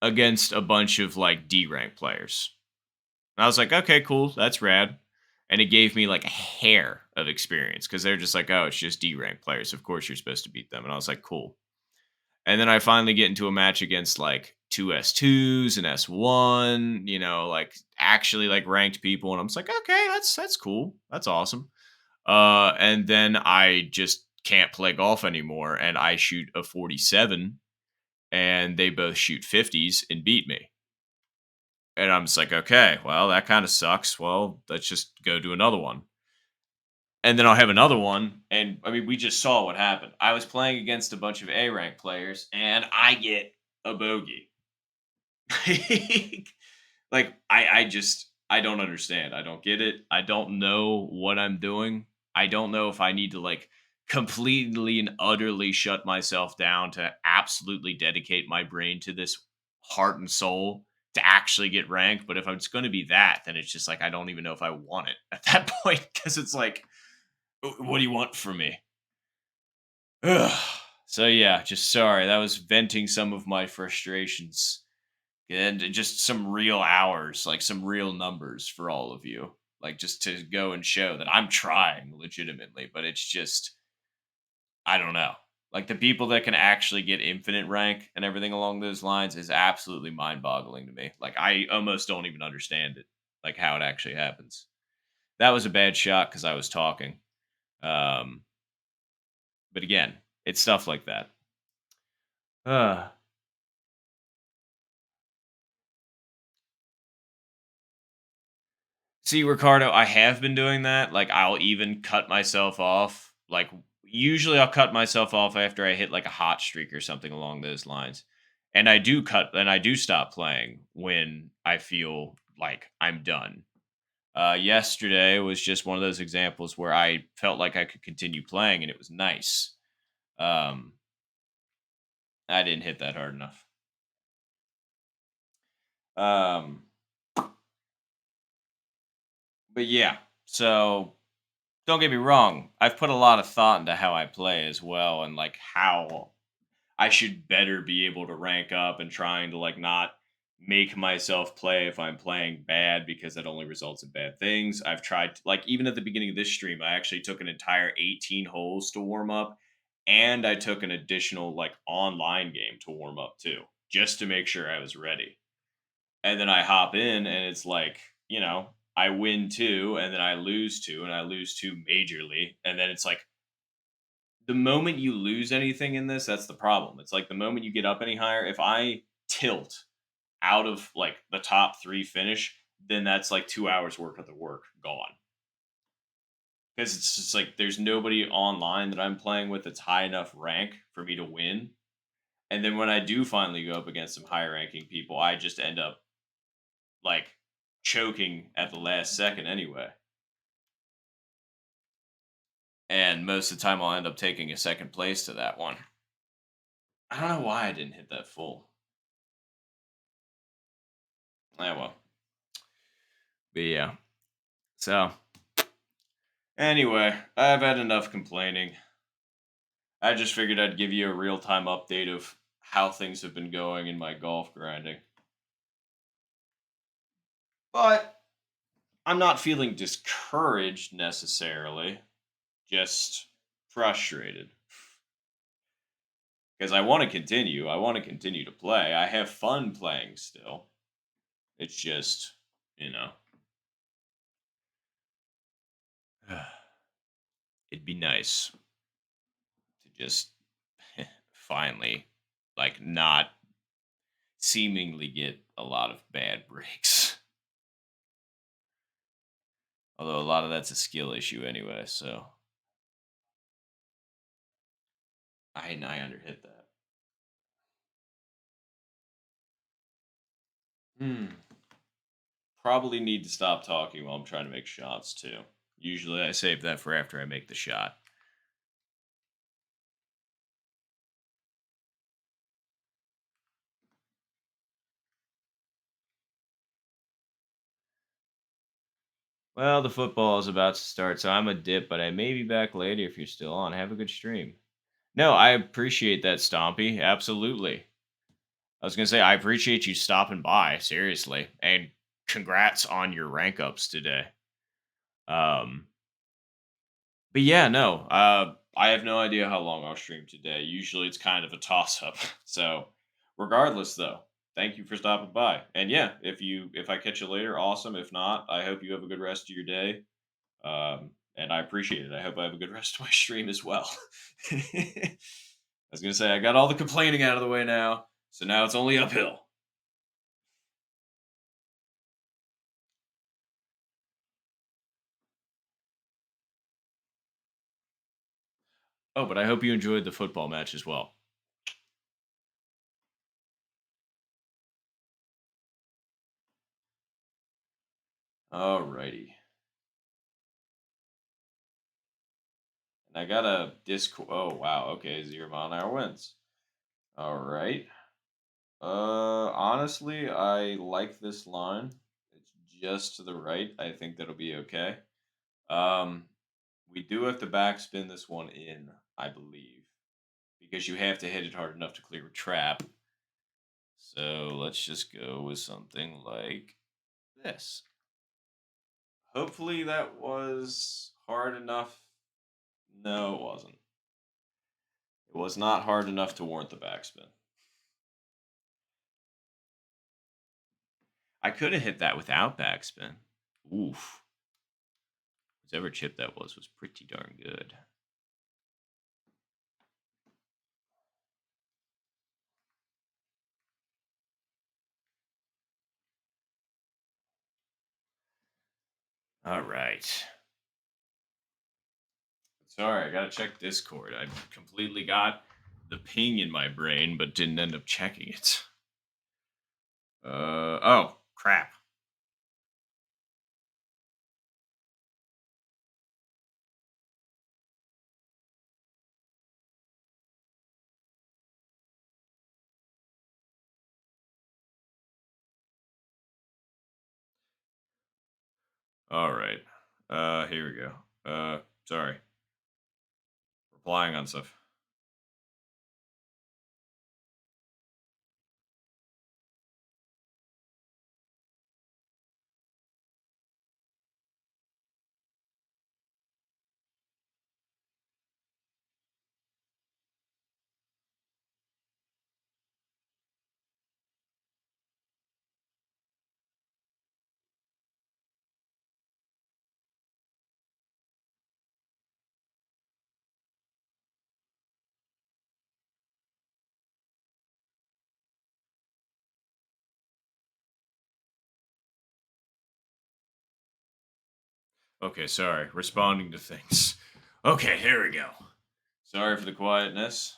against a bunch of like D rank players. And I was like, okay, cool, that's rad. And it gave me like a hair of experience because they're just like, oh, it's just D rank players. Of course you're supposed to beat them. And I was like, cool. And then I finally get into a match against like two S2s and S1, like actually like ranked people. And I'm just like, okay, that's cool. That's awesome. And then I just can't play golf anymore. And I shoot a 47 and they both shoot 50s and beat me. And I'm just like, okay, well, that kind of sucks. Well, let's just go do another one. And then I'll have another one. And I mean, we just saw what happened. I was playing against a bunch of A rank players and I get a bogey. Like, I just, I don't understand. I don't get it. I don't know what I'm doing. I don't know if I need to like completely and utterly shut myself down to absolutely dedicate my brain to this heart and soul to actually get ranked. But if it's going to be that, then it's just like I don't even know if I want it at that point because it's like, What do you want from me?" Ugh. So yeah, just sorry. That was venting some of my frustrations and just some real hours, like some real numbers for all of you. Like just to go and show that I'm trying legitimately, but it's just I don't know. Like the people that can actually get infinite rank and everything along those lines is absolutely mind-boggling to me. Like I almost don't even understand it, like how it actually happens. That was a bad shot because I was talking. Um, but again, it's stuff like that. Uh, See, Ricardo, I have been doing that. Like, I'll even cut myself off. Like, usually I'll cut myself off after I hit like a hot streak or something along those lines. And I do stop playing when I feel like I'm done. Yesterday was just one of those examples where I felt like I could continue playing and it was nice. Um, I didn't hit that hard enough. Um, but yeah, so don't get me wrong. I've put a lot of thought into how I play as well, and like how I should better be able to rank up and trying to like not make myself play if I'm playing bad because that only results in bad things. I've tried like even at the beginning of this stream, I actually took an entire 18 holes to warm up and I took an additional like online game to warm up too, just to make sure I was ready. And then I hop in and it's like, I win two and then I lose two and I lose two majorly. And then it's like the moment you lose anything in this, that's the problem. It's like the moment you get up any higher, if I tilt out of like the top three finish, then that's like 2 hours worth of the work gone. Because it's just like there's nobody online that I'm playing with that's high enough rank for me to win. And then when I do finally go up against some high ranking people, I just end up like choking at the last second anyway. And most of the time, I'll end up taking a second place to that one. I don't know why I didn't hit that full. Well. But yeah. So, anyway, I've had enough complaining. I just figured I'd give you a real time update of how things have been going in my golf grinding. But I'm not feeling discouraged necessarily, just frustrated. Because I want to continue. I want to continue to play. I have fun playing still. It's just, you know, it'd be nice to just finally, like, not seemingly get a lot of bad breaks. Although a lot of that's a skill issue anyway, so I underhit that. Hmm. Probably need to stop talking while I'm trying to make shots too. Usually I save that for after I make the shot. Well, the football is about to start, so I'm a dip, but I may be back later if you're still on. Have a good stream. No, I appreciate that, Stompy. Absolutely. I was gonna say I appreciate you stopping by, seriously, and congrats on your rank ups today. Um, but yeah, no, I have no idea how long I'll stream today. Usually, it's kind of a toss up. So, regardless, though, thank you for stopping by. And yeah, if I catch you later, awesome. If not, I hope you have a good rest of your day. And I appreciate it. I hope I have a good rest of my stream as well. I was gonna say I got all the complaining out of the way now, so now it's only uphill. Oh, but I hope you enjoyed the football match as well. Alrighty. And I got a Discord. Oh, wow. Okay, 0 mile an hour winds. All right. Honestly, I like this line. It's just to the right. I think that'll be okay. Um, we do have to backspin this one in, I believe, because you have to hit it hard enough to clear a trap. So let's just go with something like this. Hopefully that was hard enough. No, it wasn't. It was not hard enough to warrant the backspin. I could have hit that without backspin. Oof. Whichever chip that was pretty darn good. All right. Sorry, I gotta check Discord. I completely got the ping in my brain, but didn't end up checking it. Oh, crap. All right. Here we go. Sorry. Replying on stuff. Okay, sorry. Responding to things. Okay, here we go. Sorry for the quietness.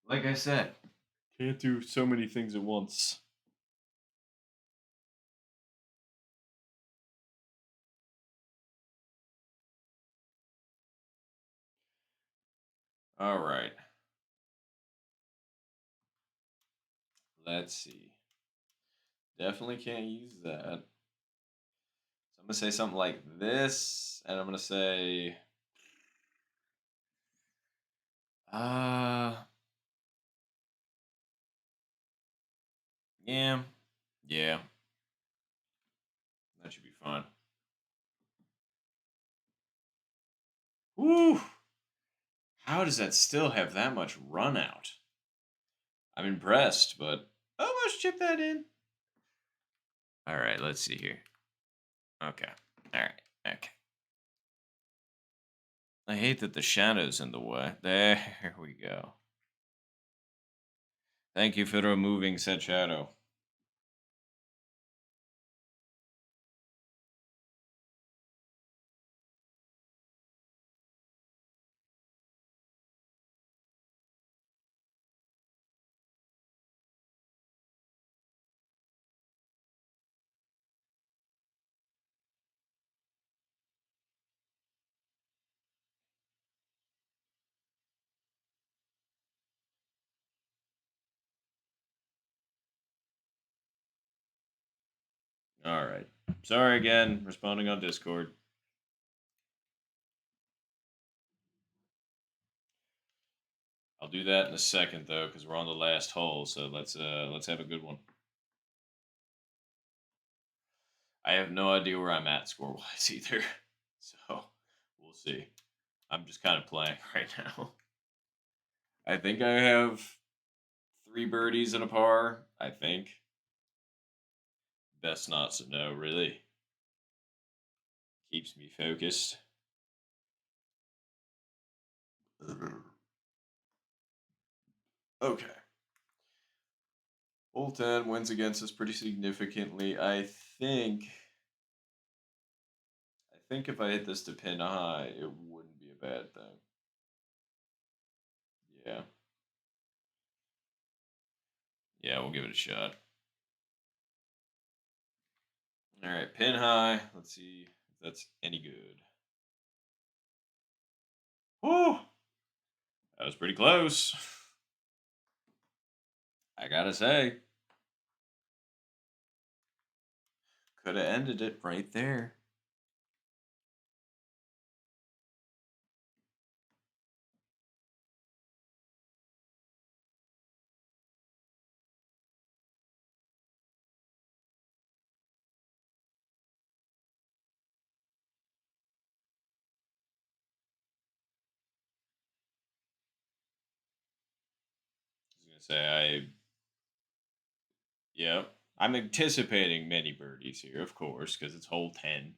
Like I said, can't do so many things at once. All right. Let's see. Definitely can't use that. So I'm gonna say something like this, and I'm gonna say, uh, yeah, yeah, that should be fine. Woo! How does that still have that much run out? I'm impressed, but almost chip that in. All right, let's see here. Okay. All right. Okay. I hate that the shadow's in the way. There we go. Thank you for removing said shadow. All right. Sorry again. Responding on Discord. I'll do that in a second though, because we're on the last hole. So let's have a good one. I have no idea where I'm at score wise either. So we'll see. I'm just kind of playing right now. I think I have 3 birdies and a par. I think. Best not to know, really. Keeps me focused. Okay. Hole 10 wins against us pretty significantly. I think if I hit this to pin high, it wouldn't be a bad thing. Yeah. Yeah, we'll give it a shot. All right, pin high. Let's see if that's any good. Whew, that was pretty close. I gotta say, could have ended it right there. I was gonna say yeah, I'm anticipating many birdies here, of course, because it's hole 10.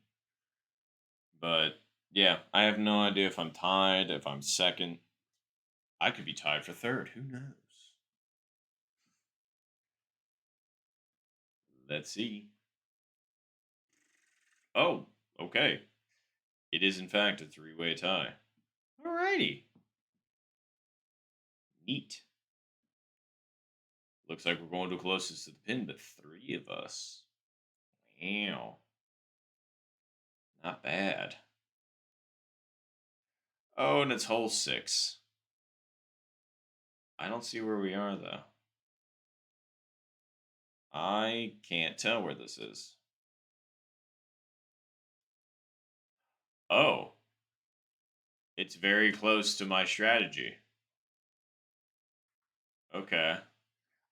But yeah, I have no idea if I'm tied, if I'm second. I could be tied for third. Who knows? Let's see. Oh, okay. It is in fact a three-way tie. Alrighty. Neat. Looks like we're going to closest to the pin, but three of us. Wow. Not bad. Oh, and it's hole 6. I don't see where we are, though. I can't tell where this is. Oh, it's very close to my strategy. Okay.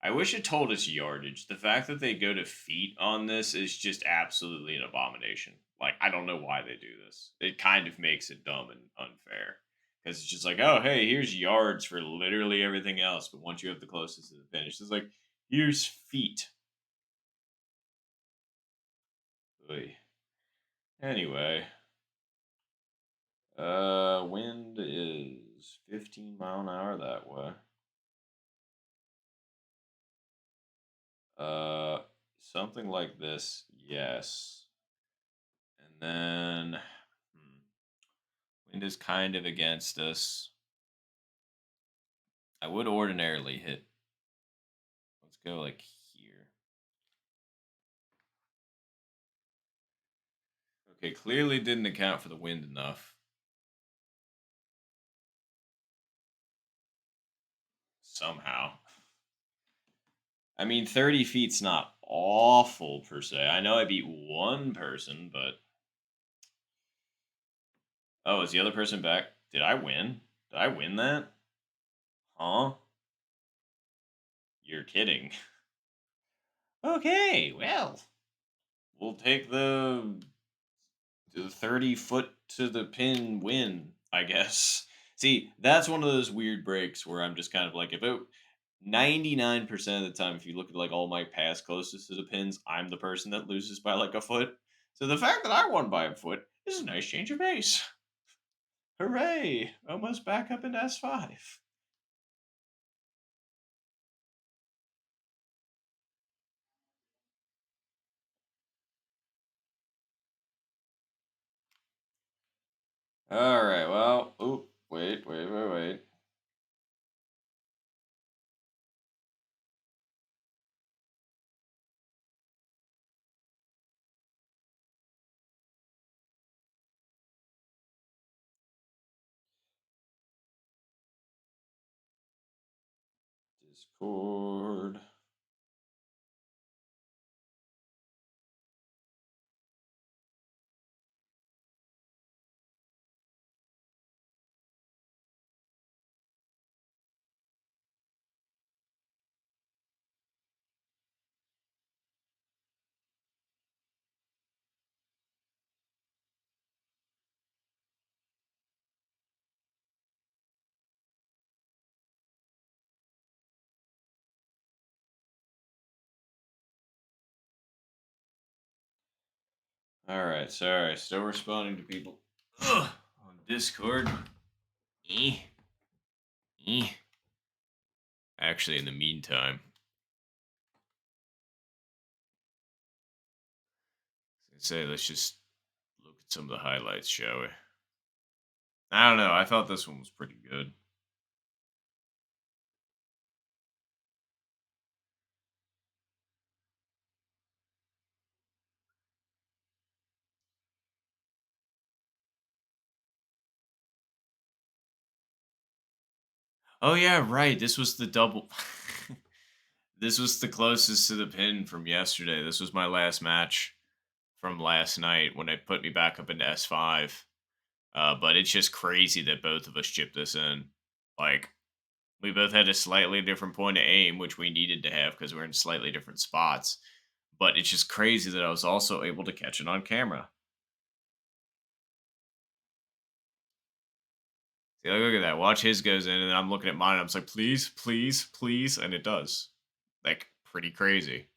I wish it told us yardage. The fact that they go to feet on this is just absolutely an abomination. Like, I don't know why they do this. It kind of makes it dumb and unfair. Because it's just like, oh, hey, here's yards for literally everything else. But once you have the closest to the finish, it's like, here's feet. Oy. Anyway, wind is 15 mile an hour that way. Uh, Something like this, yes. And then wind is kind of against us. I would ordinarily hit. Let's go like here. Okay, clearly didn't account for the wind enough. Somehow. I mean, 30 feet's not awful per se. I know I beat one person, but. Oh, is the other person back? Did I win? Did I win that? Huh? You're kidding. Okay, well, we'll take the 30 foot to the pin win, I guess. See, that's one of those weird breaks where I'm just kind of like, if it 99% of the time, if you look at like all my past closest to the pins, I'm the person that loses by like a foot. So the fact that I won by a foot is a nice change of pace. Hooray! Almost back up into S5. All right, well, oop, wait. Discord. All right, sorry, still responding to people. Ugh, on Discord. Eh, eh. Actually, in the meantime, say let's just look at some of the highlights, shall we? I don't know. I thought this one was pretty good. Oh yeah, right. This was the double. This was the closest to the pin from yesterday. This was my last match from last night when it put me back up into S5. But it's just crazy that both of us chipped this in. Like, we both had a slightly different point of aim, which we needed to have because we're in slightly different spots. But it's just crazy that I was also able to catch it on camera. See, like, look at that. Watch his goes in, and then I'm looking at mine. And I'm just like, please, please, please, and it does. Like, pretty crazy.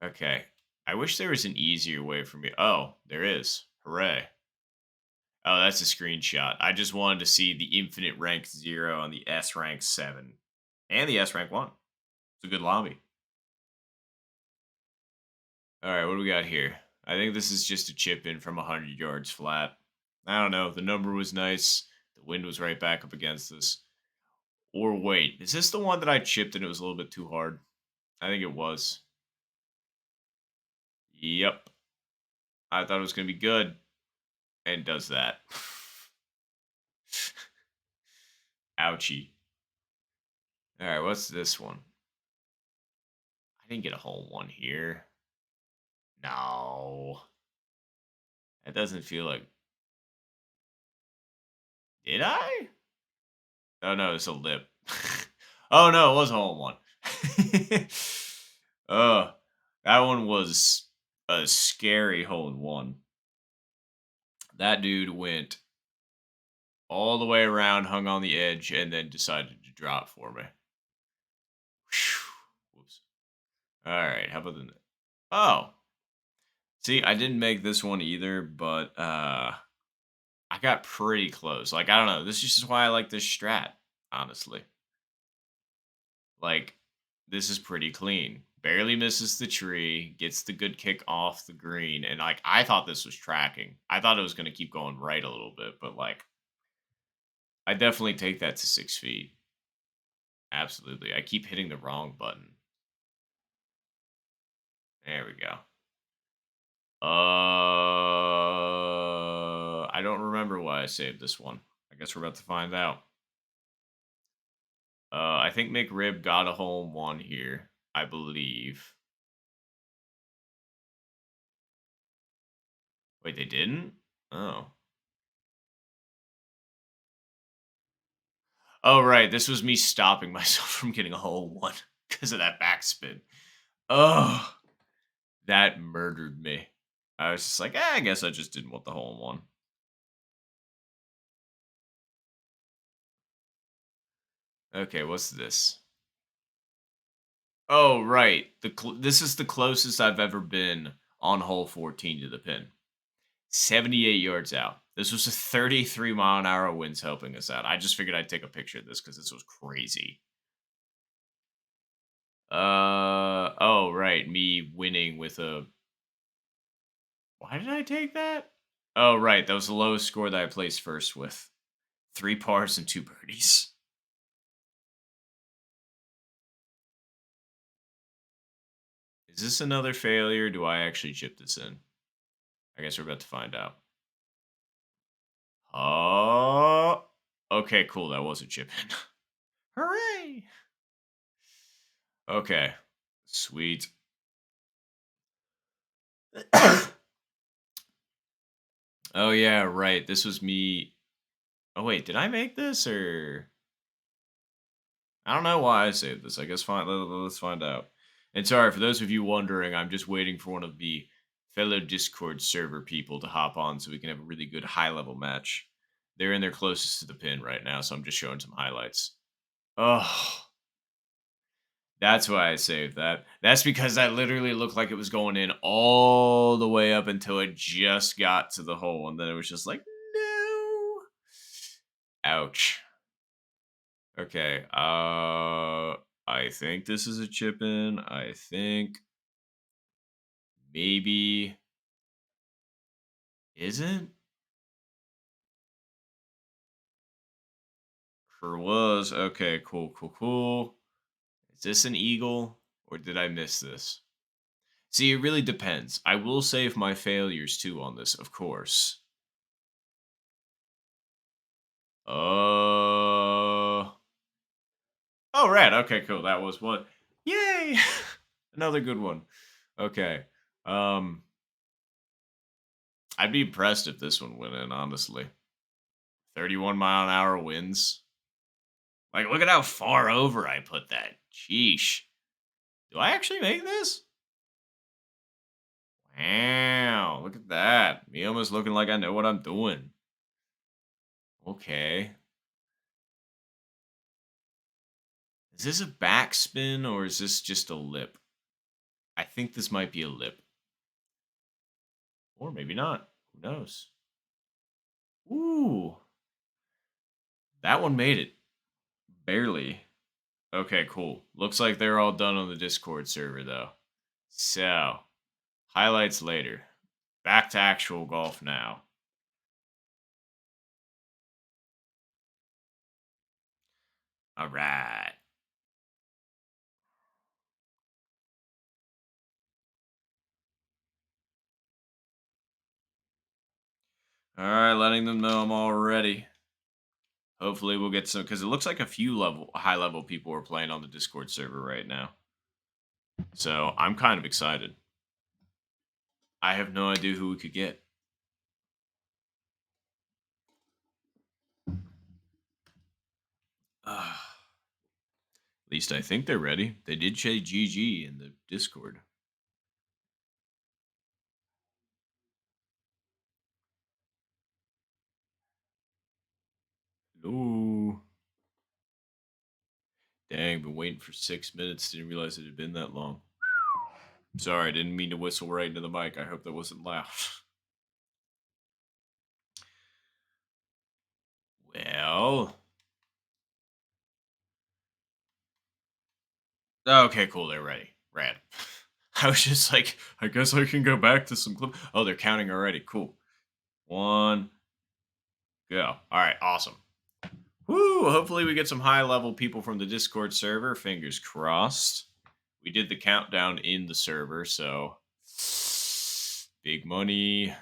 Okay. I wish there was an easier way for me. Oh, there is. Hooray. Oh, that's a screenshot. I just wanted to see the infinite rank 0 and the S rank 7. And the S rank 1. It's a good lobby. Alright, what do we got here? I think this is just a chip in from 100 yards flat. I don't know. The number was nice. The wind was right back up against us. Or wait, is this the one that I chipped and it was a little bit too hard? I think it was. Yep. I thought it was going to be good. And does that. Ouchie. Alright, what's this one? I didn't get a hole in one here. No. That doesn't feel like... Did I? Oh no, it's a lip. Oh no, it was a hole in one. Oh, that one was a scary hole in one. That dude went all the way around, hung on the edge, and then decided to drop for me. Whoops. All right, how about the... Oh, see, I didn't make this one either, but I got pretty close. Like, I don't know. This is just why I like this strat, honestly. Like, this is pretty clean. Barely misses the tree, gets the good kick off the green, and like I thought this was tracking. I thought it was gonna keep going right a little bit, but like I definitely take that to 6 feet. Absolutely. I keep hitting the wrong button. There we go. I don't remember why I saved this one. I guess we're about to find out. I think McRib got a hole in one here, I believe. Wait, they didn't? Oh. Oh, right. This was me stopping myself from getting a hole in one because of that backspin. Oh, that murdered me. I was just like, I guess I just didn't want the hole in one. Okay, what's this? Oh, right. This is the closest I've ever been on hole 14 to the pin. 78 yards out. This was a 33-mile-an-hour winds helping us out. I just figured I'd take a picture of this because this was crazy. Oh, right. Me winning with a... Why did I take that? Oh, right. That was the lowest score that I placed first with. 3 pars and 2 birdies. Is this another failure? Do I actually chip this in? I guess we're about to find out. Oh, okay, cool. That was a chip in. Hooray! Okay, sweet. Oh yeah, right. This was me. Oh wait, did I make this or I don't know why I saved this. I guess let's find out. And sorry for those of you wondering, I'm just waiting for one of the fellow Discord server people to hop on so we can have a really good high level match. They're in their closest to the pin right now, so I'm just showing some highlights. Oh, that's why I saved that. That's because that literally looked like it was going in all the way up until it just got to the hole, and then it was just like, no. Ouch. Okay. I think this is a chip in. I think maybe isn't. Sure was. Okay. Cool. Cool. Cool. Is this an eagle or did I miss this? See, it really depends. I will save my failures too on this, of course. Uh, Oh, red. Okay, cool. That was one. Yay! Another good one. Okay. Um, I'd be impressed if this one went in, honestly. 31-mile-an-hour winds. Like, look at how far over I put that. Sheesh. Do I actually make this? Wow, look at that. Me almost looking like I know what I'm doing. Okay. Is this a backspin or is this just a lip? I think this might be a lip. Or maybe not. Who knows? Ooh. That one made it. Barely. Okay, cool. Looks like they're all done on the Discord server, though. So, highlights later. Back to actual golf now. All right. All right, letting them know I'm all ready. Hopefully, we'll get some because it looks like a few high level people are playing on the Discord server right now. So I'm kind of excited. I have no idea who we could get. At least I think they're ready. They did say GG in the Discord. Hello. Dang, been waiting for 6 minutes. Didn't realize it had been that long. Sorry, I didn't mean to whistle right into the mic. I hope that wasn't loud. Well. Okay, cool. They're ready. Rad. I was just like, I guess I can go back to some clip. Oh, they're counting already. Cool. One, go. All right, awesome. Woo! Hopefully, we get some high level people from the Discord server. Fingers crossed. We did the countdown in the server, so big money.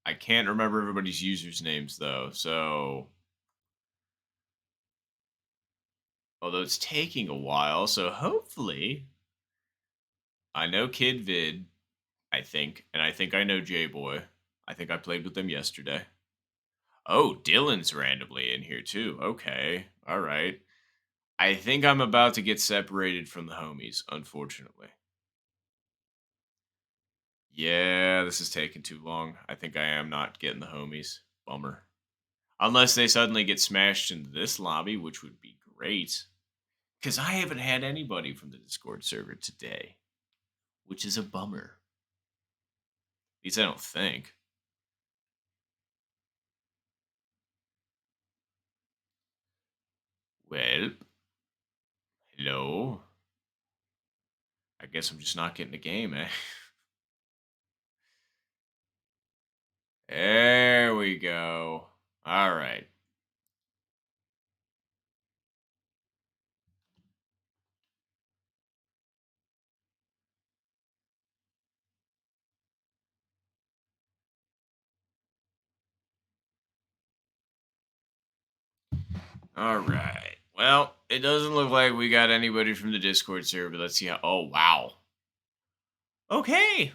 I can't remember everybody's users' names though, so although it's taking a while, so hopefully I know Kid Vid, I think, and I think I know J Boy. I think I played with them yesterday. Oh, Dylan's randomly in here too. Okay. All right. I think I'm about to get separated from the homies, unfortunately. Yeah, this is taking too long. I think I am not getting the homies. Bummer. Unless they suddenly get smashed into this lobby, which would be great. Because I haven't had anybody from the Discord server today, which is a bummer. At least I don't think. Well, hello. I guess I'm just not getting the game, eh? There we go. All right. All right. Well, it doesn't look like we got anybody from the Discord server, but let's see how. Oh, wow. Okay.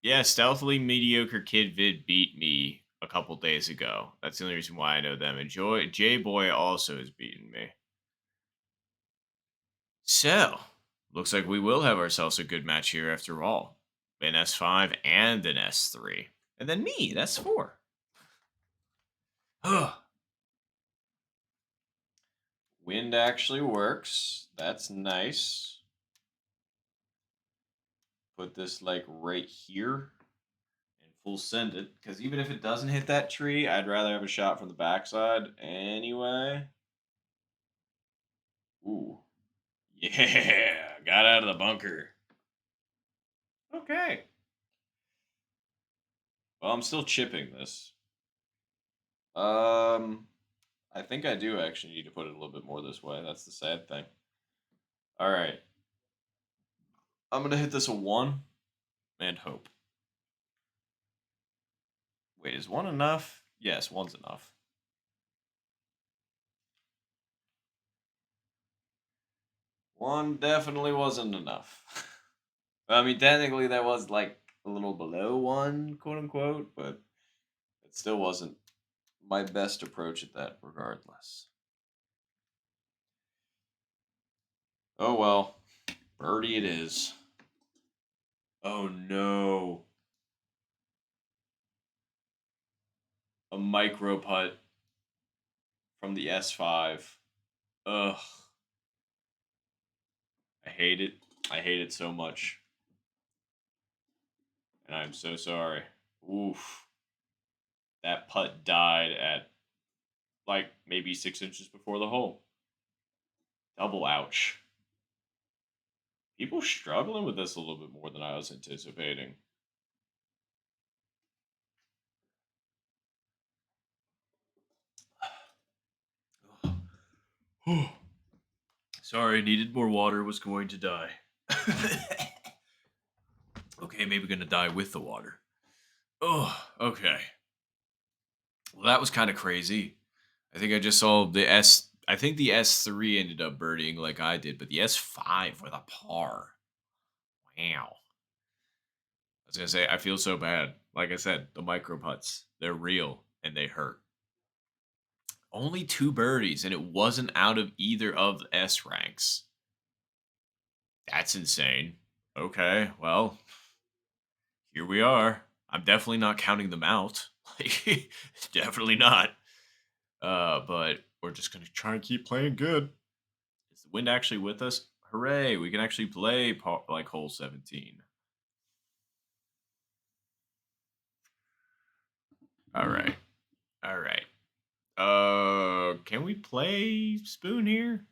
Yeah, stealthily mediocre Kid Vid beat me a couple days ago. That's the only reason why I know them. And J Boy also has beaten me. So, looks like we will have ourselves a good match here after all. An S5 and an S3. And then me, that's 4. Wind actually works. That's nice. Put this like right here and full send it. Because even if it doesn't hit that tree, I'd rather have a shot from the backside anyway. Ooh. Yeah. Got out of the bunker. Okay. Well, I'm still chipping this. Um, I think I do actually need to put it a little bit more this way. That's the sad thing. All right. I'm going to hit this a 1 and hope. Wait, is 1 enough? Yes, 1's enough. One definitely wasn't enough. I mean, technically that was like a little below one, quote unquote, but it still wasn't my best approach at that regardless. Oh well, birdie it is. Oh no. A micro putt from the S5. Ugh. I hate it. I hate it so much. And I'm so sorry. Oof. That putt died at like maybe 6 inches before the hole. Double ouch. People struggling with this a little bit more than I was anticipating. Sorry, needed more water, was going to die. Okay, maybe gonna die with the water. Oh, okay. Well, that was kind of crazy. I think I just saw the S. I think the S3 ended up birdieing like I did, but the S5 with a par. Wow. I was gonna say I feel so bad. Like I said, the micro putts, they're real and they hurt. Only two birdies, and it wasn't out of either of the S ranks. That's insane. Okay, well, here we are. I'm definitely not counting them out. Like, definitely not. But we're just gonna try and keep playing good. Is the wind actually with us? Hooray! We can actually play like hole 17. All right, all right. Can we play spoon here?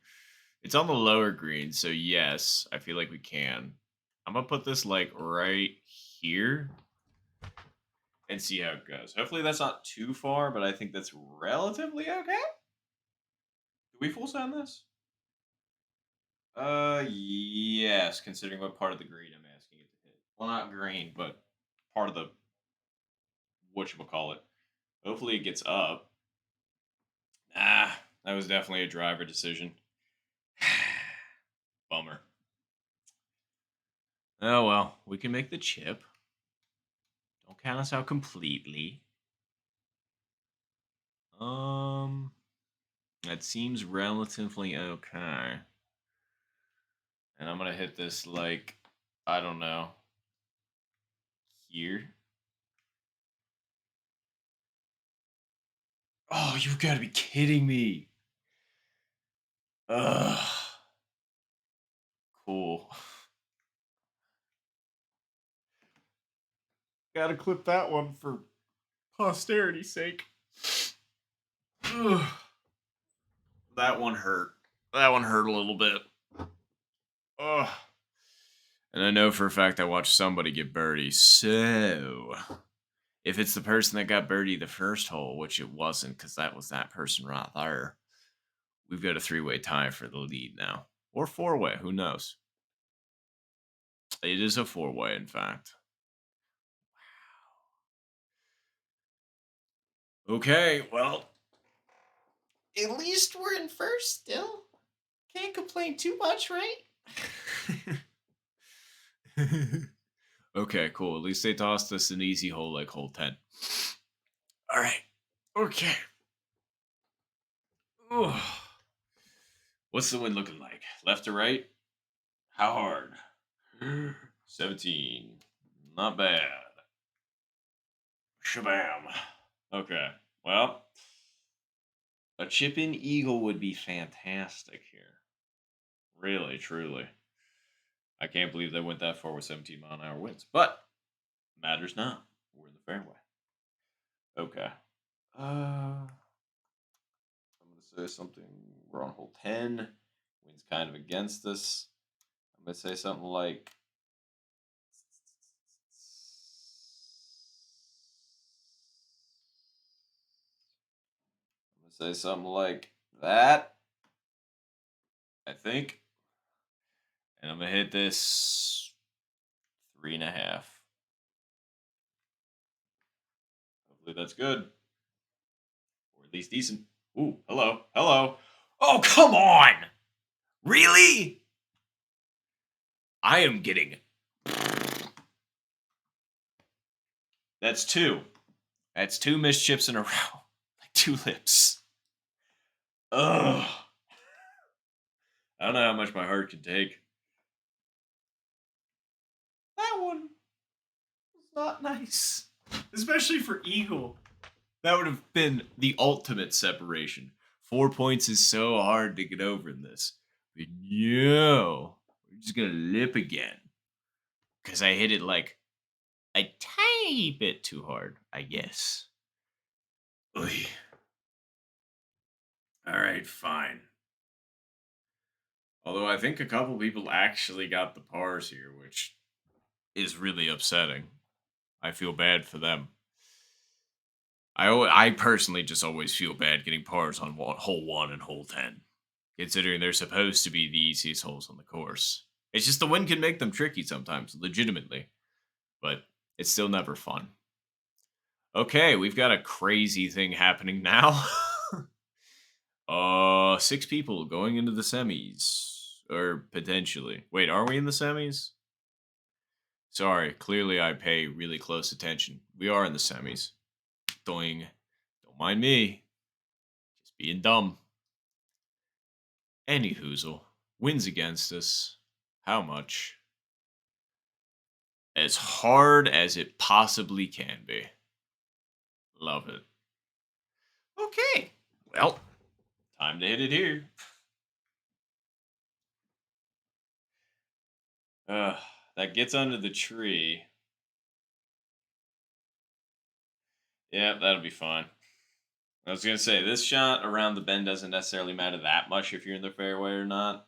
It's on the lower green, so yes, I feel like we can. I'm gonna put this like right here and see how it goes. Hopefully that's not too far, but I think that's relatively okay. Do we full send this? Yes, considering what part of the green I'm asking it to hit. Well, not green, but part of the whatchamacallit. Hopefully it gets up. Ah, that was definitely a driver decision. Bummer. Oh well, we can make the chip. Don't count us out completely. Um, that seems relatively okay. And I'm gonna hit this like, I don't know, here. Oh, you've got to be kidding me. Ugh. Cool. Gotta clip that one for posterity's sake. Ugh. That one hurt. That one hurt a little bit. Ugh. And I know for a fact I watched somebody get birdie. So if it's the person that got birdie the first hole, which it wasn't, because that was that person right there, we've got a three-way tie for the lead now. Or four-way, who knows? It is a four-way, in fact. Okay, well, at least we're in first still. Can't complain too much, right? Okay, cool. At least they tossed us an easy hole like hole 10. All right. Okay. Ugh. What's the wind looking like? Left or right? How hard? 17. Not bad. Shabam. Okay. Well, a chip in eagle would be fantastic here. Really, truly. I can't believe they went that far with 17-mile-an-hour winds. But matters not. We're in the fairway. Okay. I'm gonna say something. We're on hole 10. Wind's kind of against us. I'm gonna say something like that. I think. And I'm gonna hit this 3.5. Hopefully that's good. Or at least decent. Ooh, hello. Hello. Oh, come on! Really? I am getting. That's two. That's two missed chips in a row. Like two lips. Ugh. I don't know how much my heart can take. That one was not nice. Especially for Eagle. That would have been the ultimate separation. 4 points is so hard to get over in this. But yo, we're just gonna lip again. Because I hit it like a tiny bit too hard, I guess. Oy. All right, fine. Although I think a couple people actually got the pars here, which is really upsetting. I feel bad for them. I personally just always feel bad getting pars on hole 1 and hole 10, considering they're supposed to be the easiest holes on the course. It's just the wind can make them tricky sometimes, legitimately, but it's still never fun. Okay, we've got a crazy thing happening now. 6 people going into the semis. Or potentially. Wait, are we in the semis? Sorry, clearly I pay really close attention. We are in the semis. Doing. Don't mind me. Just being dumb. Any hoozle. Wins against us. How much? As hard as it possibly can be. Love it. Okay. Well, time to hit it here. That gets under the tree. Yeah, that'll be fine. I was gonna say this shot around the bend doesn't necessarily matter that much if you're in the fairway or not,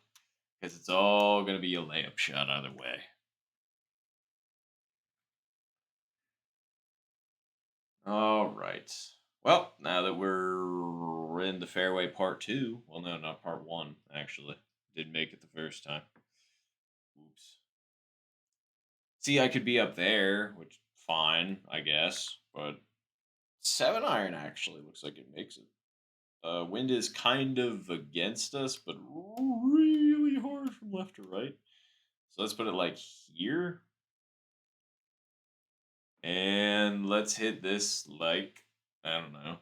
because it's all gonna be a layup shot either way. All right. Well, now that we're in the fairway part two, well, no, not part one actually. Didn't make it the first time. Oops. See, I could be up there, which fine, I guess, but 7-iron actually looks like it makes it. Wind is kind of against us, but really hard from left to right. So let's put it like here. And let's hit this like, I don't know.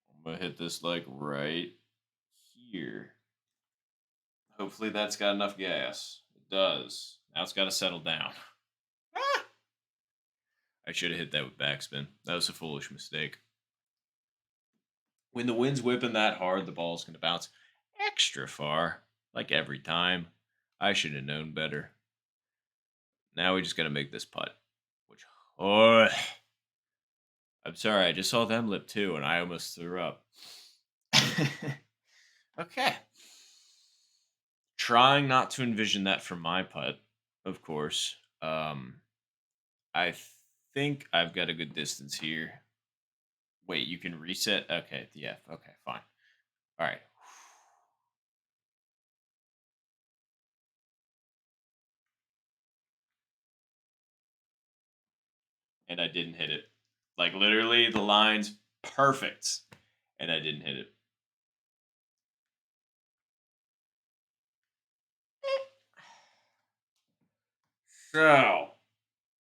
I'm going to hit this like right here. Hopefully that's got enough gas. It does. Now it's got to settle down. Ah! I should have hit that with backspin. That was a foolish mistake. When the wind's whipping that hard, the ball's going to bounce extra far, like every time. I should have known better. Now we just got to make this putt. Which, oh, I'm sorry, I just saw them lip too, and I almost threw up. Okay. Trying not to envision that for my putt, of course. I think I've got a good distance here. Wait, you can reset? Okay, yeah, okay, fine. All right. And I didn't hit it. Like, literally, the line's perfect, and I didn't hit it. So,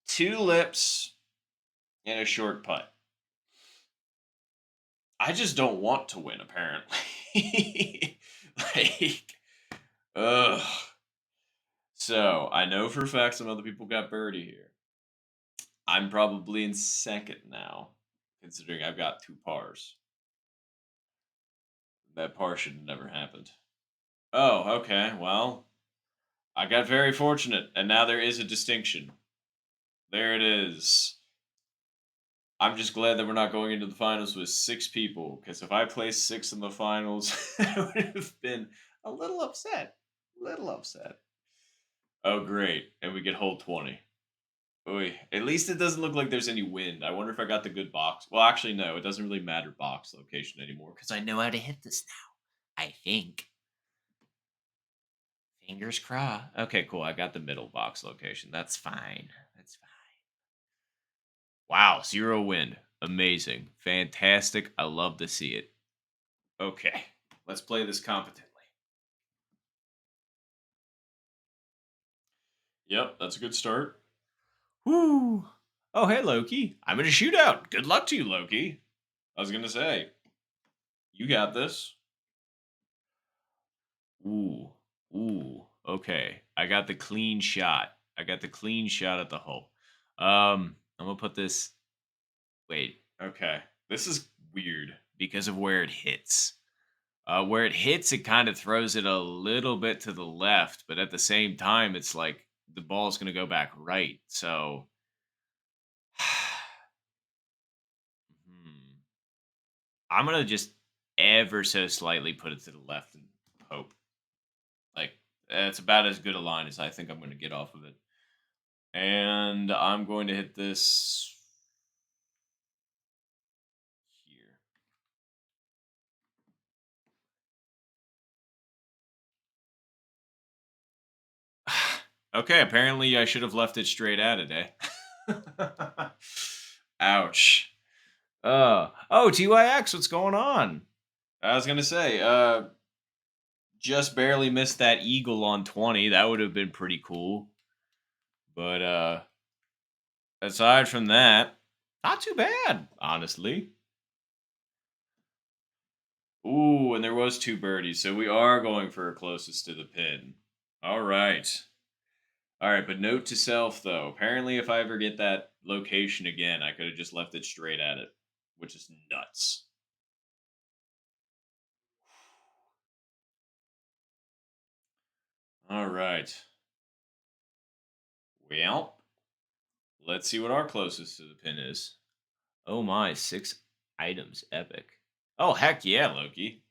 2 lips and a short putt. I just don't want to win, apparently. Like, ugh. So, I know for a fact some other people got birdie here. I'm probably in second now, considering I've got 2 pars. That par should have never happened. Oh, okay. Well, I got very fortunate, and now there is a distinction. There it is. I'm just glad that we're not going into the finals with 6 people, because if I placed 6 in the finals, I would have been a little upset. Little upset. Oh, great. And we get hole 20. Oy. At least it doesn't look like there's any wind. I wonder if I got the good box. Well, actually, no. It doesn't really matter box location anymore, because I know how to hit this now. I think. Fingers crossed. Okay, cool. I got the middle box location. That's fine. That's fine. Wow, 0 wind. Amazing. Fantastic. I love to see it. Okay, let's play this competently. Yep, that's a good start. Woo! Oh, hey, Loki. I'm in a shootout. Good luck to you, Loki. I was gonna say, you got this. Ooh, ooh. Okay, I got the clean shot. I got the clean shot at the hole. I'm gonna put this. Wait. Okay, this is weird because of where it hits. Where it hits, it kind of throws it a little bit to the left, but at the same time, it's like the ball's gonna go back right. So, hmm, I'm gonna just ever so slightly put it to the left and hope. Like it's about as good a line as I think I'm gonna get off of it. And I'm going to hit this here. Okay, apparently I should have left it straight at it, eh? Ouch. Oh, TYX, what's going on? I was gonna say, just barely missed that eagle on 20. That would have been pretty cool. But aside from that, not too bad, honestly. Ooh, and there was two birdies, so we are going for closest to the pin. All right. All right, but note to self though. Apparently, if I ever get that location again, I could have just left it straight at it, which is nuts. All right. Well, let's see what our closest to the pin is. Oh my, 6 items, epic. Oh heck yeah, Loki.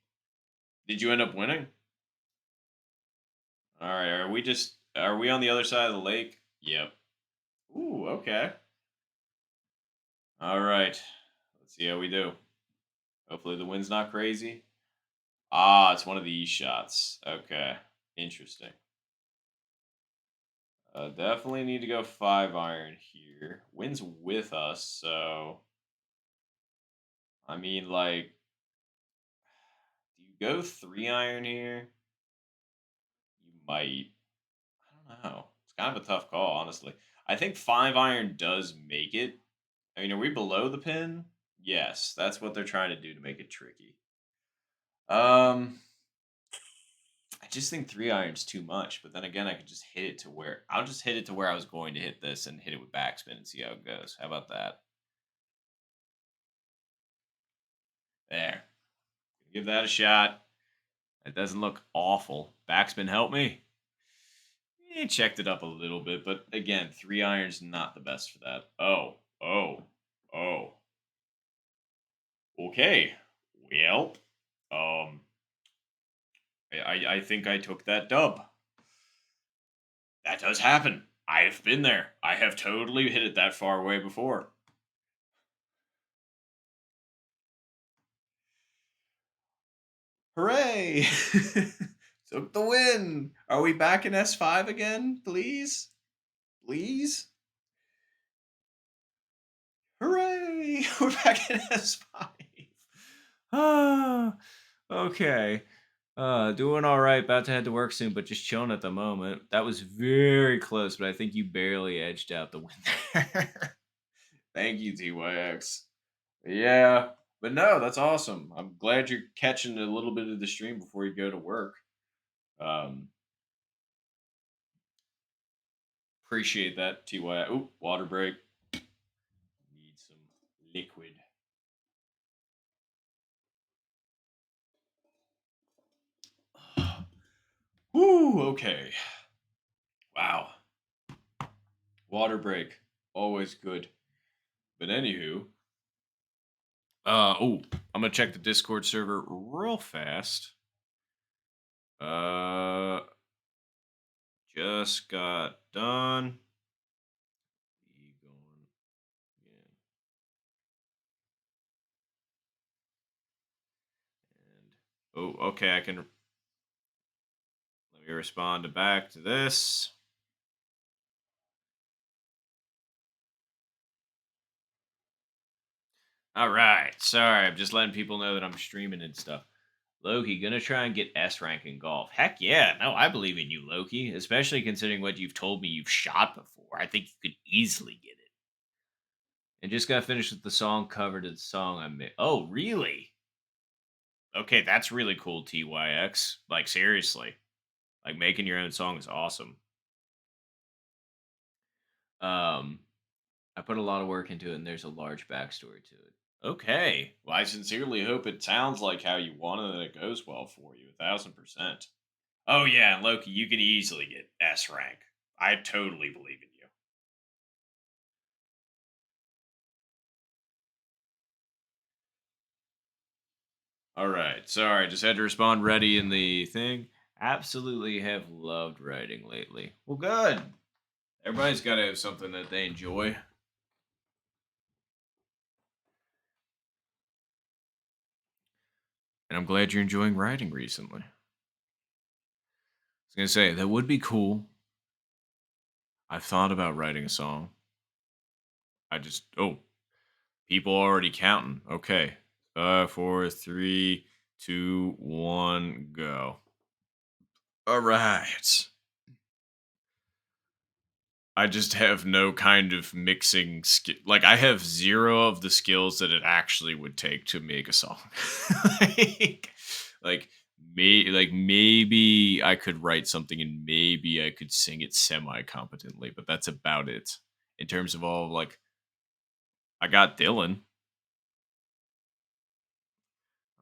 Did you end up winning? All right. Are we on the other side of the lake? Yep. Ooh, okay. All right. Let's see how we do. Hopefully the wind's not crazy. Ah, it's one of these shots. Okay. Interesting. Definitely need to go 5 iron here. Wind's with us, so I mean, like, do you go 3 iron here? You might. I don't know. It's kind of a tough call, honestly. I think 5 iron does make it. I mean, are we below the pin? Yes, that's what they're trying to do to make it tricky. Um, I just think 3 iron's too much, but then again, I could just hit it to where I'll just hit it to where I was going to hit this and hit it with backspin and see how it goes. How about that? There. Give that a shot. It doesn't look awful. Backspin help me. Checked it up a little bit, but again, 3 iron's not the best for that. Oh, oh, oh. Okay. Well, um, I think I took that dub. That does happen. I have been there. I have totally hit it that far away before. Hooray! Took the win. Are we back in S5 again? Please? Please? Hooray! We're back in S5. Ah, okay. Doing all right. About to head to work soon, but just chilling at the moment. That was very close, but I think you barely edged out the win there. Thank you, TYX. Yeah, but no, that's awesome. I'm glad you're catching a little bit of the stream before you go to work. Um, appreciate that, TY. Oop, water break. Need some liquid. Woo, okay. Wow. Water break. Always good. But anywho, I'm gonna check the Discord server real fast. Uh just got done. Going again. And okay, I can let me respond back to this. All right. Sorry, I'm just letting people know that I'm streaming and stuff. Loki, gonna try and get S rank in golf. Heck yeah. No, I believe in you, Loki. Especially considering what you've told me you've shot before. I think you could easily get it. And just got finished with the song cover to the song I made. Oh, really? Okay, that's really cool, TYX. Like, seriously. Like, making your own song is awesome. Um, I put a lot of work into it, and there's a large backstory to it. Okay. Well, I sincerely hope it sounds like how you want it and it goes well for you. 1,000%. Oh, yeah, and Loki, you can easily get S rank. I totally believe in you. All right. Sorry, just had to respond ready in the thing. Absolutely have loved writing lately. Well, good. Everybody's got to have something that they enjoy. And I'm glad you're enjoying writing recently. I was going to say, that would be cool. I've thought about writing a song. People already counting. Okay. 4, 3, 2, 1, go. All right. I just have no kind of mixing skill. Like, I have zero of the skills that it actually would take to make a song. like, like maybe I could write something and maybe I could sing it semi competently, but that's about it. In terms of all, like, I got Dylan.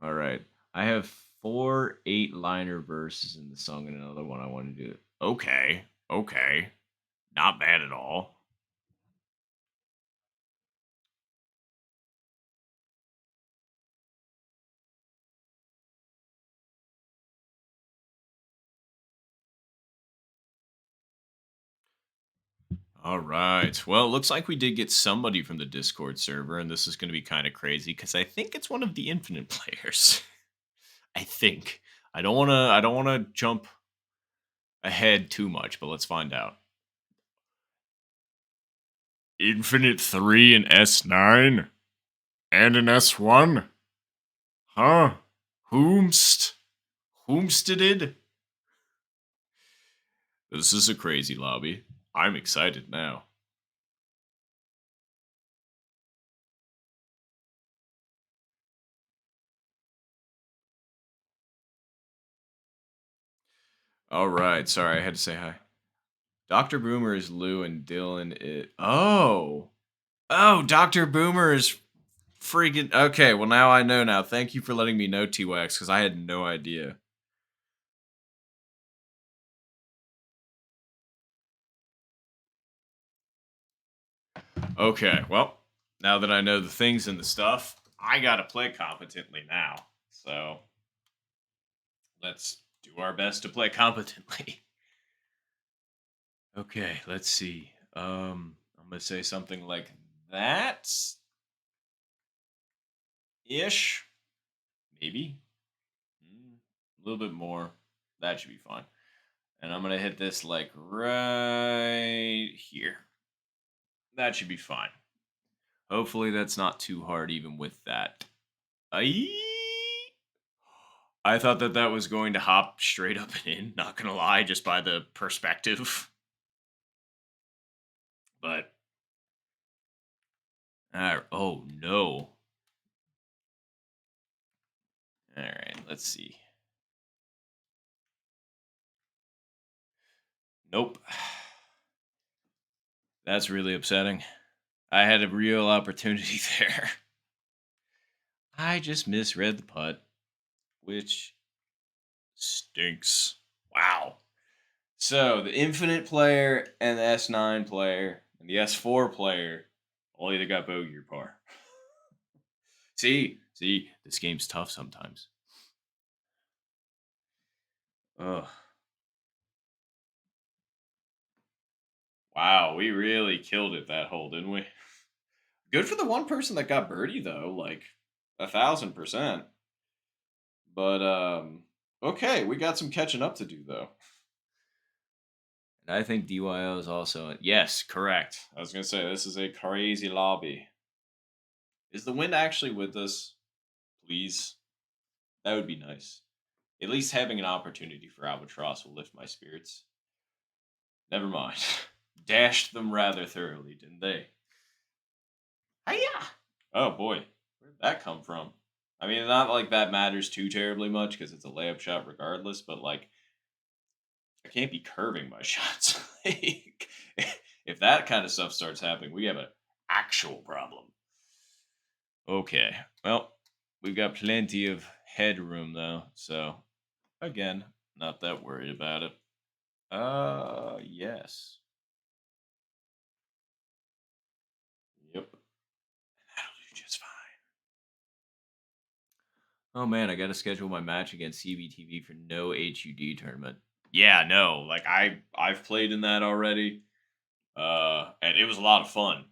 All right. I have 4 8-liner verses in the song and another one I want to do. Okay. Okay. Not bad at all. All right. Well, it looks like we did get somebody from the Discord server, and this is going to be kind of crazy because I think it's one of the Infinite players. I think. I don't want to jump ahead too much, but let's find out. Infinite 3 and S9 and an S1? Huh? Whomst? Whomsteded? This is a crazy lobby. I'm excited now. All right. Sorry, I had to say hi. Dr. Boomer is Lou and Dylan is. Oh. Oh, Dr. Boomer is freaking. Okay, well, now I know now. Thank you for letting me know, T-Wax, because I had no idea. Okay, well, now that I know the things and the stuff, I gotta play competently now. So let's do our best to play competently. Okay, let's see. I'm gonna say something like that ish, maybe. A little bit more. That should be fine. And I'm gonna hit this like right here. That should be fine. Hopefully that's not too hard even with that. Aye. I thought that that was going to hop straight up and in, not gonna lie, just by the perspective. But, oh no. Alright, let's see. Nope. That's really upsetting. I had a real opportunity there. I just misread the putt, which stinks. Wow. So the Infinite player and the S9 player and the S4 player all either got bogey or par. See, this game's tough sometimes. Ugh. Wow, we really killed it that hole, didn't we? Good for the one person that got birdie though, like 1,000%. But okay, we got some catching up to do though. And I think DYO is also yes, correct. I was gonna say this is a crazy lobby. Is the wind actually with us? Please, that would be nice. At least having an opportunity for albatross will lift my spirits. Never mind. Dashed them rather thoroughly, didn't they? Hiya! Oh boy, where'd that come from? I mean, not like that matters too terribly much because it's a layup shot regardless, but like, I can't be curving my shots. Like, if that kind of stuff starts happening, we have an actual problem. Okay, well, we've got plenty of headroom though, so again, not that worried about it. Yes. Yep. That'll do just fine. Oh man, I gotta schedule my match against CBTV for no HUD tournament. Yeah, no, like I've played in that already. And it was a lot of fun.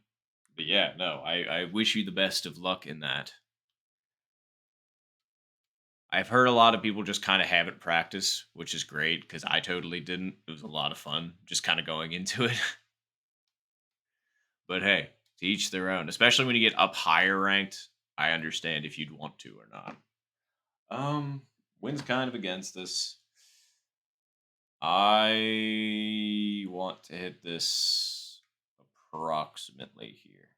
But yeah, no, I wish you the best of luck in that. I've heard a lot of people just kind of haven't practiced, which is great because I totally didn't. It was a lot of fun just kind of going into it. But hey, to each their own. Especially when you get up higher ranked, I understand if you'd want to or not. Wind's kind of against us. I want to hit this approximately here.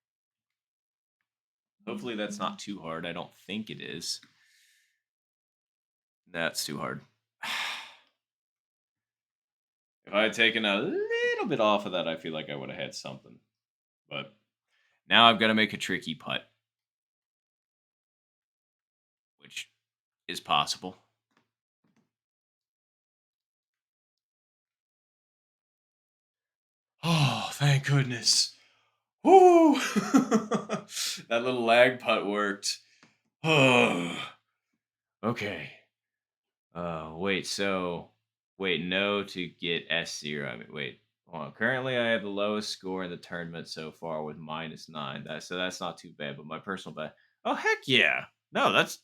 Hopefully that's not too hard. I don't think it is. That's too hard. If I had taken a little bit off of that, I feel like I would have had something. But now I've got to make a tricky putt, which is possible. Oh, thank goodness. Woo! That little lag putt worked. Oh. Okay. Wait, no to get S0. I mean, wait. Hold on. Currently, I have the lowest score in the tournament so far with -9. That's not too bad. But my personal best. Oh heck yeah! No, that's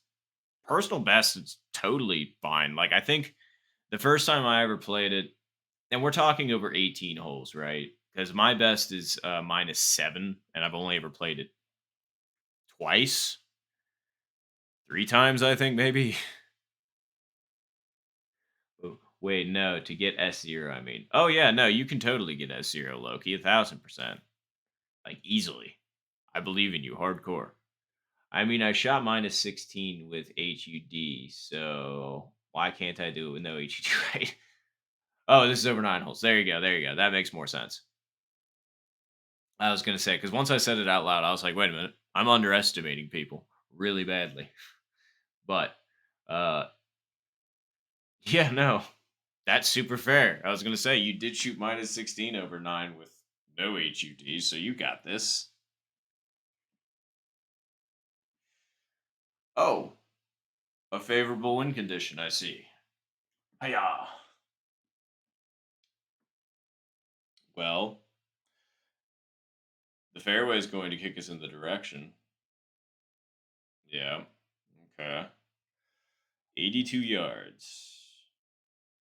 personal best. It's totally fine. Like I think the first time I ever played it, and we're talking over 18 holes, right? Because my best is -7, and I've only ever played it twice, 3 times, I think maybe. Oh, wait, no, to get S0, I mean. Oh, yeah, no, you can totally get S0, Loki, 1,000%. Like, easily. I believe in you, hardcore. I mean, I shot -16 with HUD, so why can't I do it with no HUD, right? Oh, this is over 9 holes. There you go. That makes more sense. I was going to say, because once I said it out loud, I was like, wait a minute. I'm underestimating people really badly. But, uh, yeah, no, that's super fair. I was gonna say you did shoot -16 over 9 with no HUD, so you got this. Oh, a favorable wind condition, I see. Hiya. Well, the fairway is going to kick us in the direction. Yeah. Okay. 82 yards.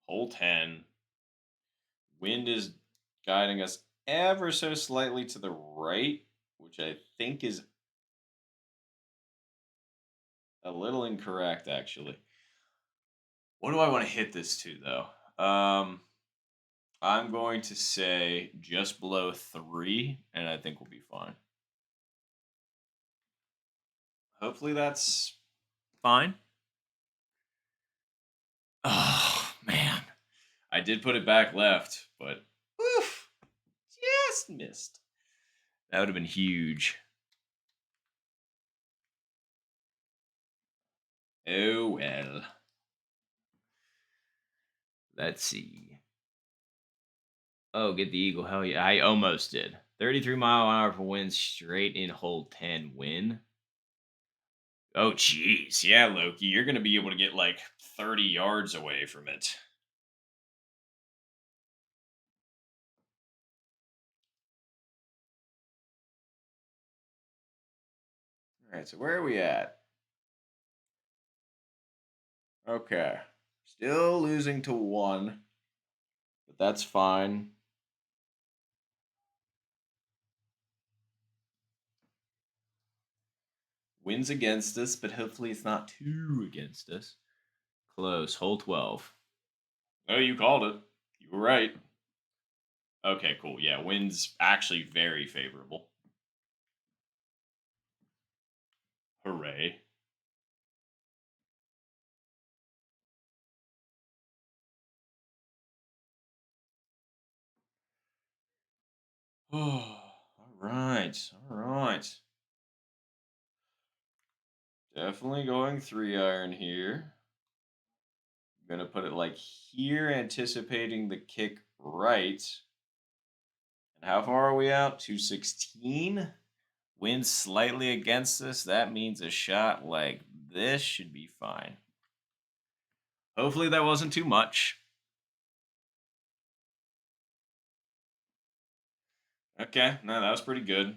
Hole 10. Wind is guiding us ever so slightly to the right, which I think is a little incorrect, actually. What do I want to hit this to, though? I'm going to say just below 3, and I think we'll be fine. Hopefully that's fine. Oh, man. I did put it back left, but oof, just missed. That would have been huge. Oh, well. Let's see. Oh, get the eagle. Hell yeah. I almost did. 33-mile-an-hour for wind straight in hole 10 win. Oh, jeez. Yeah, Loki, you're going to be able to get like 30 yards away from it. All right, so where are we at? Okay. Still losing to 1, but that's fine. Wins against us, but hopefully it's not too against us. Close. Hole 12. Oh, you called it. You were right. Okay, cool. Yeah, wind's actually very favorable. Hooray. Oh, all right. All right. Definitely going 3-iron here. I'm going to put it like here, anticipating the kick right. And how far are we out? 216. Wind slightly against us. That means a shot like this should be fine. Hopefully that wasn't too much. Okay, no, that was pretty good.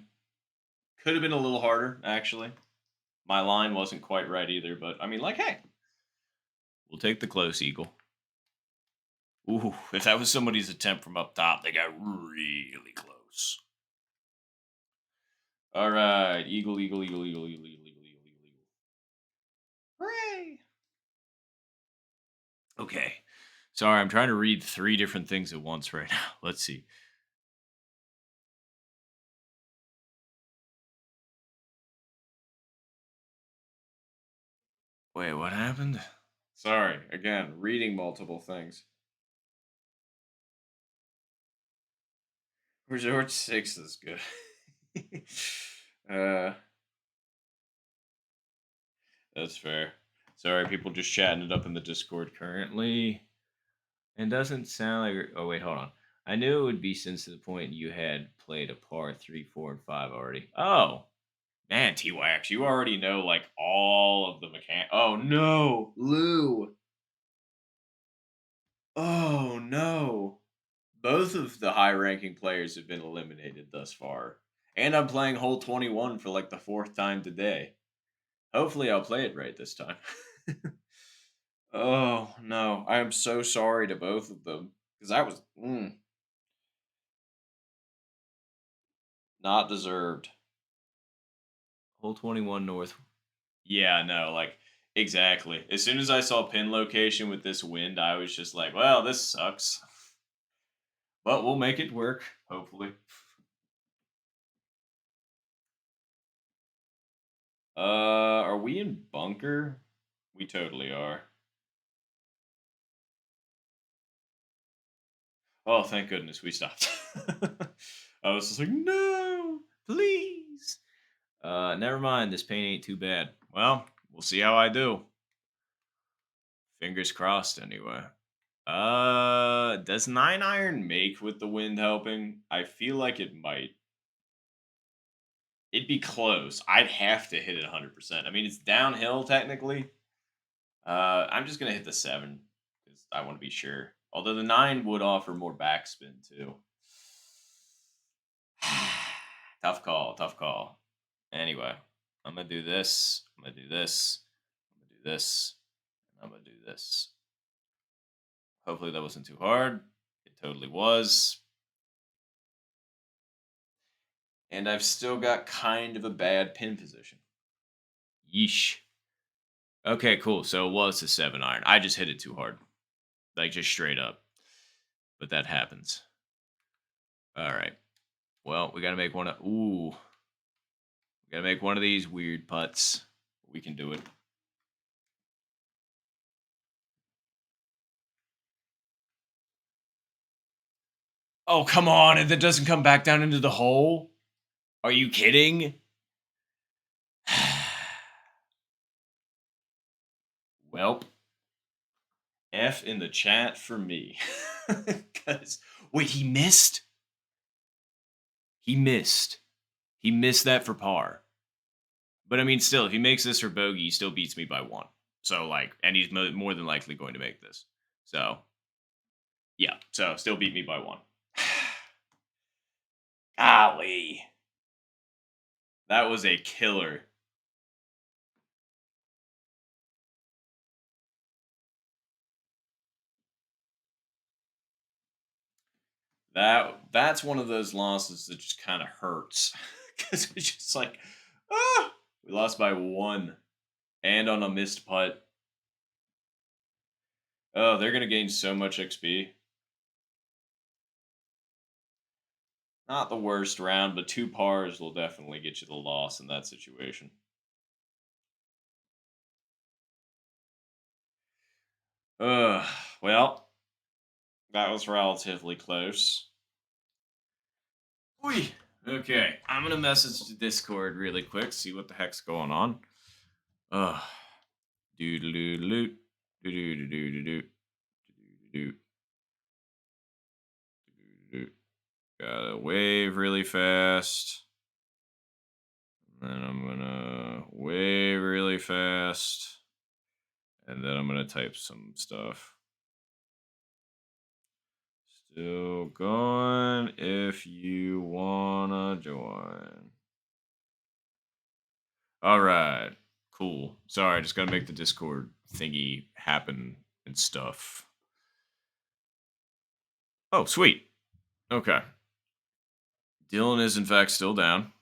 Could have been a little harder, actually. My line wasn't quite right either, but I mean, like, hey, we'll take the close eagle. Ooh, if that was somebody's attempt from up top, they got really close. All right, eagle, eagle, eagle, eagle, eagle, eagle, eagle, eagle, eagle, eagle. Hooray! Okay. Sorry, I'm trying to read 3 different things at once right now. Let's see. Wait, what happened? Sorry, again, reading multiple things. Resort 6 is good. uh, that's fair. Sorry, people just chatting it up in the Discord currently. And doesn't sound like. Oh, wait, hold on. I knew it would be since the point you had played a par 3, 4, and 5 already. Oh, man, T-Wax, you already know, like, all of the mechanics. Oh, no. Lou. Oh, no. Both of the high ranking players have been eliminated thus far. And I'm playing hole 21 for like the 4th time today. Hopefully, I'll play it right this time. Oh, no. I am so sorry to both of them. Because that was not deserved. Hole 21 north. Yeah, no, like, exactly. As soon as I saw pin location with this wind, I was just like, well, this sucks. But we'll make it work, hopefully. Are we in bunker? We totally are. Oh, thank goodness we stopped. I was just like, no, please. Never mind. This paint ain't too bad. Well, we'll see how I do. Fingers crossed, anyway. Does 9-iron make with the wind helping? I feel like it might. It'd be close. I'd have to hit it 100%. I mean, it's downhill technically. I'm just gonna hit the 7 because I want to be sure. Although the 9 would offer more backspin too. Tough call. Tough call. Anyway, I'm gonna do this. I'm gonna do this. I'm gonna do this. And I'm gonna do this. Hopefully that wasn't too hard. It totally was. And I've still got kind of a bad pin position. Yeesh. Okay, cool. So it was a 7-iron. I just hit it too hard. Like, just straight up. But that happens. All right. Well, we got to make one of... Ooh. We got to make one of these weird putts. We can do it. Oh, come on. And that doesn't come back down into the hole? Are you kidding? Welp. F in the chat for me. Because... Wait, he missed? He missed. He missed that for par. But I mean, still, if he makes this for bogey, he still beats me by 1. So, like, and he's more than likely going to make this. So, yeah. So, still beat me by 1. Golly. That was a killer. That's one of those losses that just kind of hurts. Because it's just like, we lost by 1. And on a missed putt. Oh, they're gonna gain so much XP. Not the worst round, but 2 pars will definitely get you the loss in that situation. Ugh. Well, that was relatively close. Oi. Okay, I'm gonna message the Discord really quick, see what the heck's going on. Ugh. Doo doo doo doo doo doo doo doo doo doo. Gotta wave really fast. Then I'm gonna wave really fast. And then I'm gonna type some stuff. Still going if you wanna join. Alright. Cool. Sorry, I just gotta make the Discord thingy happen and stuff. Oh, sweet. Okay. Dylan is in fact still down.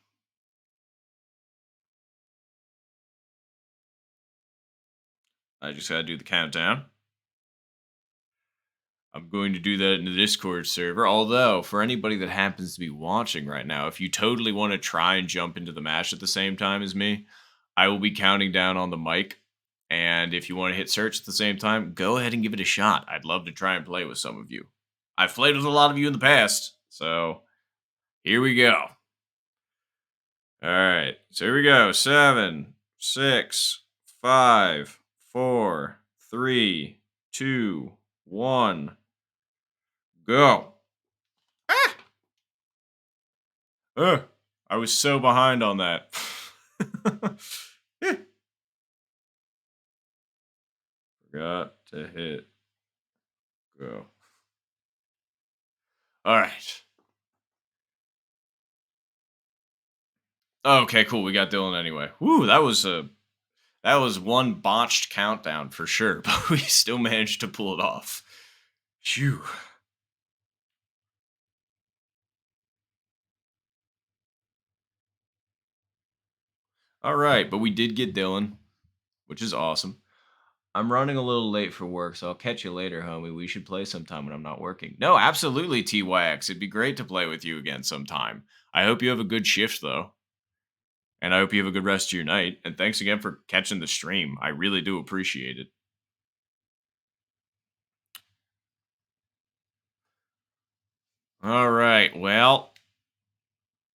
I just gotta do the countdown. I'm going to do that in the Discord server. Although, for anybody that happens to be watching right now, if you totally want to try and jump into the match at the same time as me, I will be counting down on the mic. And if you want to hit search at the same time, go ahead and give it a shot. I'd love to try and play with some of you. I've played with a lot of you in the past. So here we go. All right. So here we go. 7, 6, 5, 4, 3, 2, 1. Go. Ah! I was so behind on that. Forgot to hit go. All right. Okay, cool. We got Dylan anyway. Woo, that was one botched countdown for sure, but we still managed to pull it off. Phew. All right, but we did get Dylan, which is awesome. I'm running a little late for work, so I'll catch you later, homie. We should play sometime when I'm not working. No, absolutely, TYX. It'd be great to play with you again sometime. I hope you have a good shift, though. And I hope you have a good rest of your night. And thanks again for catching the stream. I really do appreciate it. All right. Well,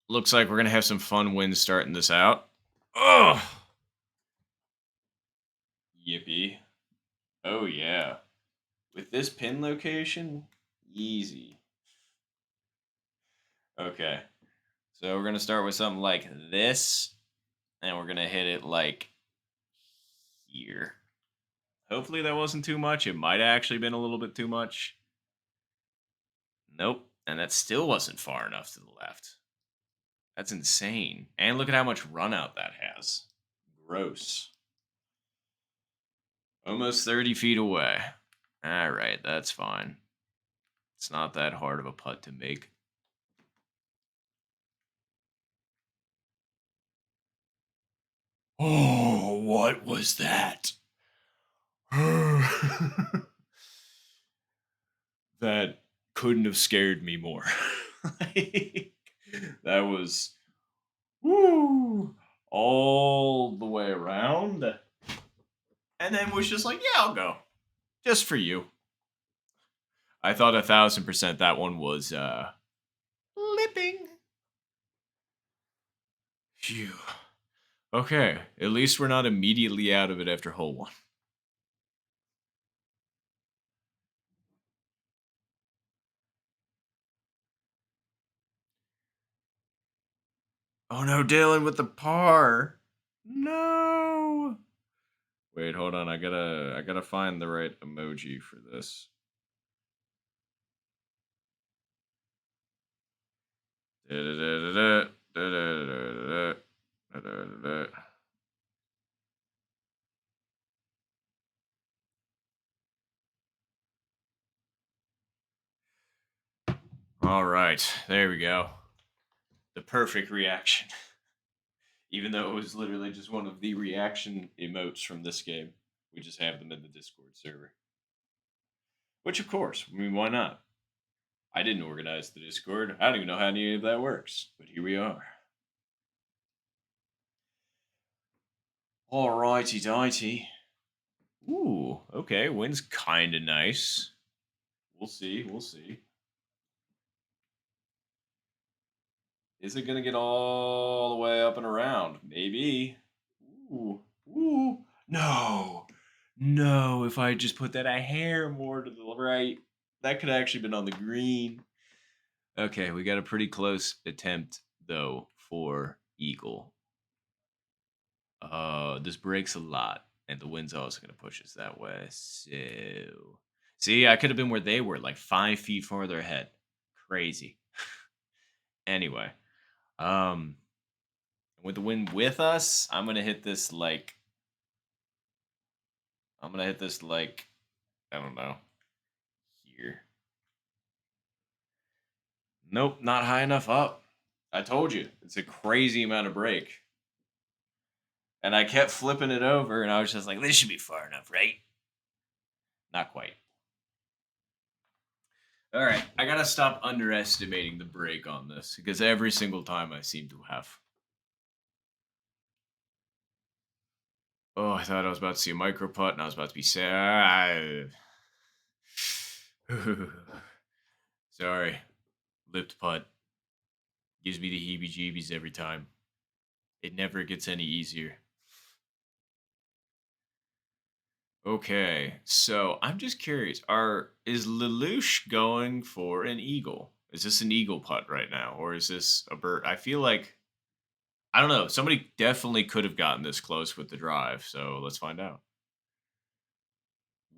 looks like we're going to have some fun wins starting this out. Ugh. Yippee. Oh, yeah. With this pin location, easy. Okay. So we're going to start with something like this. And we're going to hit it like here. Hopefully that wasn't too much. It might have actually been a little bit too much. Nope. And that still wasn't far enough to the left. That's insane. And look at how much run out that has. Gross. Almost 30 feet away. All right, that's fine. It's not that hard of a putt to make. Oh, what was that? That couldn't have scared me more. That was woo, all the way around. And then was just like, yeah, I'll go. Just for you. I thought 1,000% that one was lipping. Phew. Okay, at least we're not immediately out of it after hole 1. Oh no, Dylan with the par. No. Wait, hold on. I gotta find the right emoji for this. All right, there we go. The perfect reaction. Even though it was literally just one of the reaction emotes from this game. We just have them in the Discord server. Which, of course, I mean, why not? I didn't organize the Discord. I don't even know how any of that works, but here we are. Alrighty, dighty. Ooh, okay, wind's kind of nice. We'll see, we'll see. Is it gonna get all the way up and around? Maybe. Ooh, ooh. No, no. If I had just put that a hair more to the right, that could have actually been on the green. Okay, we got a pretty close attempt though for eagle. This breaks a lot, and the wind's also gonna push us that way. So, see, I could have been where they were, like 5 feet farther ahead. Crazy. Anyway, um, with the wind with us, I'm gonna hit this like I don't know here. Nope, not high enough up. I told you, it's a crazy amount of break. And I kept flipping it over, and I was just like, this should be far enough, right? Not quite. All right, I gotta stop underestimating the break on this because every single time I seem to have. Oh, I thought I was about to see a micro putt, and I was about to be sad. Sorry, lipped putt gives me the heebie-jeebies every time. It never gets any easier. Okay, so I'm just curious. Is Lelouch going for an eagle? Is this an eagle putt right now, or is this a bird? I feel like I don't know. Somebody definitely could have gotten this close with the drive, so let's find out.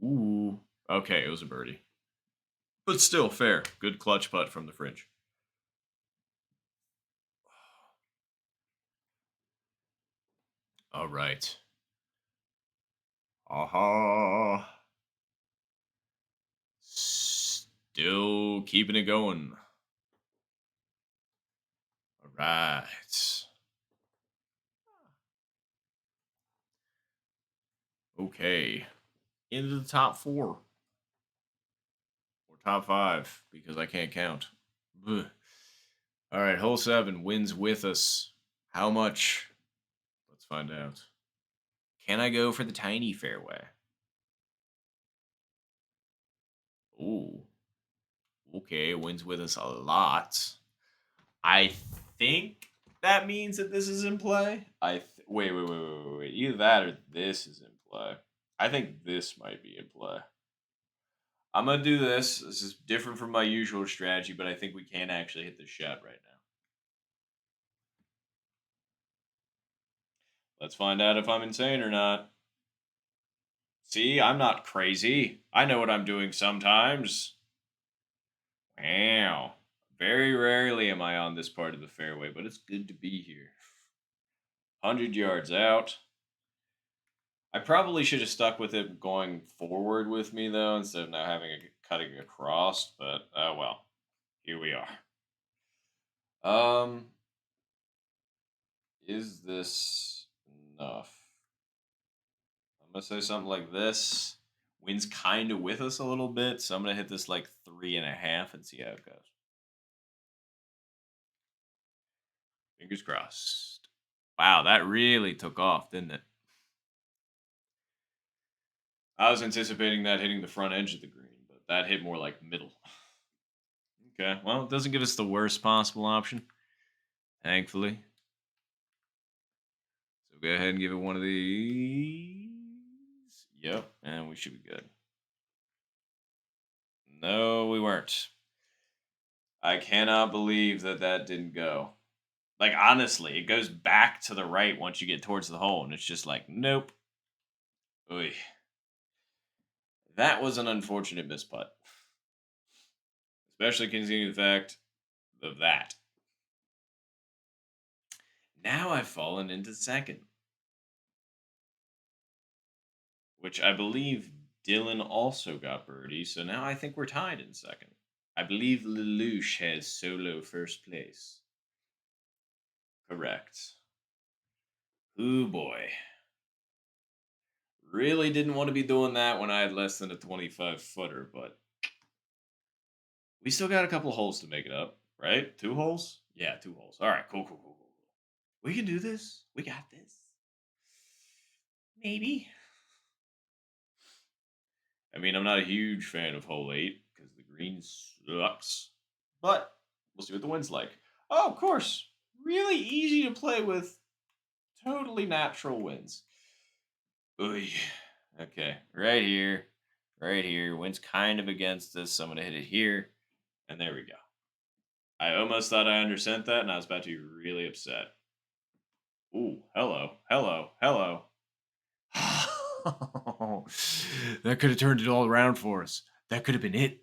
Ooh, okay, it was a birdie, but still fair. Good clutch putt from the fringe. All right. Aha. Still keeping it going. All right. Okay. Into the top four. Or top five, because I can't count. Ugh. All right, hole 7 wins with us. How much? Let's find out. Can I go for the tiny fairway? Ooh, okay, wins with us a lot. I think that means that this is in play. Wait. Either that or this is in play. I think this might be in play. I'm gonna do this. This is different from my usual strategy, but I think we can actually hit this shot right now. Let's find out if I'm insane or not. See, I'm not crazy. I know what I'm doing sometimes. Wow. Very rarely am I on this part of the fairway, but it's good to be here. 100 yards out. I probably should have stuck with it going forward with me, though, instead of now having it cutting across, but oh well. Here we are. Um, is this enough? I'm gonna say something like this. Wind's kind of with us a little bit, so I'm gonna hit this like 3.5 and see how it goes. Fingers crossed. Wow, that really took off, didn't it? I was anticipating that hitting the front edge of the green, but that hit more like middle. Okay, well, it doesn't give us the worst possible option, thankfully. So go ahead and give it one of these. Yep, and we should be good. No, we weren't. I cannot believe that that didn't go. Like, honestly, it goes back to the right once you get towards the hole, and it's just like, nope. Oy. That was an unfortunate misputt, especially considering the fact of that. Now I've fallen into second, which I believe Dylan also got birdie, so now I think we're tied in second. I believe Lelouch has solo first place. Correct. Ooh boy. Really didn't want to be doing that when I had less than a 25 footer, but We still got a couple holes to make it up, right? 2 holes? Yeah, 2 holes. All right, cool, cool, cool, cool. We can do this. We got this. Maybe. I mean, I'm not a huge fan of hole 8 because the green sucks. But we'll see what the wind's like. Oh, of course. Really easy to play with totally natural winds. Oy. Okay, right here. Right here. Wind's kind of against us, so I'm going to hit it here. And there we go. I almost thought I undersent that, and I was about to be really upset. Ooh, hello, hello, hello. That could have turned it all around for us. That could have been it.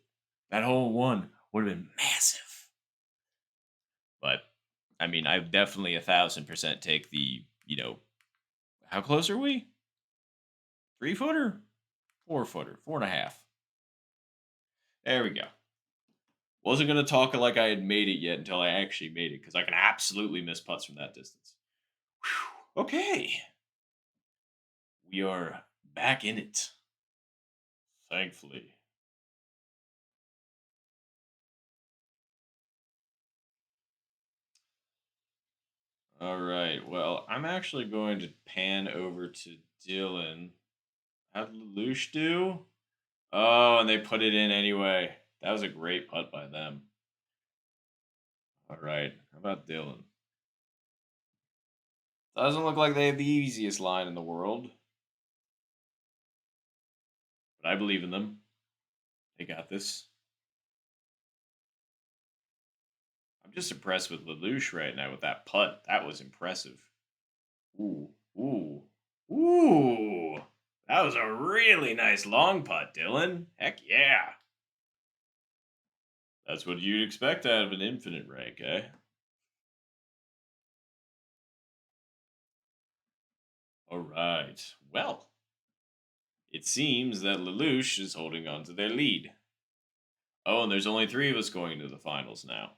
That whole one would have been massive. But I mean, I definitely 1,000% take the, how close are we? 3-footer, 4-footer, 4.5. There we go. Wasn't gonna talk like I had made it yet until I actually made it because I can absolutely miss putts from that distance. Whew. Okay, we are back in it. Thankfully. All right. Well, I'm actually going to pan over to Dylan. How'd Lelouch do? Oh, and they put it in anyway. That was a great putt by them. All right. How about Dylan? Doesn't look like they have the easiest line in the world, but I believe in them. They got this. I'm just impressed with Lelouch right now with that putt. That was impressive. Ooh, ooh, ooh. That was a really nice long putt, Dylan. Heck yeah. That's what you'd expect out of an infinite rank, eh? All right. Well, it seems that Lelouch is holding on to their lead. Oh, and there's only 3 of us going to the finals now.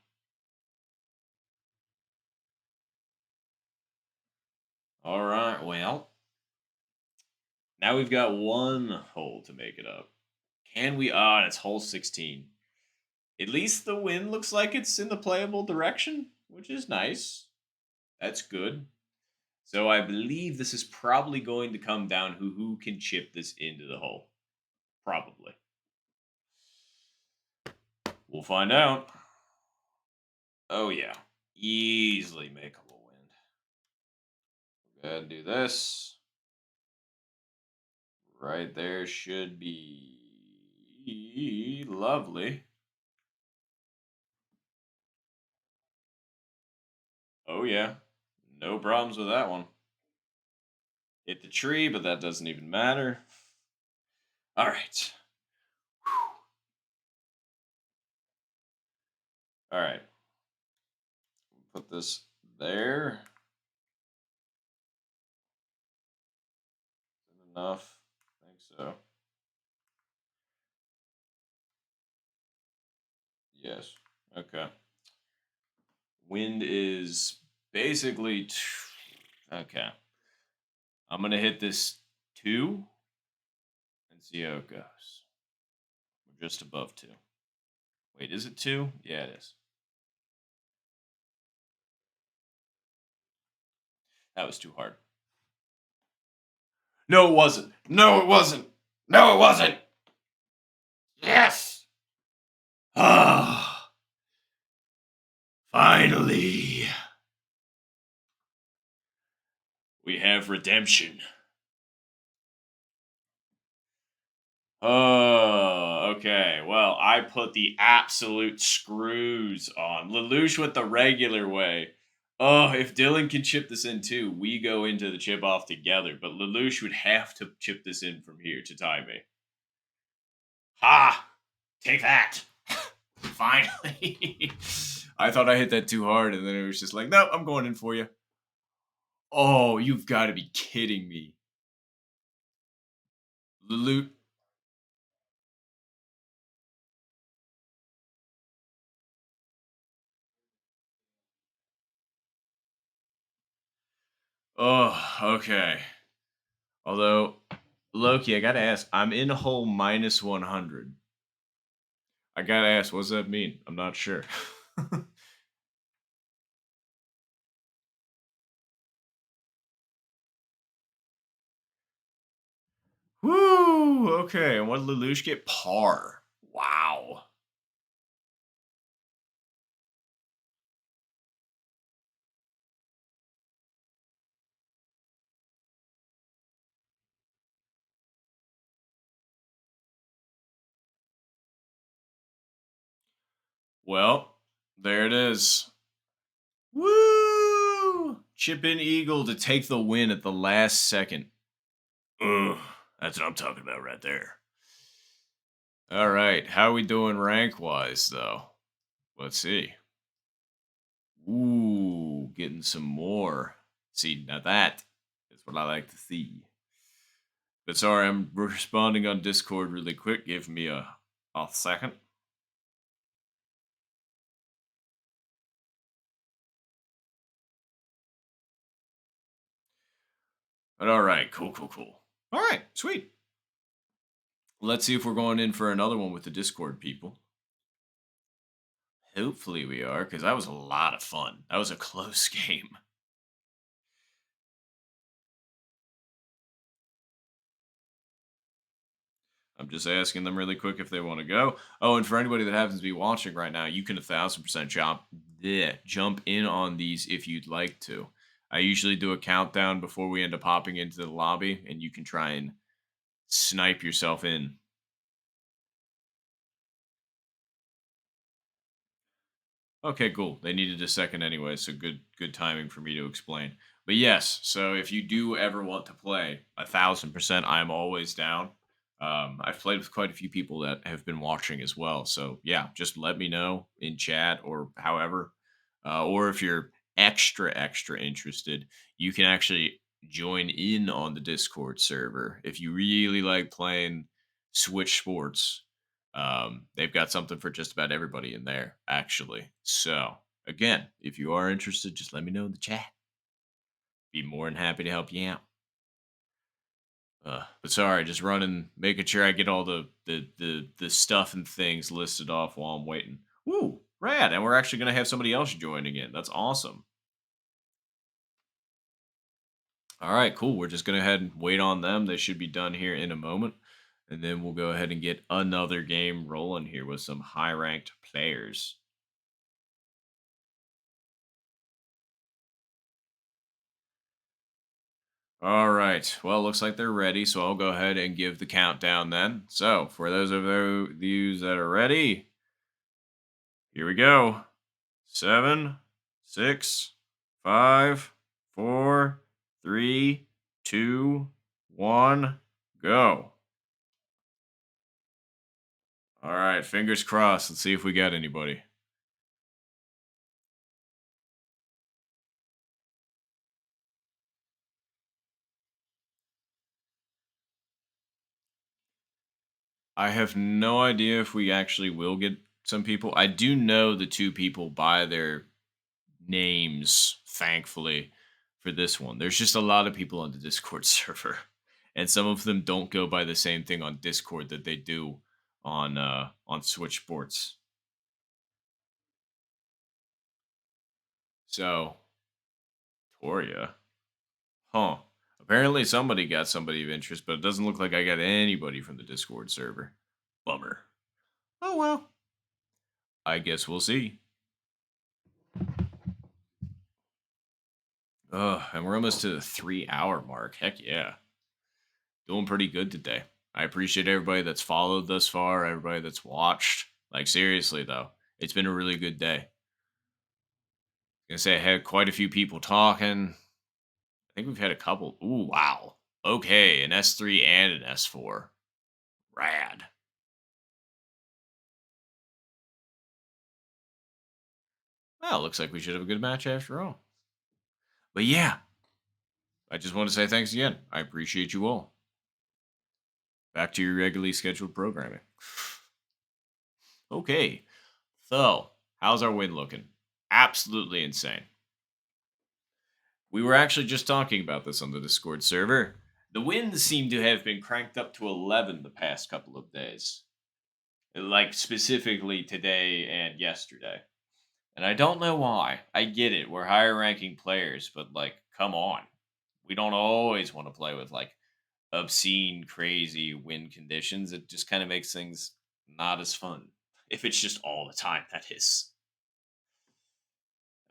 All right. Well, now we've got 1 hole to make it up. Can we? Ah, and it's hole 16. At least the wind looks like it's in the playable direction, which is nice. That's good. So I believe this is probably going to come down who can chip this into the hole. Probably. We'll find out. Oh yeah, easily makeable wind. Go ahead and do this. Right there should be lovely. Oh yeah, no problems with that one. Hit the tree, but that doesn't even matter. All right. All right. Put this there. Is it enough? I think so. Yes. Okay. Wind is basically. Okay. I'm going to hit this 2 and see how it goes. We're just above 2. Wait, is it 2? Yeah, it is. That was too hard. No, it wasn't. No, it wasn't. No, it wasn't. Yes. Ah, finally. We have redemption. Oh, okay. Well, I put the absolute screws on. Lelouch went the regular way. Oh, if Dylan can chip this in too, we go into the chip off together. But Lelouch would have to chip this in from here to tie me. Ha! Take that. Finally. I thought I hit that too hard, and then it was just like, nope, I'm going in for you. Oh, you've got to be kidding me. Lelouch. Oh, okay. Although, Loki, I gotta ask, I'm in hole minus 100. I gotta ask, what does that mean? I'm not sure. Woo! Okay, and what did Lelouch get? Par. Wow. Well, there it is. Woo! Chip in eagle to take the win at the last second. Ugh, that's what I'm talking about right there. All right, how we doing rank wise though? Let's see. Ooh, getting some more. See, now that is what I like to see. But sorry, I'm responding on Discord really quick. Give me a second. But all right, cool, cool, cool. All right, sweet. Let's see if we're going in for another one with the Discord people. Hopefully we are, because that was a lot of fun. That was a close game. I'm just asking them really quick if they want to go. Oh, and for anybody that happens to be watching right now, you can 1,000% jump in on these if you'd like to. I usually do a countdown before we end up hopping into the lobby, and you can try and snipe yourself in. Okay, cool. They needed a second anyway, so good timing for me to explain. But yes, so if you do ever want to play, 1,000%, I'm always down. I've played with quite a few people that have been watching as well. So yeah, just let me know in chat or however, or if you're extra interested, you can actually join in on the Discord server if you really like playing Switch Sports. They've got something for just about everybody in there, actually. So, again, if you are interested, just let me know in the chat. Be more than happy to help you out. But sorry, just running, making sure I get all the stuff and things listed off while I'm waiting. Ooh, rad! And we're actually gonna have somebody else joining in. That's awesome. All right, cool. We're just gonna head and wait on them. They should be done here in a moment, and then we'll go ahead and get another game rolling here with some high ranked players. All right. Well, looks like they're ready, so I'll go ahead and give the countdown then. So, for those of you that are ready, here we go. 7, 6, 5, 4, 3, 2, 1, go. All right, fingers crossed. Let's see if we got anybody. I have no idea if we actually will get some people. I do know the two people by their names, thankfully, for this one. There's just a lot of people on the Discord server, and some of them don't go by the same thing on Discord that they do on Switch Sports. So, Toria, huh? Apparently, somebody got somebody of interest, but it doesn't look like I got anybody from the Discord server. Bummer. Oh well. I guess we'll see. Ugh, and we're almost to the 3 hour mark. Heck yeah. Doing pretty good today. I appreciate everybody that's followed thus far, everybody that's watched. Like seriously though, it's been a really good day. Gonna say I had quite a few people talking. I think we've had a couple. Ooh, wow. Okay, an S3 and an S4. Rad. Well, looks like we should have a good match after all. But yeah, I just want to say thanks again. I appreciate you all. Back to your regularly scheduled programming. Okay, so how's our win looking? Absolutely insane. We were actually just talking about this on the Discord server. The wins seem to have been cranked up to 11 the past couple of days. like specifically today and yesterday. And I don't know why. I get it. We're higher ranking players, but like, come on. We don't always want to play with like obscene, crazy wind conditions. It just kind of makes things not as fun. If it's just all the time, that is.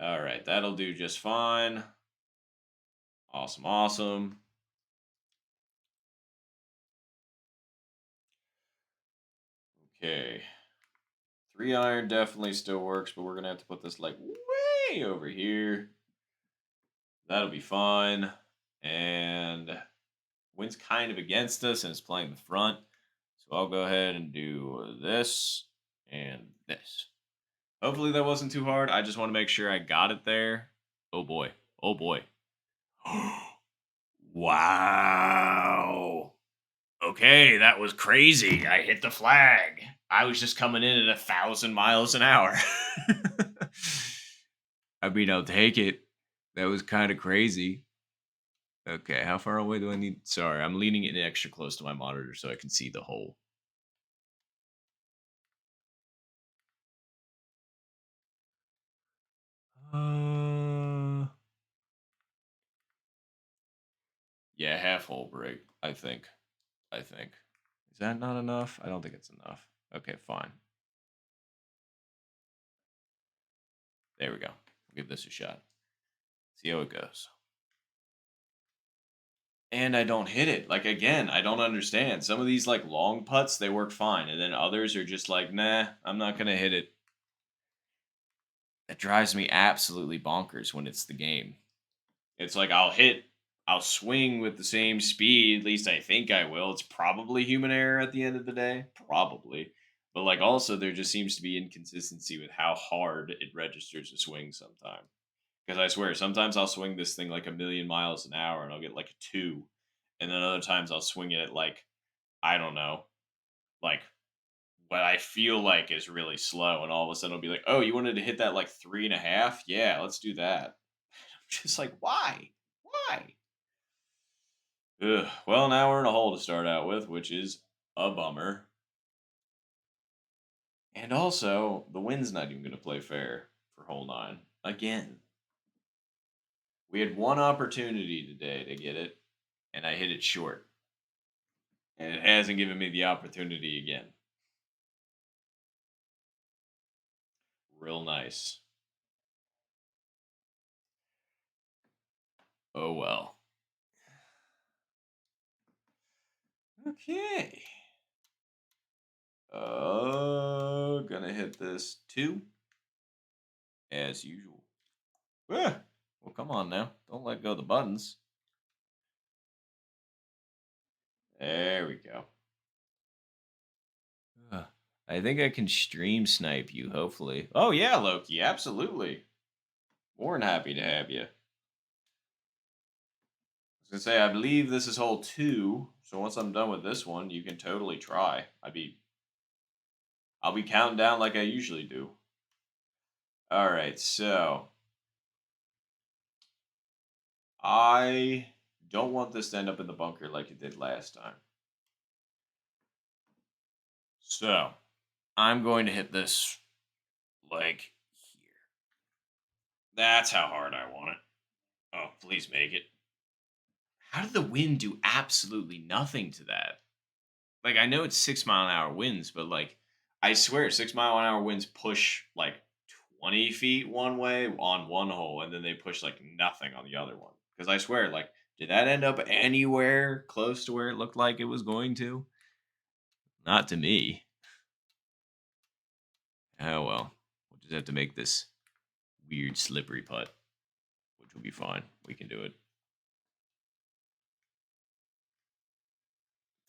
All right, that'll do just fine. Awesome, awesome. Okay. 3 iron definitely still works, but we're gonna have to put this like way over here. That'll be fine. And wind's kind of against us and it's playing the front. So I'll go ahead and do this and this. Hopefully that wasn't too hard. I just want to make sure I got it there. Oh boy. Oh boy. Wow. Okay, that was crazy. I hit the flag. I was just coming in at 1,000 miles an hour. I mean, I'll take it. That was kind of crazy. Okay, how far away do I need? Sorry, I'm leaning it extra close to my monitor so I can see the hole. Uh, yeah, half hole break. I think. I think. Is that not enough? I don't think it's enough. Okay, fine. There we go. Give this a shot. See how it goes. And I don't hit it. Like again, I don't understand. Some of these like long putts, they work fine, and then others are just like, nah, I'm not gonna hit it. That drives me absolutely bonkers when it's the game. It's like I'll swing with the same speed. At least I think I will. It's probably human error at the end of the day, probably. But like also, there just seems to be inconsistency with how hard it registers a swing sometimes. Because I swear, sometimes I'll swing this thing like a million miles an hour and I'll get like a two, and then other times I'll swing it at like I don't know, like what I feel like is really slow, and all of a sudden it'll be like, oh, you wanted to hit that like 3.5? Yeah, let's do that. Just like why? Why? Ugh. Well, now we're in a hole to start out with, which is a bummer. And also, the wind's not even going to play fair for hole 9. Again. We had one opportunity today to get it, and I hit it short. And it hasn't given me the opportunity again. Real nice. Oh well. Okay. Gonna hit this 2 as usual. Ah, well, come on now. Don't let go of the buttons. There we go. Ah, I think I can stream snipe you, hopefully. Oh, yeah, Loki. Absolutely. More than happy to have you. I was going to say, I believe this is hole 2. So once I'm done with this one, you can totally try. I'll be counting down like I usually do. All right, so I don't want this to end up in the bunker like it did last time. So I'm going to hit this like here. That's how hard I want it. Oh, please make it. How did the wind do absolutely nothing to that? Like, I know it's 6 mile an hour winds, but like, I swear, 6 mile an hour winds push like 20 feet one way on one hole, and then they push like nothing on the other one. Because I swear, like, did that end up anywhere close to where it looked like it was going to? Not to me. Oh well. We'll just have to make this weird slippery putt, which will be fine. We can do it.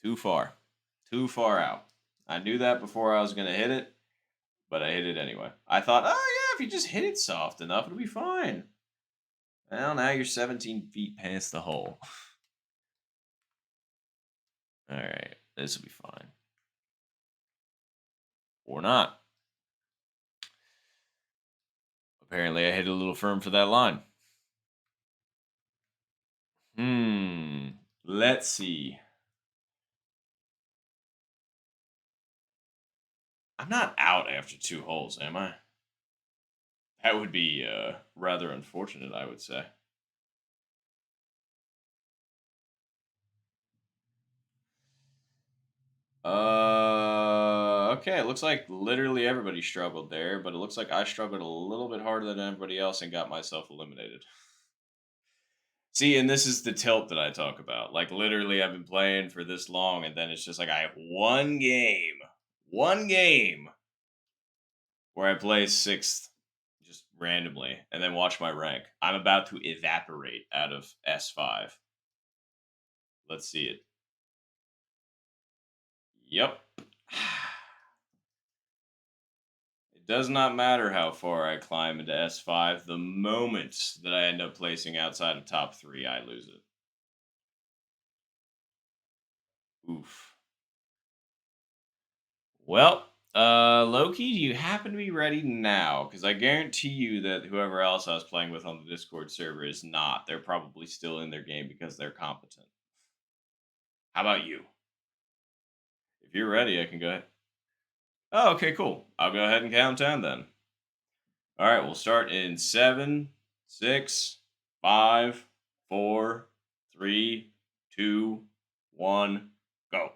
Too far. Too far out. I knew that before I was going to hit it, but I hit it anyway. I thought, oh yeah, if you just hit it soft enough, it'll be fine. Well, now you're 17 feet past the hole. All right, this will be fine. Or not. Apparently, I hit a little firm for that line. Let's see. I'm not out after 2 holes, am I? That would be rather unfortunate, I would say. Okay. It looks like literally everybody struggled there, but it looks like I struggled a little bit harder than everybody else and got myself eliminated. See, and this is the tilt that I talk about. Like literally, I've been playing for this long, and then it's just like I have one game where I play sixth, just randomly, and then watch my rank. I'm about to evaporate out of S5. Let's see it. Yep. It does not matter how far I climb into S5. The moment that I end up placing outside of top three, I lose it. Oof. Well, Loki, do you happen to be ready now? Because I guarantee you that whoever else I was playing with on the Discord server is not. They're probably still in their game because they're competent. How about you? If you're ready, I can go ahead. Oh, okay, cool. I'll go ahead and count down then. All right, we'll start in seven, six, five, four, three, two, one, go.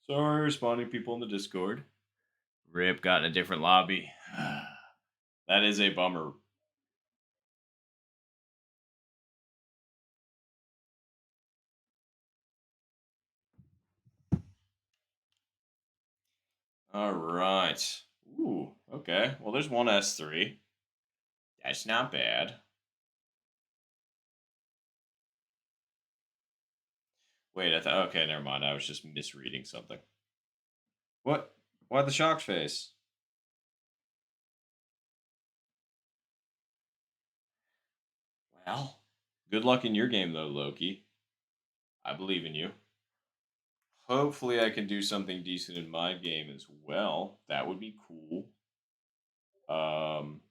Sorry, responding people in the Discord. Rip got in a different lobby. That is a bummer. All right. Ooh, okay. Well, there's one S3. That's not bad. Wait, I thought. Okay, never mind. I was just misreading something. What? Why the shocked face? Well, good luck in your game, though, Loki. I believe in you. Hopefully, I can do something decent in my game as well. That would be cool. Um,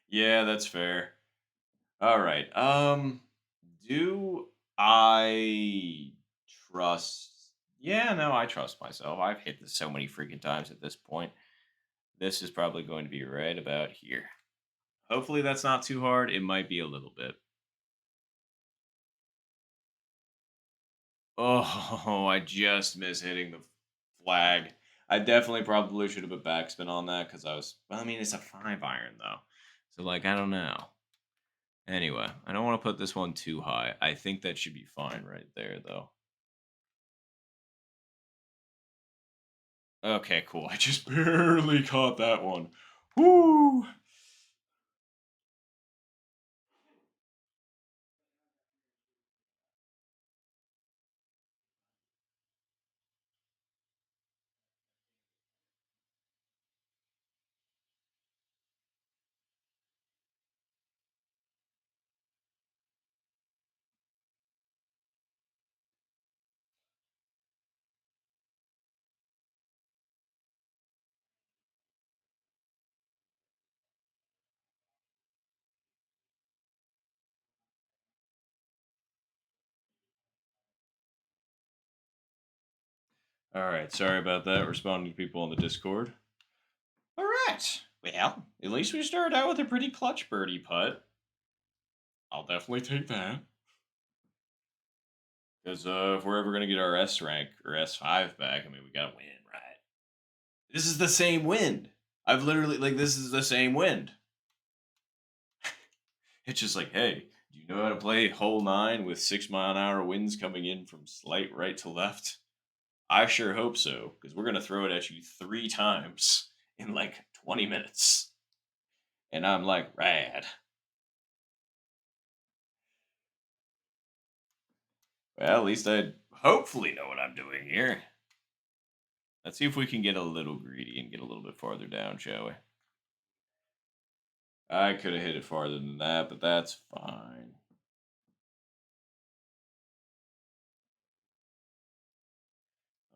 yeah, that's fair. All right. Do I trust? Yeah, no, I trust myself. I've hit this so many freaking times at this point. This is probably going to be right about here. Hopefully, that's not too hard. It might be a little bit. Oh, I just missed hitting the flag. I definitely probably should have put backspin on that because I was. Well, I mean, it's a 5-iron though, so like I don't know. Anyway, I don't want to put this one too high. I think that should be fine right there though. Okay, cool. I just barely caught that one. Woo! All right, sorry about that. Responding to people on the Discord. All right. Well, at least we started out with a pretty clutch birdie putt. I'll definitely take that. Because if we're ever going to get our S rank or S5 back, I mean, we got to win, right? This is the same wind. I've literally, like, this is the same wind. It's just like, hey, Do you know how to play hole 9 with 6-mile-an-hour winds coming in from slight right to left? I sure hope so, because we're going to throw it at you 3 times in like 20 minutes. And I'm like, rad. Well, at least I hopefully know what I'm doing here. Let's see if we can get a little greedy and get a little bit farther down, shall we? I could have hit it farther than that, but that's fine.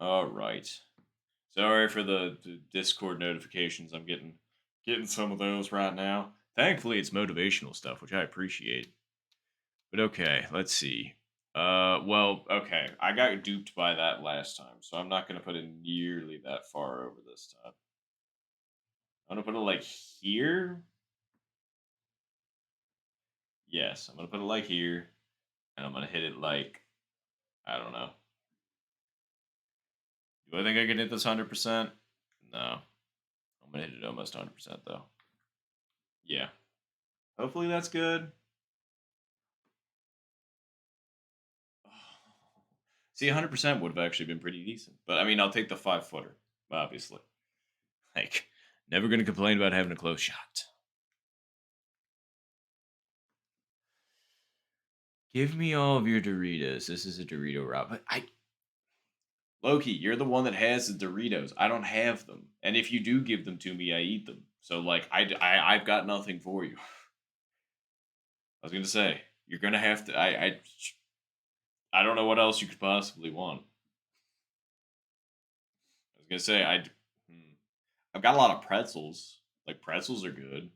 All right. Sorry for the Discord notifications. I'm getting some of those right now. Thankfully, it's motivational stuff, which I appreciate. But okay, let's see. Well, okay. I got duped by that last time, so I'm not gonna put it nearly that far over this time. I'm gonna put it like here. Yes, I'm gonna put it like here, and I'm gonna hit it like I don't know. Do I think I can hit this 100%? No, I'm gonna hit it almost 100% though. Yeah. Hopefully that's good. See, 100% would have actually been pretty decent. But I mean, I'll take the 5-footer, obviously. Like, never going to complain about having a close shot. Give me all of your Doritos. This is a Dorito route. But Loki, you're the one that has the Doritos. I don't have them. And if you do give them to me, I eat them. So, like, I've got nothing for you. I was going to say, you're going to have to. I don't know what else you could possibly want. I was going to say, I've got a lot of pretzels. Like, pretzels are good.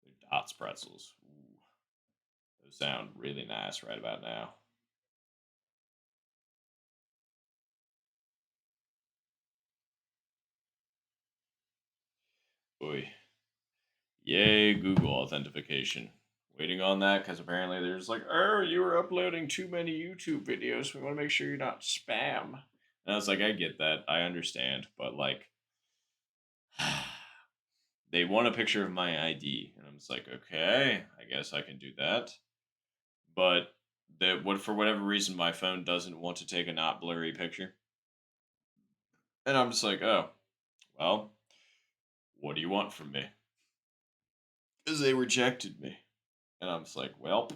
They're Dots pretzels. Ooh, those sound really nice right about now. Boy. Yay, Google authentication. Waiting on that because apparently there's like, oh, you were uploading too many YouTube videos. We want to make sure you're not spam. And I was like, I get that. I understand. But like, they want a picture of my ID. And I'm just like, okay, I guess I can do that. But that what for whatever reason my phone doesn't want to take a not blurry picture. And I'm just like, oh, well, what do you want from me? Because they rejected me. And I'm just like, well,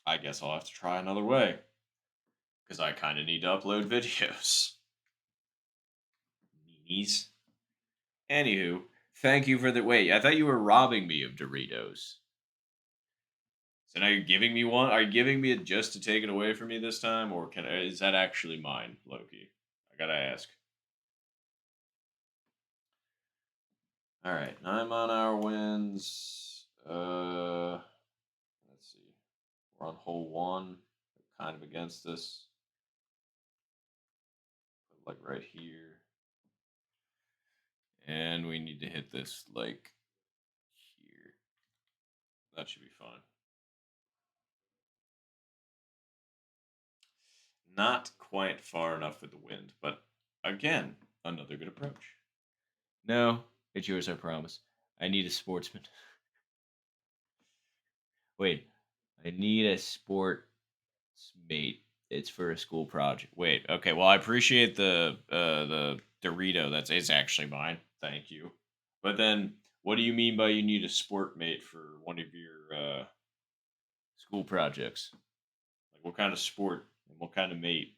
I guess I'll have to try another way. Because I kind of need to upload videos. Meanies. Anywho, thank you for the wait. I thought you were robbing me of Doritos. So now you're giving me one? Are you giving me it just to take it away from me this time, or is that actually mine, Loki? I gotta ask. All right, 9-mile-an-hour winds. Let's see. We're on hole 1. Kind of against us. Like right here. And we need to hit this like here. That should be fine. Not quite far enough with the wind, but again, another good approach. No, it's yours, I promise. I need a sportsman. Wait, I need a sports mate. It's for a school project. Wait, okay. Well, I appreciate the Dorito. That's it's actually mine. Thank you. But then, what do you mean by you need a sport mate for one of your school projects? Like, what kind of sport and what kind of mate?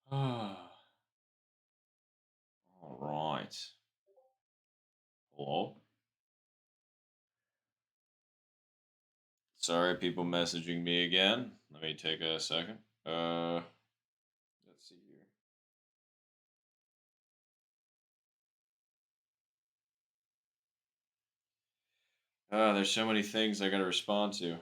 All right. Hello. Sorry, people messaging me again. Let me take a second. Let's see here. There's so many things I got to respond to.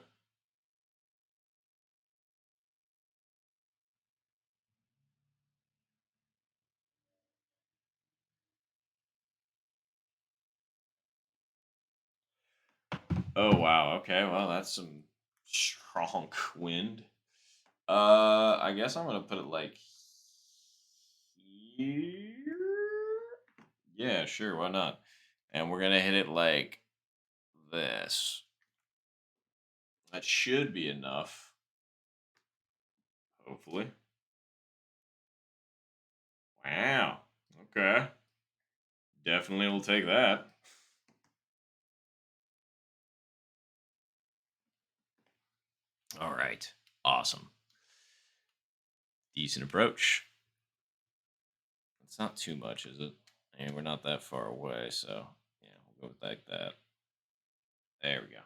Oh wow. Okay. Well, that's some. Strong wind. I guess I'm gonna put it like here. Yeah, sure, why not? And we're gonna hit it like this. That should be enough, hopefully. Wow. Okay. Definitely will take that. All right. Awesome. Decent approach. It's not too much, is it? And we're not that far away, so yeah, we'll go with like that. There we go.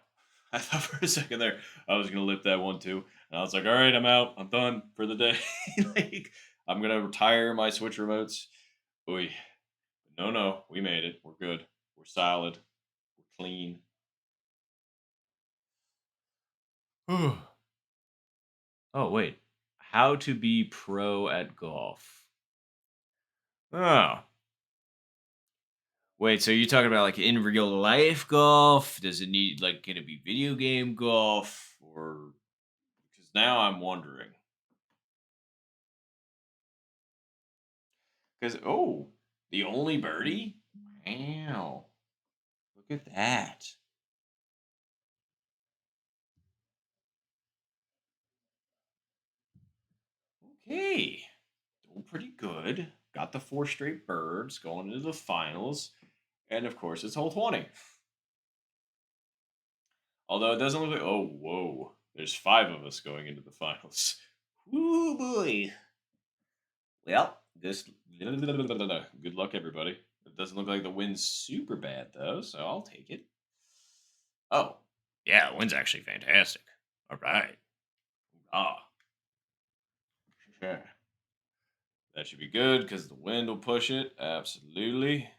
I thought for a second there I was gonna lip that one too, and I was like, "All right, I'm out. I'm done for the day. Like, I'm gonna retire my Switch remotes." Oy. No, no, we made it. We're good. We're solid. We're clean. Oh wait, how to be pro at golf? Oh, wait. So you're talking about like in real life golf? Does it need like can it be video game golf or? Because now I'm wondering. Because the only birdie. Wow, look at that. Okay, doing pretty good. Got the four straight birds going into the finals, and of course it's hole 20. Although it doesn't look like. Oh, whoa! There's five of us going into the finals. Ooh boy. Well, this. Good luck, everybody. It doesn't look like the wind's super bad though, so I'll take it. Oh, yeah, the wind's actually fantastic. All right. Ah, sure. That should be good because the wind will push it. Absolutely.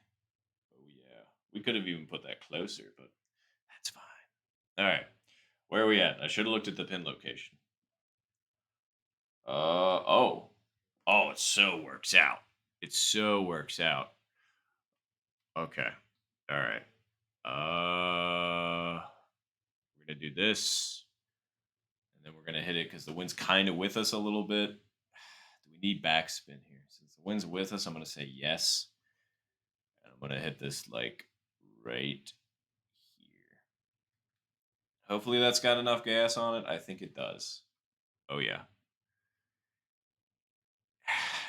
Oh yeah. We could have even put that closer, but that's fine. All right. Where are we at? I should have looked at the pin location. Oh. Oh, it so works out. It so works out. Okay. All right. We're gonna do this, and then we're gonna hit it because the wind's kind of with us a little bit. Do we need backspin here? Since the wind's with us, I'm gonna say yes, and I'm gonna hit this like right here. Hopefully that's got enough gas on it. I think it does. Oh yeah.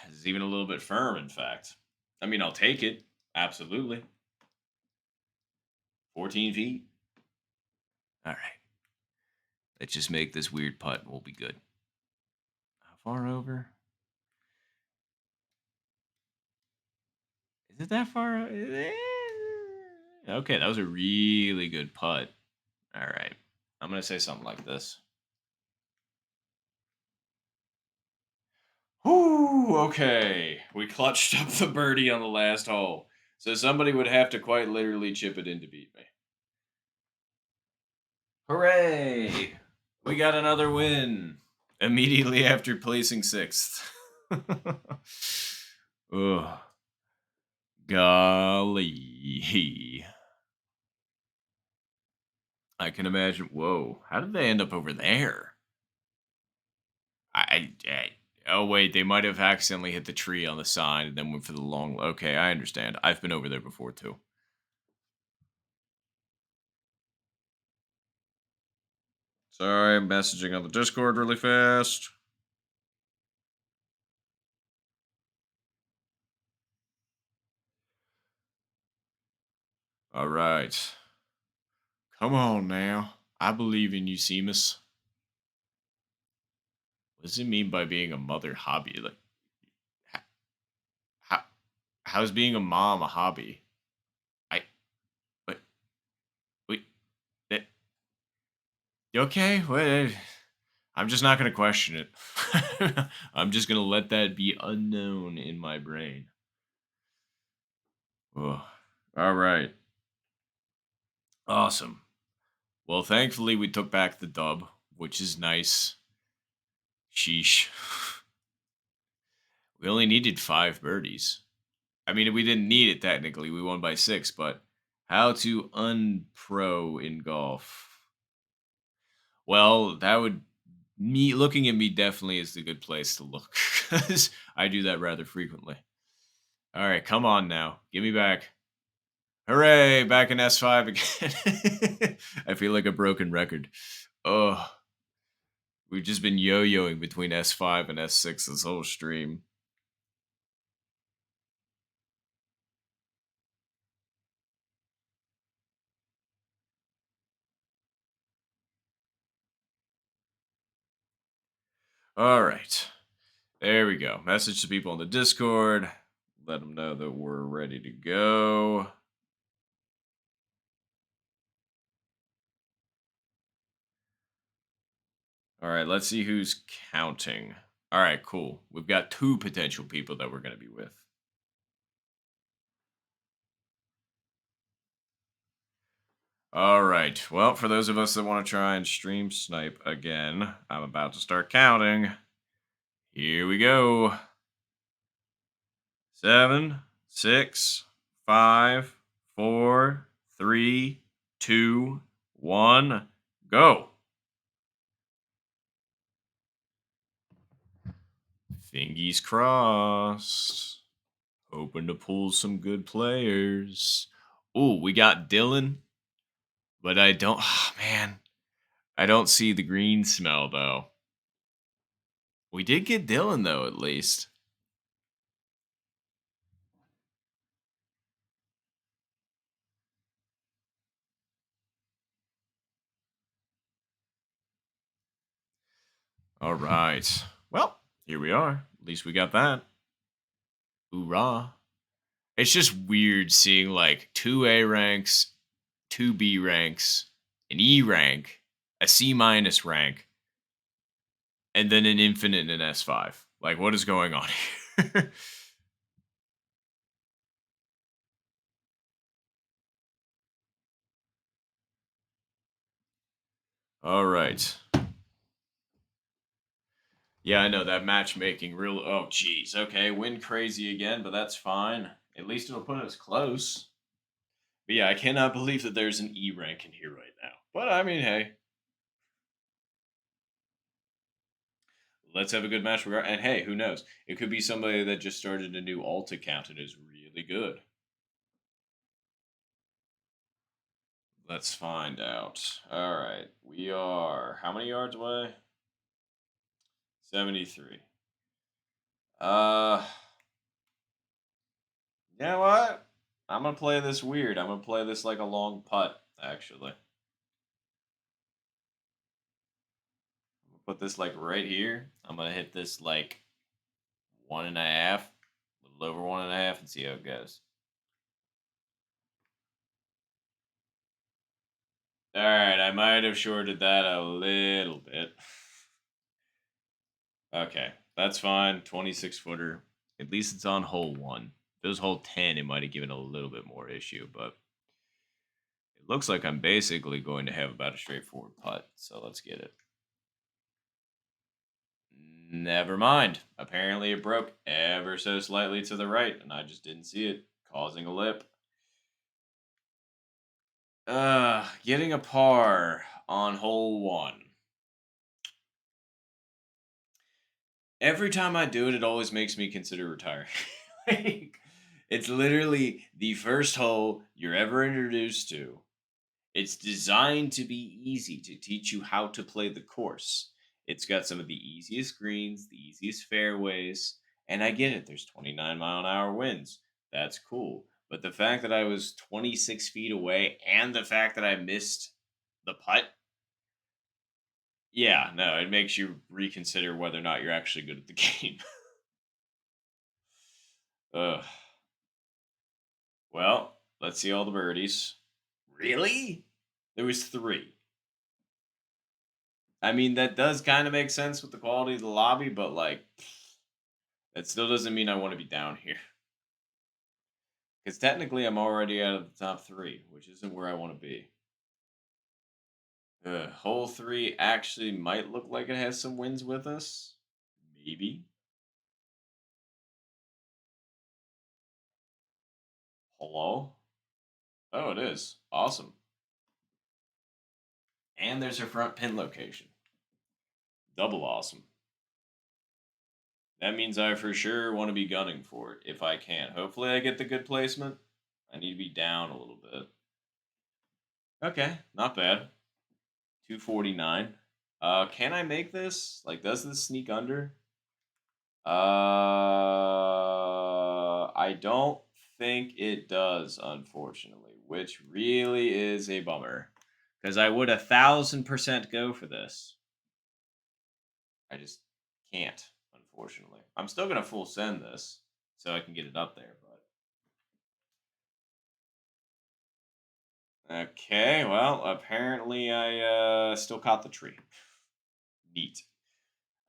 It's even a little bit firm, in fact. I mean, I'll take it. Absolutely. 14 feet. All right. Let's just make this weird putt. We'll be good. How far over? Is it that far? Okay, that was a really good putt. All right. I'm going to say something like this. Whoo, okay. We clutched up the birdie on the last hole. So somebody would have to quite literally chip it in to beat me. Hooray! We got another win immediately after placing sixth. Ugh. Golly. I can imagine. Whoa. How did they end up over there? Oh, wait. They might have accidentally hit the tree on the side and then went for the long. Okay, I understand. I've been over there before, too. Sorry, I'm messaging on the Discord really fast. All right. Come on now. I believe in you, Seamus. What does it mean by being a mother hobby? Like, how, how's being a mom a hobby? I, but, wait, that, you okay? What? I'm just not going to question it. I'm just going to let that be unknown in my brain. Oh, all right. Awesome. Well, thankfully, we took back the dub, which is nice. Sheesh. We only needed 5 birdies. I mean, we didn't need it technically. We won by 6, but how to unpro in golf? Well, that would me looking at me definitely is the good place to look because I do that rather frequently. All right, come on now, give me back. Hooray! Back in S5 again. I feel like a broken record. Oh, we've just been yo-yoing between S5 and S6 this whole stream. All right. There we go. Message to people on the Discord. Let them know that we're ready to go. All right, let's see who's counting. All right, cool. We've got two potential people that we're going to be with. All right. Well, for those of us that want to try and stream snipe again, I'm about to start counting. Here we go. 7, 6, 5, 4, 3, 2, 1, go. Fingies crossed. Hoping to pull some good players. Ooh, we got Dylan, but I don't. Oh, man, I don't see the green smell though. We did get Dylan though, at least. All right. Well, here we are. At least we got that. Hoorah. It's just weird seeing like two A ranks, two B ranks, an E rank, a C minus rank, and then an infinite in S5. Like, what is going on here? All right. Yeah, I know that matchmaking real. Oh, jeez. Okay, win crazy again, but that's fine. At least it'll put us close. But yeah, I cannot believe that there's an E rank in here right now. But I mean, hey, let's have a good match. And hey, who knows? It could be somebody that just started a new alt account and is really good. Let's find out. All right, we are how many yards away? 73. Uh, you know what? I'm gonna play this weird. I'm gonna play this like a long putt, actually. Put this like right here. I'm gonna hit this like 1.5, a little over 1.5, and see how it goes. All right, I might have shorted that a little bit. Okay, that's fine. 26-footer. At least it's on hole 1. If it was hole 10, it might have given a little bit more issue, but it looks like I'm basically going to have about a straightforward putt. So let's get it. Never mind. Apparently it broke ever so slightly to the right, and I just didn't see it, causing a lip. Getting a par on hole 1. Every time I do it, it always makes me consider retiring. Like, it's literally the first hole you're ever introduced to. It's designed to be easy to teach you how to play the course. It's got some of the easiest greens, the easiest fairways, and I get it. There's 29-mile-an-hour winds. That's cool. But the fact that I was 26 feet away and the fact that I missed the putt, yeah, no, it makes you reconsider whether or not you're actually good at the game. Ugh. Well, let's see all the birdies. Really? There was 3. I mean, that does kind of make sense with the quality of the lobby, but like, that still doesn't mean I want to be down here. Because technically, I'm already out of the top 3, which isn't where I want to be. Hole 3 actually might look like it has some wins with us. Maybe. Hello? Oh, it is. Awesome. And there's her front pin location. Double awesome. That means I for sure want to be gunning for it if I can. Hopefully I get the good placement. I need to be down a little bit. Okay, not bad. 249. Can I make this? Like, does this sneak under? I don't think it does, unfortunately, which really is a bummer. Because I would 1,000% go for this. I just can't, unfortunately. I'm still gonna full send this so I can get it up there, but okay. Well, apparently I still caught the tree. Neat.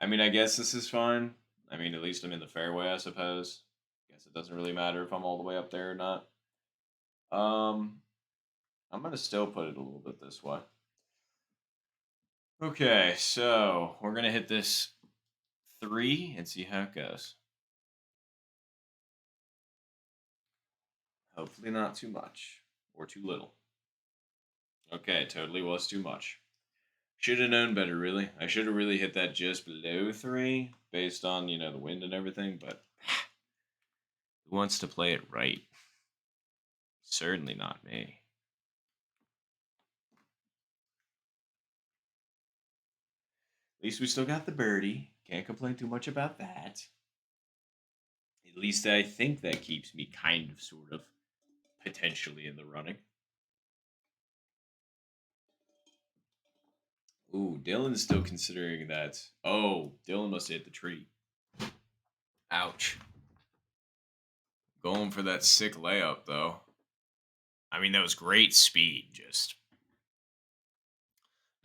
I mean, I guess this is fine. I mean, at least I'm in the fairway, I suppose. Guess it doesn't really matter if I'm all the way up there or not. I'm gonna still put it a little bit this way. Okay, so we're gonna hit this 3 and see how it goes. Hopefully not too much or too little. Okay, totally was too much. Should have known better, really. I should have really hit that just below 3 based on, the wind and everything, but who wants to play it right? Certainly not me. At least we still got the birdie. Can't complain too much about that. At least I think that keeps me kind of, sort of, potentially in the running. Ooh, Dylan's still considering that. Oh, Dylan must have hit the tree. Ouch. Going for that sick layup, though. I mean, that was great speed, just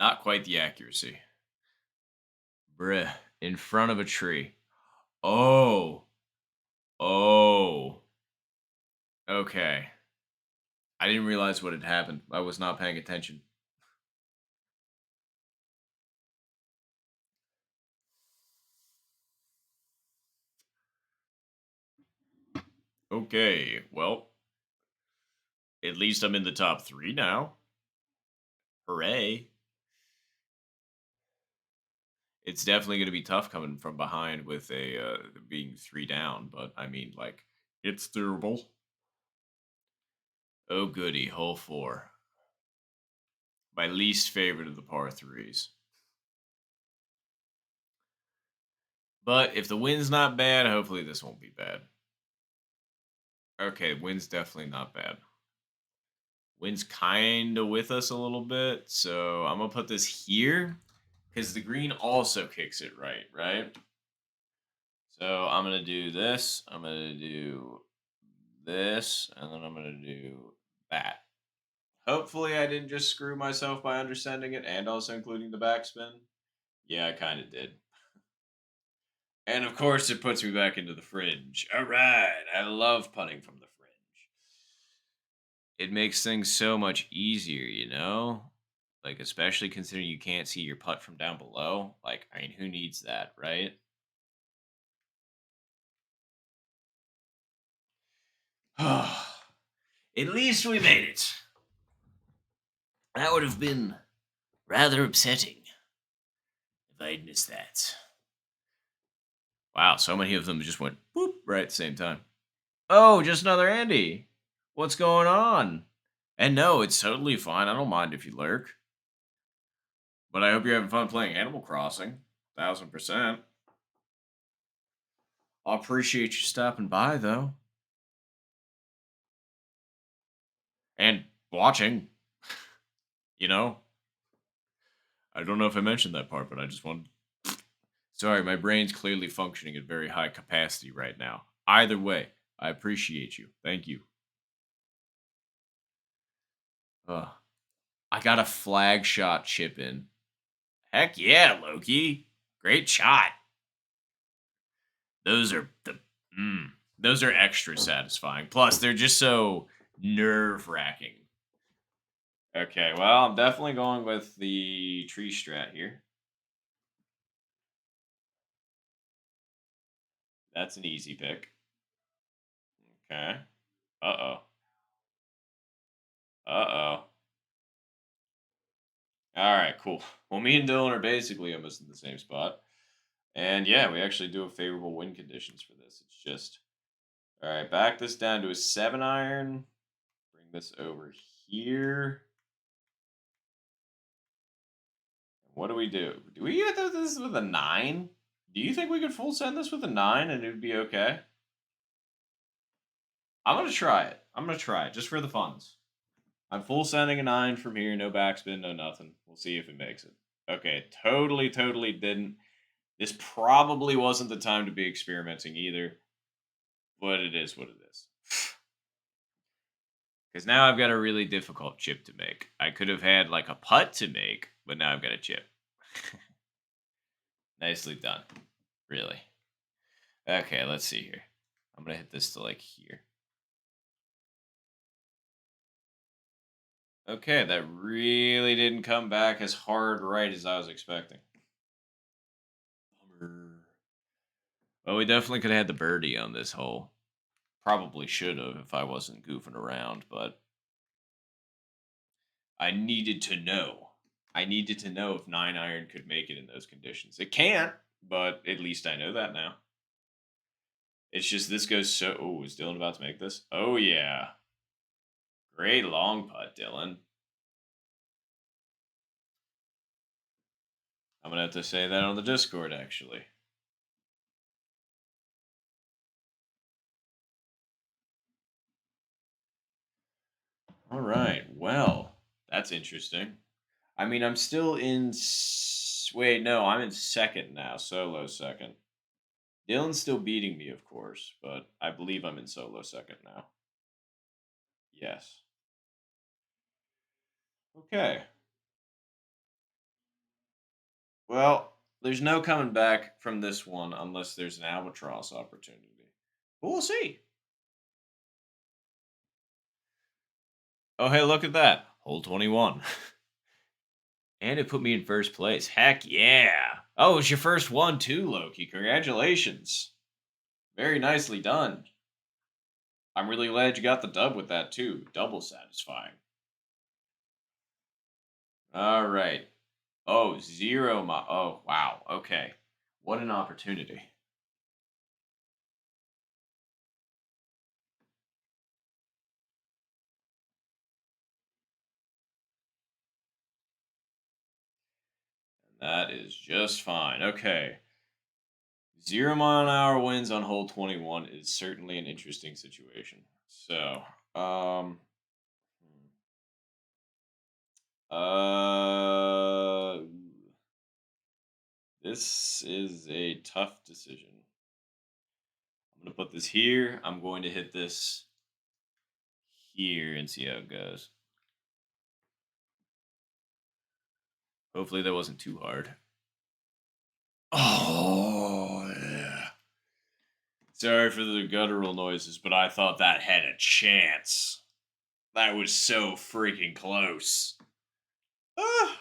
not quite the accuracy. Bruh, in front of a tree. Oh. Oh. Okay. I didn't realize what had happened. I was not paying attention. Okay, well, at least I'm in the top 3 now. Hooray. It's definitely going to be tough coming from behind with a being 3 down, but I mean, like, it's doable. Oh, goody, hole 4. My least favorite of the par 3s. But if the wind's not bad, hopefully this won't be bad. Okay, wind's definitely not bad. Wind's kind of with us a little bit, so I'm going to put this here because the green also kicks it right? So I'm going to do this, I'm going to do this, and then I'm going to do that. Hopefully I didn't just screw myself by undersending it and also including the backspin. Yeah, I kind of did. And of course, it puts me back into the fringe. All right, I love putting from the fringe. It makes things so much easier, Like, especially considering you can't see your putt from down below. Like, I mean, who needs that, right? At least we made it. That would have been rather upsetting if I'd missed that. Wow, so many of them just went boop right at the same time. Oh, just another Andy. What's going on? And no, it's totally fine. I don't mind if you lurk. But I hope you're having fun playing Animal Crossing. 1,000%. I appreciate you stopping by, though. And watching. You know? I don't know if I mentioned that part, but I just wanted. Sorry, my brain's clearly functioning at very high capacity right now. Either way, I appreciate you. Thank you. Uh, I got a flag shot chip in. Heck yeah, Loki. Great shot. Those are the those are extra satisfying. Plus, they're just so nerve wracking. Okay, well, I'm definitely going with the tree strat here. That's an easy pick. Okay. Uh oh. Uh oh. All right, cool. Well, me and Dylan are basically almost in the same spot. And yeah, we actually do have favorable wind conditions for this. It's just, all right, back this down to a 7 iron. Bring this over here. What do we do? Do we get this with a 9? Do you think we could full send this with a 9 and it would be okay? I'm going to try it. I'm going to try it just for the funds. I'm full sending a 9 from here. No backspin, no nothing. We'll see if it makes it. Okay, totally didn't. This probably wasn't the time to be experimenting either, but it is what it is. Because now I've got a really difficult chip to make. I could have had like a putt to make, but now I've got a chip. Nicely done. Really. Okay, let's see here. I'm going to hit this to like here. Okay, that really didn't come back as hard right as I was expecting. Bummer. Well, we definitely could have had the birdie on this hole. Probably should have if I wasn't goofing around, but I needed to know. I needed to know if 9 iron could make it in those conditions. It can't, but at least I know that now. It's just this goes so. Oh, is Dylan about to make this? Oh, yeah. Great long putt, Dylan. I'm going to have to say that on the Discord, actually. All right. Well, that's interesting. I mean, I'm still in. Wait, no, I'm in second now, solo second. Dylan's still beating me, of course, but I believe I'm in solo second now. Yes. Okay. Well, there's no coming back from this one unless there's an albatross opportunity. But we'll see. Oh, hey, look at that. Hole 21. And it put me in first place. Heck yeah. Oh, it's your first one too, Loki. Congratulations. Very nicely done. I'm really glad you got the dub with that too. Double satisfying. All right. Oh, zero. Oh, wow. Okay. What an opportunity. That is just fine. Okay. 0 mile an hour winds on hole 21 is certainly an interesting situation. So, uh, this is a tough decision. I'm going to put this here. I'm going to hit this here and see how it goes. Hopefully that wasn't too hard. Oh, yeah. Sorry for the guttural noises, but I thought that had a chance. That was so freaking close. Ah.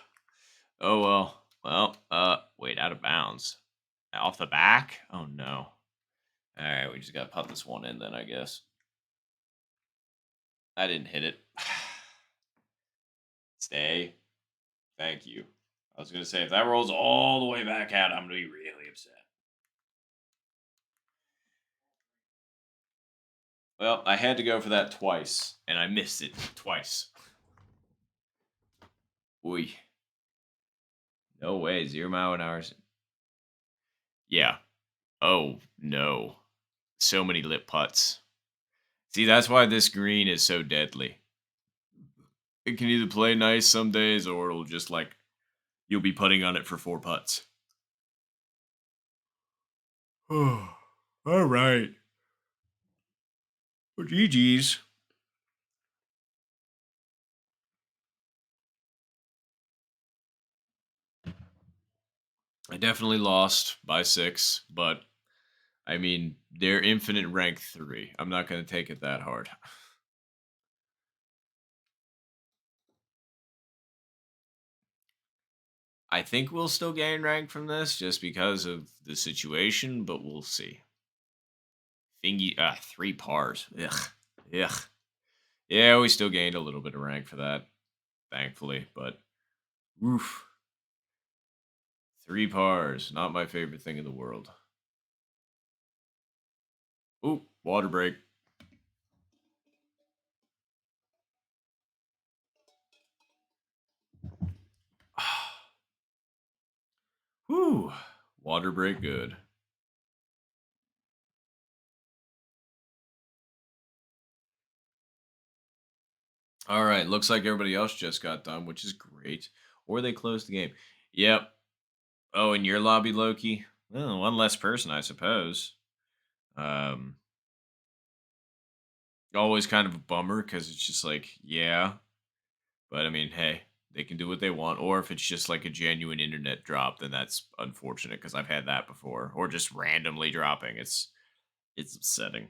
Oh well. Well, wait, out of bounds. Off the back? Oh no. Alright, we just gotta put this one in then, I guess. I didn't hit it. Stay. Thank you. I was gonna say, if that rolls all the way back out, I'm gonna be really upset. Well, I had to go for that twice, and I missed it twice. Oy. No way, 0 mile an hour. Yeah. Oh, no. So many lip putts. See, that's why this green is so deadly. It can either play nice some days, or it'll just like, you'll be putting on it for 4 putts. Oh, all right. Well, GG's. I definitely lost by 6, but I mean, they're infinite rank 3. I'm not going to take it that hard. I think we'll still gain rank from this just because of the situation, but we'll see. Thingy, 3 pars. Ugh. Ugh. Yeah, we still gained a little bit of rank for that, thankfully, but Oof. 3 pars. Not my favorite thing in the world. Ooh, water break. Whew. Water break good. All right. Looks like everybody else just got done, which is great. Or they closed the game. Yep. Oh, in your lobby, Loki? Well, one less person, I suppose. Um, Always kind of a bummer because it's just like, yeah. But I mean, hey, they can do what they want. Or if it's just like a genuine internet drop, then that's unfortunate because I've had that before. Or just randomly dropping. It's upsetting.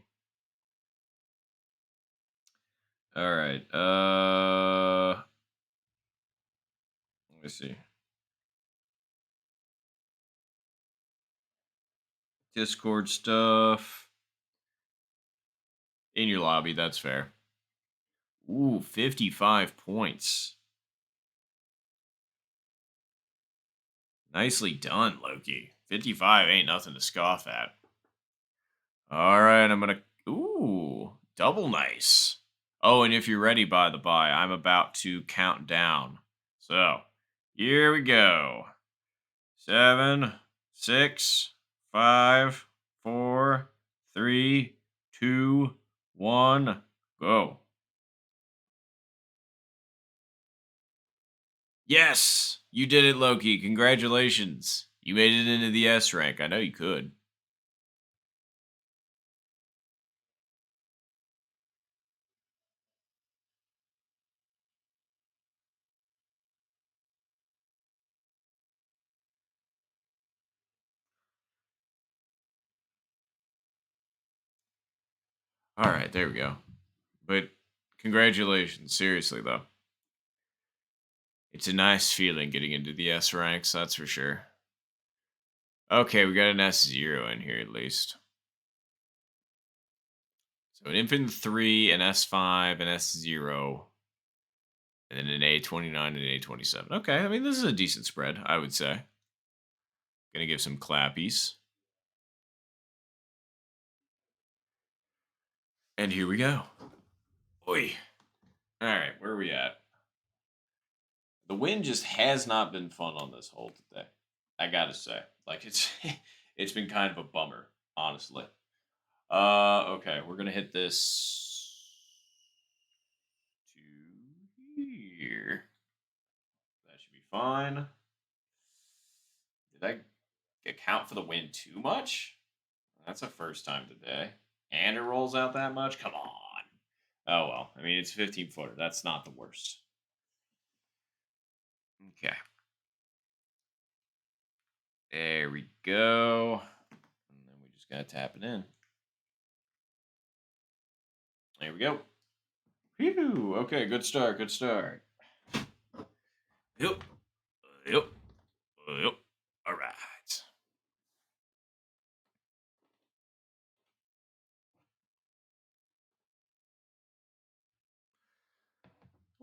All right. Let me see. Discord stuff in your lobby. That's fair. Ooh, 55 points. Nicely done, Loki. 55 ain't nothing to scoff at. All right, I'm gonna. Ooh, double nice. Oh, and if you're ready, by the by, I'm about to count down. So, here we go. 7, 6, 5, 4, 3, 2, 1, go. Yes, you did it, Loki. Congratulations. You made it into the S rank. I know you could. All right, there we go. But congratulations, seriously though. It's a nice feeling getting into the S ranks, that's for sure. Okay, we got an S0 in here at least. So an Infinite 3, an S5, an S0, and then an A29 and an A27. Okay, I mean, this is a decent spread, I would say. Gonna give some clappies. And here we go. Oi. All right, where are we at? The win just has not been fun on this hole today. I gotta say, like it's it's been kind of a bummer, honestly. Okay, we're gonna hit this to here. That should be fine. Did I account for the win too much? That's a first time today. And it rolls out that much? Come on. Oh well. I mean, it's 15 footer. That's not the worst. Okay. There we go. And then we just gotta tap it in. There we go. Phew. Okay, good start. Good start. Yep. Yep. Yep. All right.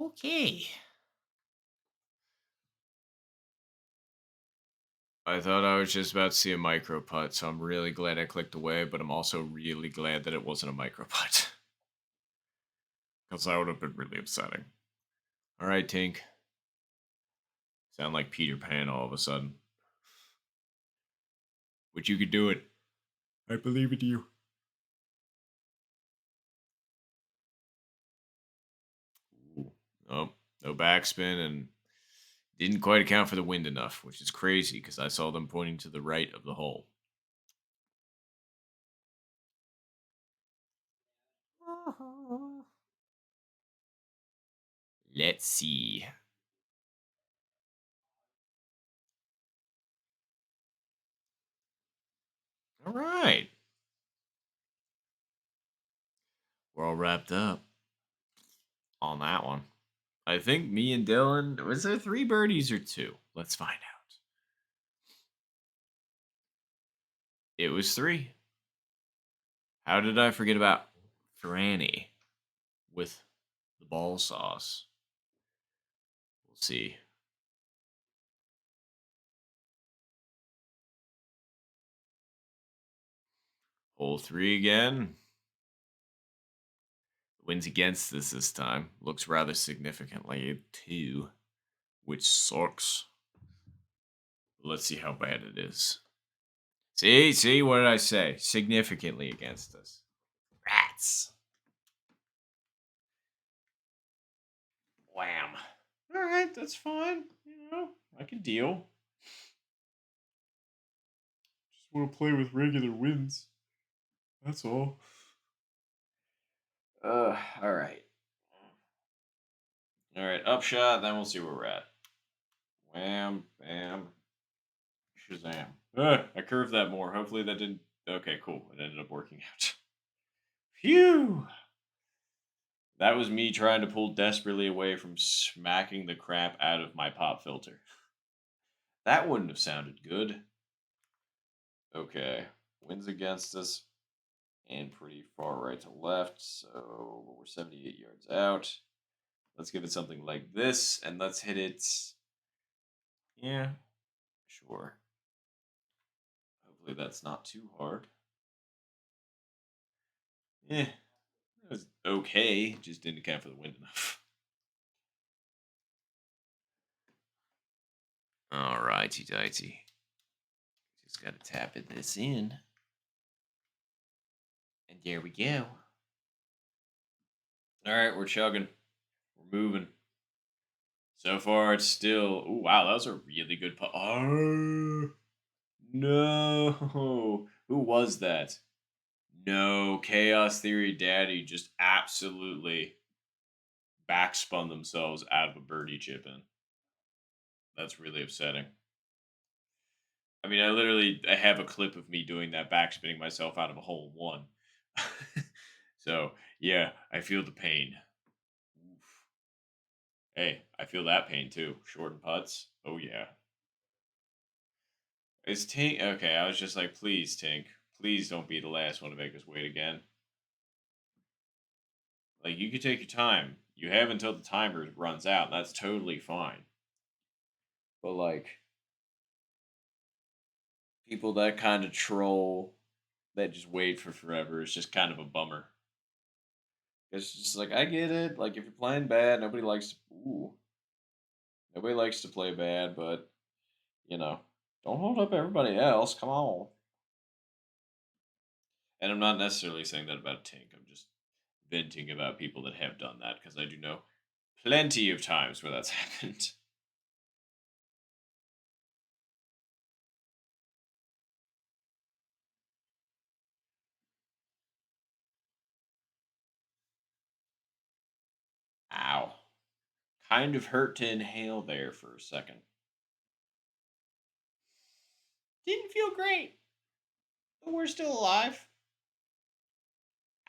Okay. I thought I was just about to see a micro putt, so I'm really glad I clicked away, but I'm also really glad that it wasn't a micro putt. Because that would have been really upsetting. All right, Tink. Sound like Peter Pan all of a sudden. But you could do it. I believe in you. Ooh. Oh, no backspin and didn't quite account for the wind enough, which is crazy because I saw them pointing to the right of the hole. Let's see. All right. We're all wrapped up on that one. I think me and Dylan, was there 3 birdies or 2? Let's find out. It was 3. How did I forget about Franny with the ball sauce? We'll see. Hole 3 again. Wins against us this time. Looks rather significantly, too. Which sucks. Let's see how bad it is. See, what did I say? Significantly against us. Rats. Wham. Alright, that's fine. I can deal. Just want to play with regular wins. That's all. Alright. Alright, upshot, then we'll see where we're at. Wham, bam, Shazam. I curved that more. Hopefully that didn't... Okay, cool. It ended up working out. Phew! That was me trying to pull desperately away from smacking the crap out of my pop filter. That wouldn't have sounded good. Okay. Wins against us. And pretty far right to left. So we're 78 yards out. Let's give it something like this. And let's hit it. Yeah. Sure. Hopefully that's not too hard. Eh. It was okay. Just didn't account for the wind enough. Alrighty, dighty. Just gotta tap this in. And there we go. Alright, we're chugging. We're moving. So far, it's still... Oh, wow, that was a really good putt. Oh, no. Who was that? No, Chaos Theory Daddy just absolutely backspun themselves out of a birdie chip in. That's really upsetting. I mean, I have a clip of me doing that, backspinning myself out of a hole in one. So, yeah, I feel the pain. Oof. Hey, I feel that pain too. Short and putts. Oh, yeah. Is Tink... Okay, I was just like, please, Tink. Please don't be the last one to make us wait again. Like, you could take your time. You have until the timer runs out. That's totally fine. But, like, people that kind of troll, that just wait for forever, is just kind of a bummer. It's just like, I get it. Like, if you're playing bad, nobody likes to... Ooh. Nobody likes to play bad, but, don't hold up everybody else. Come on. And I'm not necessarily saying that about Tink. I'm just venting about people that have done that, because I do know plenty of times where that's happened. Ow. Kind of hurt to inhale there for a second. Didn't feel great, but we're still alive.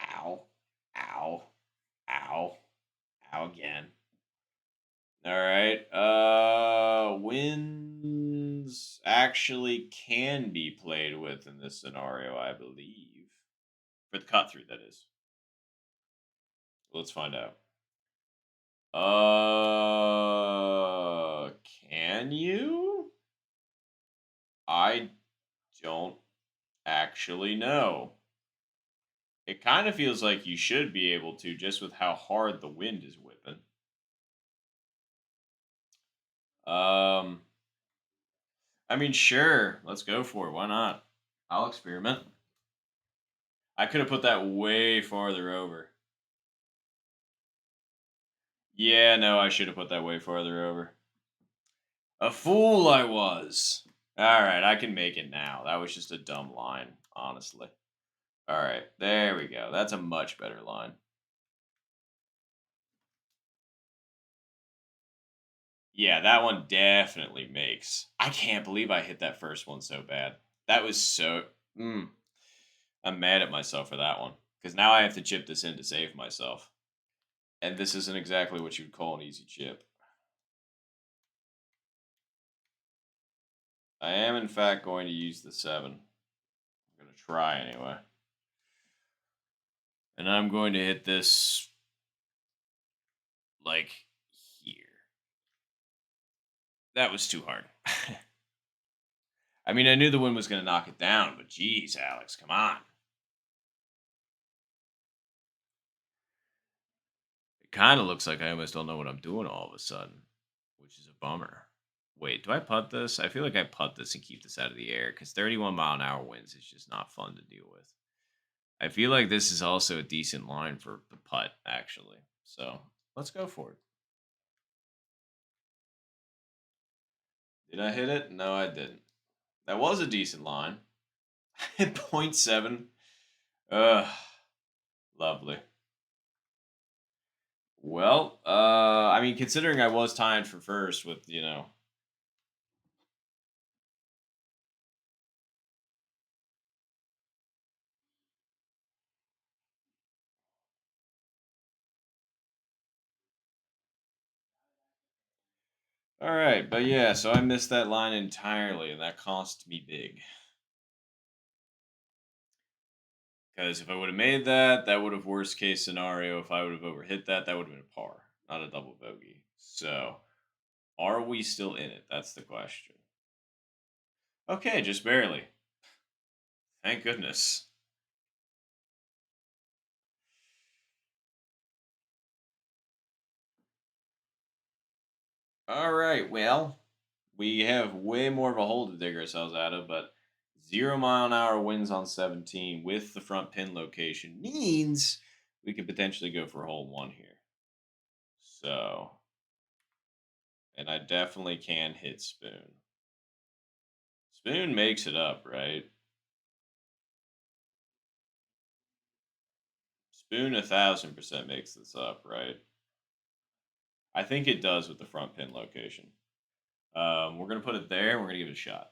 Ow. Ow. Ow. Ow again. All right. Winds actually can be played with in this scenario, I believe. For the cut through, that is. Let's find out. Can you? I don't actually know. It kind of feels like you should be able to, just with how hard the wind is whipping. Um, I mean, sure, let's go for it. Why not? I'll experiment. I could have put that way farther over. Yeah, no, I should have put that way farther over. A fool I was. All right, I can make it now. That was just a dumb line, honestly. All right, there we go. That's a much better line. Yeah, that one definitely makes. I can't believe I hit that first one so bad. That was so... I'm mad at myself for that one. Because now I have to chip this in to save myself. And this isn't exactly what you'd call an easy chip. I am, in fact, going to use the 7. I'm going to try anyway. And I'm going to hit this, like, here. That was too hard. I mean, I knew the wind was going to knock it down, but geez, Alex, come on. kind of looks like I almost don't know what I'm doing all of a sudden, which is a bummer. Wait, do I putt this? I feel like I putt this and keep this out of the air because 31-mile-an-hour winds is just not fun to deal with. I feel like this is also a decent line for the putt, actually. So let's go for it. Did I hit it? No, I didn't. That was a decent line. Hit point 0.7. Ugh, lovely. Well, I mean, considering I was tied for first with, all right, but yeah, so I missed that line entirely, and that cost me big. Because if I would have made that, that would have worst case scenario. If I would have overhit that, that would have been a par, not a double bogey. So, are we still in it? That's the question. Okay, just barely. Thank goodness. All right, well, we have way more of a hole to dig ourselves out of, but 0 mile an hour winds on 17 with the front pin location means we could potentially go for hole one here. So, and I definitely can hit spoon. Spoon makes it up, right? Spoon 1,000% makes this up, right? I think it does with the front pin location. We're gonna put it there. And we're gonna give it a shot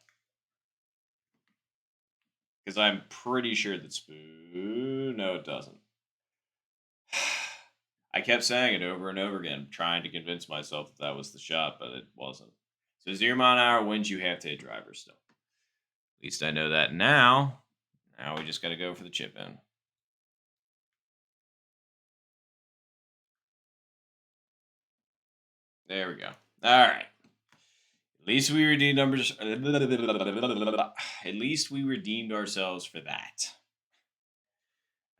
because I'm pretty sure that spoon. No, it doesn't. I kept saying it over and over again, trying to convince myself that that was the shot, but it wasn't. So 0 mile an hour wins. You have to hit driver still. At least I know that now. Now we just got to go for the chip in. There we go. All right. At least we redeemed numbers. At least we redeemed ourselves for that.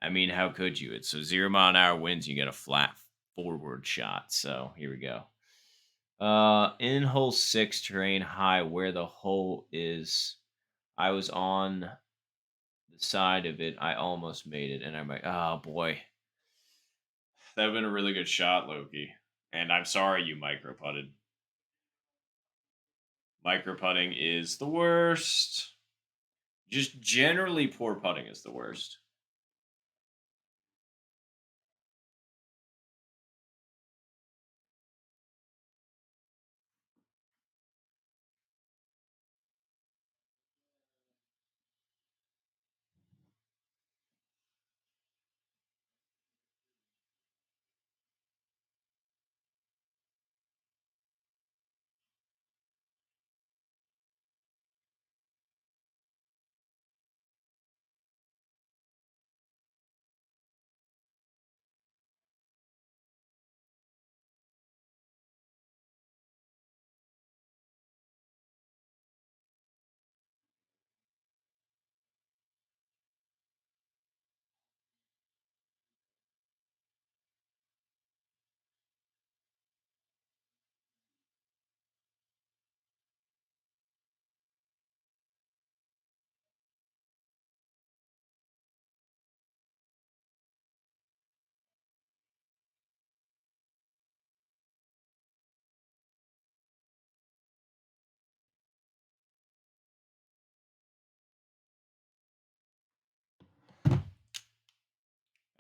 I mean, how could you? It's so 0 mile an hour wins. You get a flat forward shot. So here we go. In hole six, terrain high, where the hole is, I was on the side of it. I almost made it, and I'm like, oh boy, that would have been a really good shot, Loki. And I'm sorry you micro putted. Micro putting is the worst. Just generally, poor putting is the worst.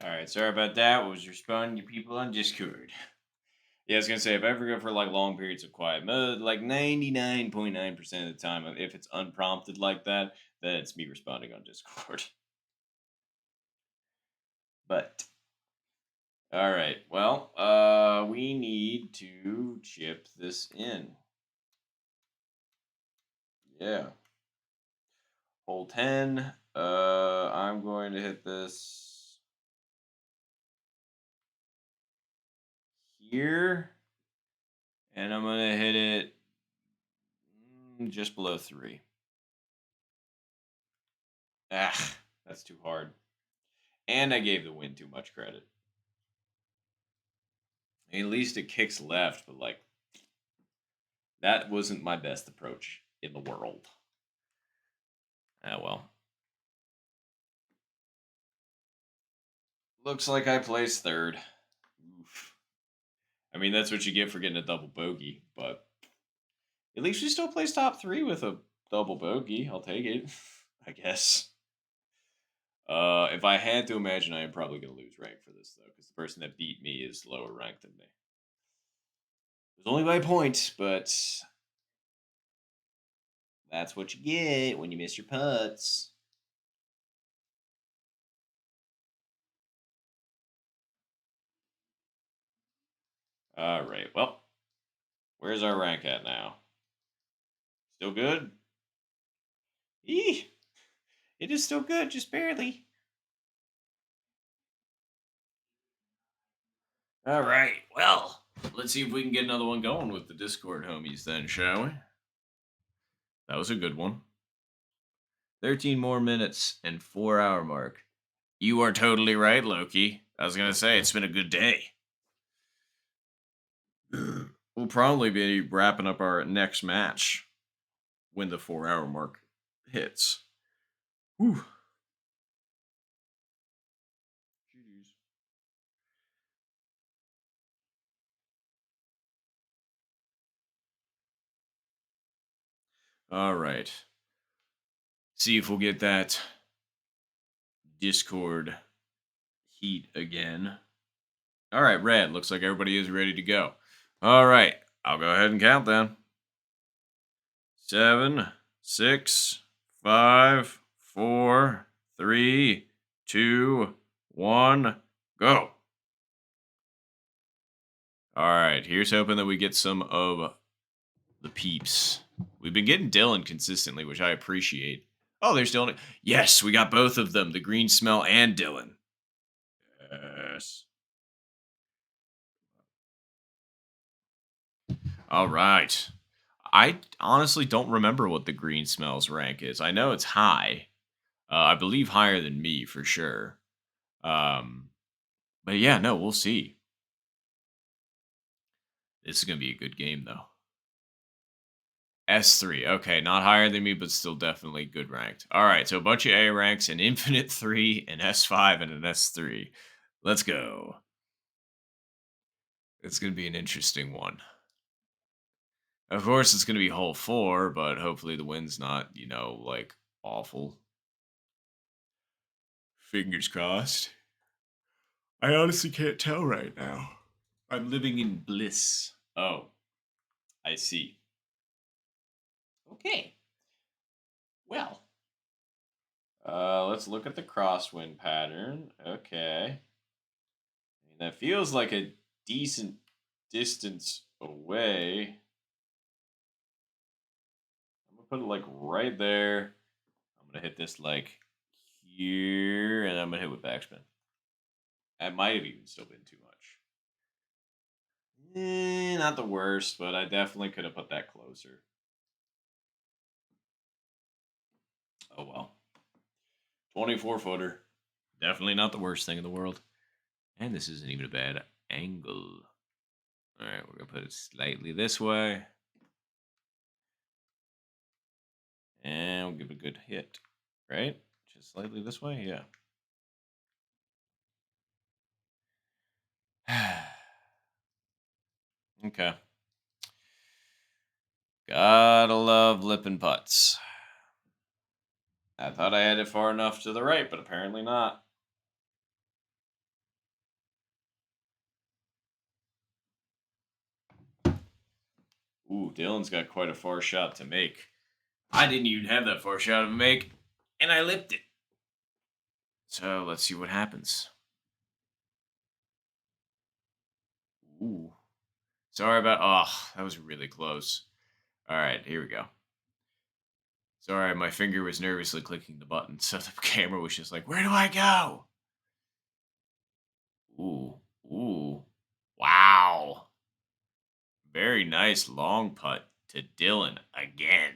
All right, sorry about that. What was responding to people on Discord? Yeah, I was gonna say if I ever go for like long periods of quiet mode, like 99.9% of the time, if it's unprompted like that, then it's me responding on Discord. But all right, well, we need to chip this in. Yeah, hole 10. I'm going to hit this here, and I'm gonna hit it just below 3. Ah, that's too hard. And I gave the wind too much credit. At least it kicks left, but like that wasn't my best approach in the world. Ah well. Looks like I placed third. Oof. I mean, that's what you get for getting a double bogey, but at least we still placed top three with a double bogey. I'll take it, I guess. If I had to imagine, I am probably going to lose rank for this, though, because the person that beat me is lower ranked than me. It was only by a point, but that's what you get when you miss your putts. All right, well, where's our rank at now? Still good? Eee! It is still good, just barely. All right, well, let's see if we can get another one going with the Discord homies then, shall we? That was a good one. 13 more minutes and 4 hour mark. You are totally right, Loki. I was going to say, it's been a good day. We'll probably be wrapping up our next match when the 4 hour mark hits. Whew. Jeez. All right. See if we'll get that Discord heat again. All right, Red. Looks like everybody is ready to go. All right. I'll go ahead and count then. 7, 6, 5, 4, 3, 2, 1, go. All right. Here's hoping that we get some of the peeps. We've been getting Dylan consistently, which I appreciate. Oh, there's Dylan. Yes, we got both of them, the green smell and Dylan. Yes. All right. I honestly don't remember what the green smells rank is. I know it's high. I believe higher than me for sure. Um, but yeah, no, we'll see. This is gonna be a good game though. S3. Okay, not higher than me, but still definitely good ranked. All right, so a bunch of A ranks, an Infinite 3, an S5, and an S3. Let's go. It's going to be an interesting one. Of course, it's going to be hole 4, but hopefully the wind's not, like awful. Fingers crossed. I honestly can't tell right now. I'm living in bliss. Oh, I see. Okay. Well, let's look at the crosswind pattern. Okay. I mean, that feels like a decent distance away. I'm gonna put it like right there. I'm gonna hit this like here, and I'm gonna hit with backspin. That might have even still been too much. Not the worst, but I definitely could have put that closer. Oh well. 24-footer. Definitely not the worst thing in the world. And this isn't even a bad angle. Alright, we're going to put it slightly this way. And we'll give it a good hit. Right? Just slightly this way? Yeah. Okay. Gotta love lippin' putts. I thought I had it far enough to the right, but apparently not. Ooh, Dylan's got quite a far shot to make. I didn't even have that far shot to make, and I lipped it. So let's see what happens. Ooh. Sorry about... Oh, that was really close. All right, here we go. Sorry, my finger was nervously clicking the button, so the camera was just like, where do I go? Ooh. Ooh. Wow. Very nice long putt to Dylan again.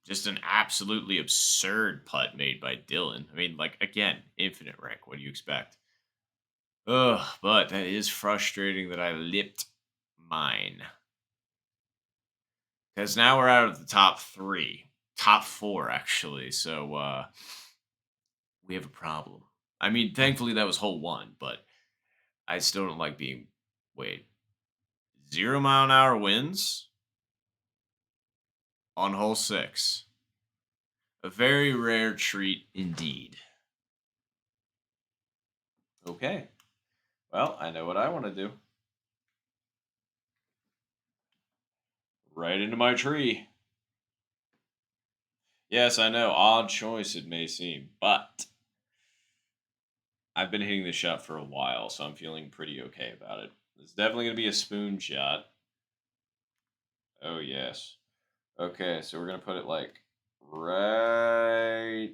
Just an absolutely absurd putt made by Dylan. I mean, like, again, infinite rank. What do you expect? Ugh, but that is frustrating that I lipped mine. Because now we're out of the top three. Top four, actually. So we have a problem. I mean, thankfully that was hole one, but I still don't like being. Wait. 0 mile an hour winds on hole six. A very rare treat indeed. Okay. Well, I know what I want to do. Right into my tree. Yes, I know. Odd choice it may seem, but I've been hitting this shot for a while, so I'm feeling pretty okay about it. It's definitely going to be a spoon shot. Oh, yes. Okay, so we're going to put it like right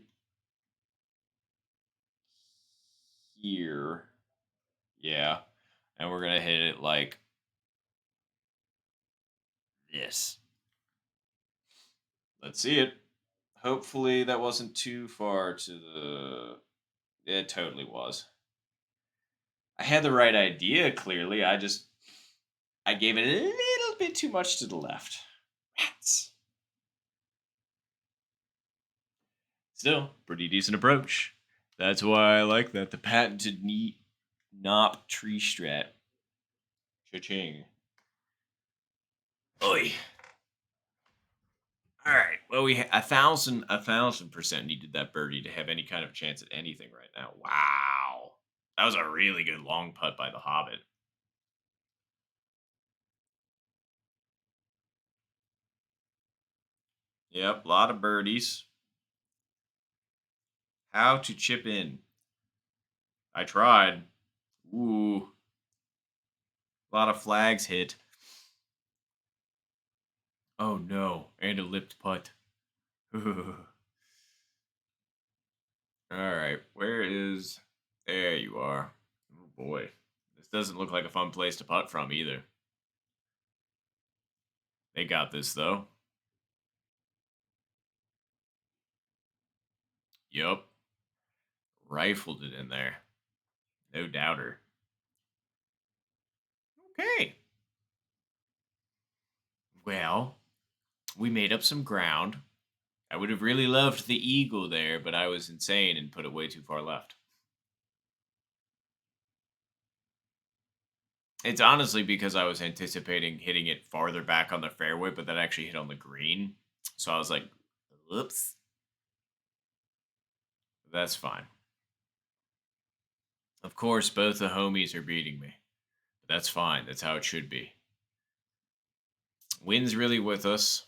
here. Yeah. And we're going to hit it like this. Let's see it. Hopefully that wasn't too far to the. It totally was. I had the right idea, clearly. I gave it a little bit too much to the left. Rats. Still, pretty decent approach. That's why I like that. The patented neat Nop tree strat. Cha-ching. Oi. All right. Well, we 1,000% needed that birdie to have any kind of chance at anything right now. Wow. That was a really good long putt by the Hobbit. Yep, a lot of birdies. How to chip in. I tried. Ooh. A lot of flags hit. Oh no. And a lipped putt. All right. Where is. There you are. Oh boy. This doesn't look like a fun place to putt from either. They got this though. Yup. Rifled it in there. No doubter. Okay. Well, we made up some ground. I would have really loved the eagle there, but I was insane and put it way too far left. It's honestly because I was anticipating hitting it farther back on the fairway, but that actually hit on the green. So I was like, whoops. That's fine. Of course, both the homies are beating me. But that's fine. That's how it should be. Wind's really with us.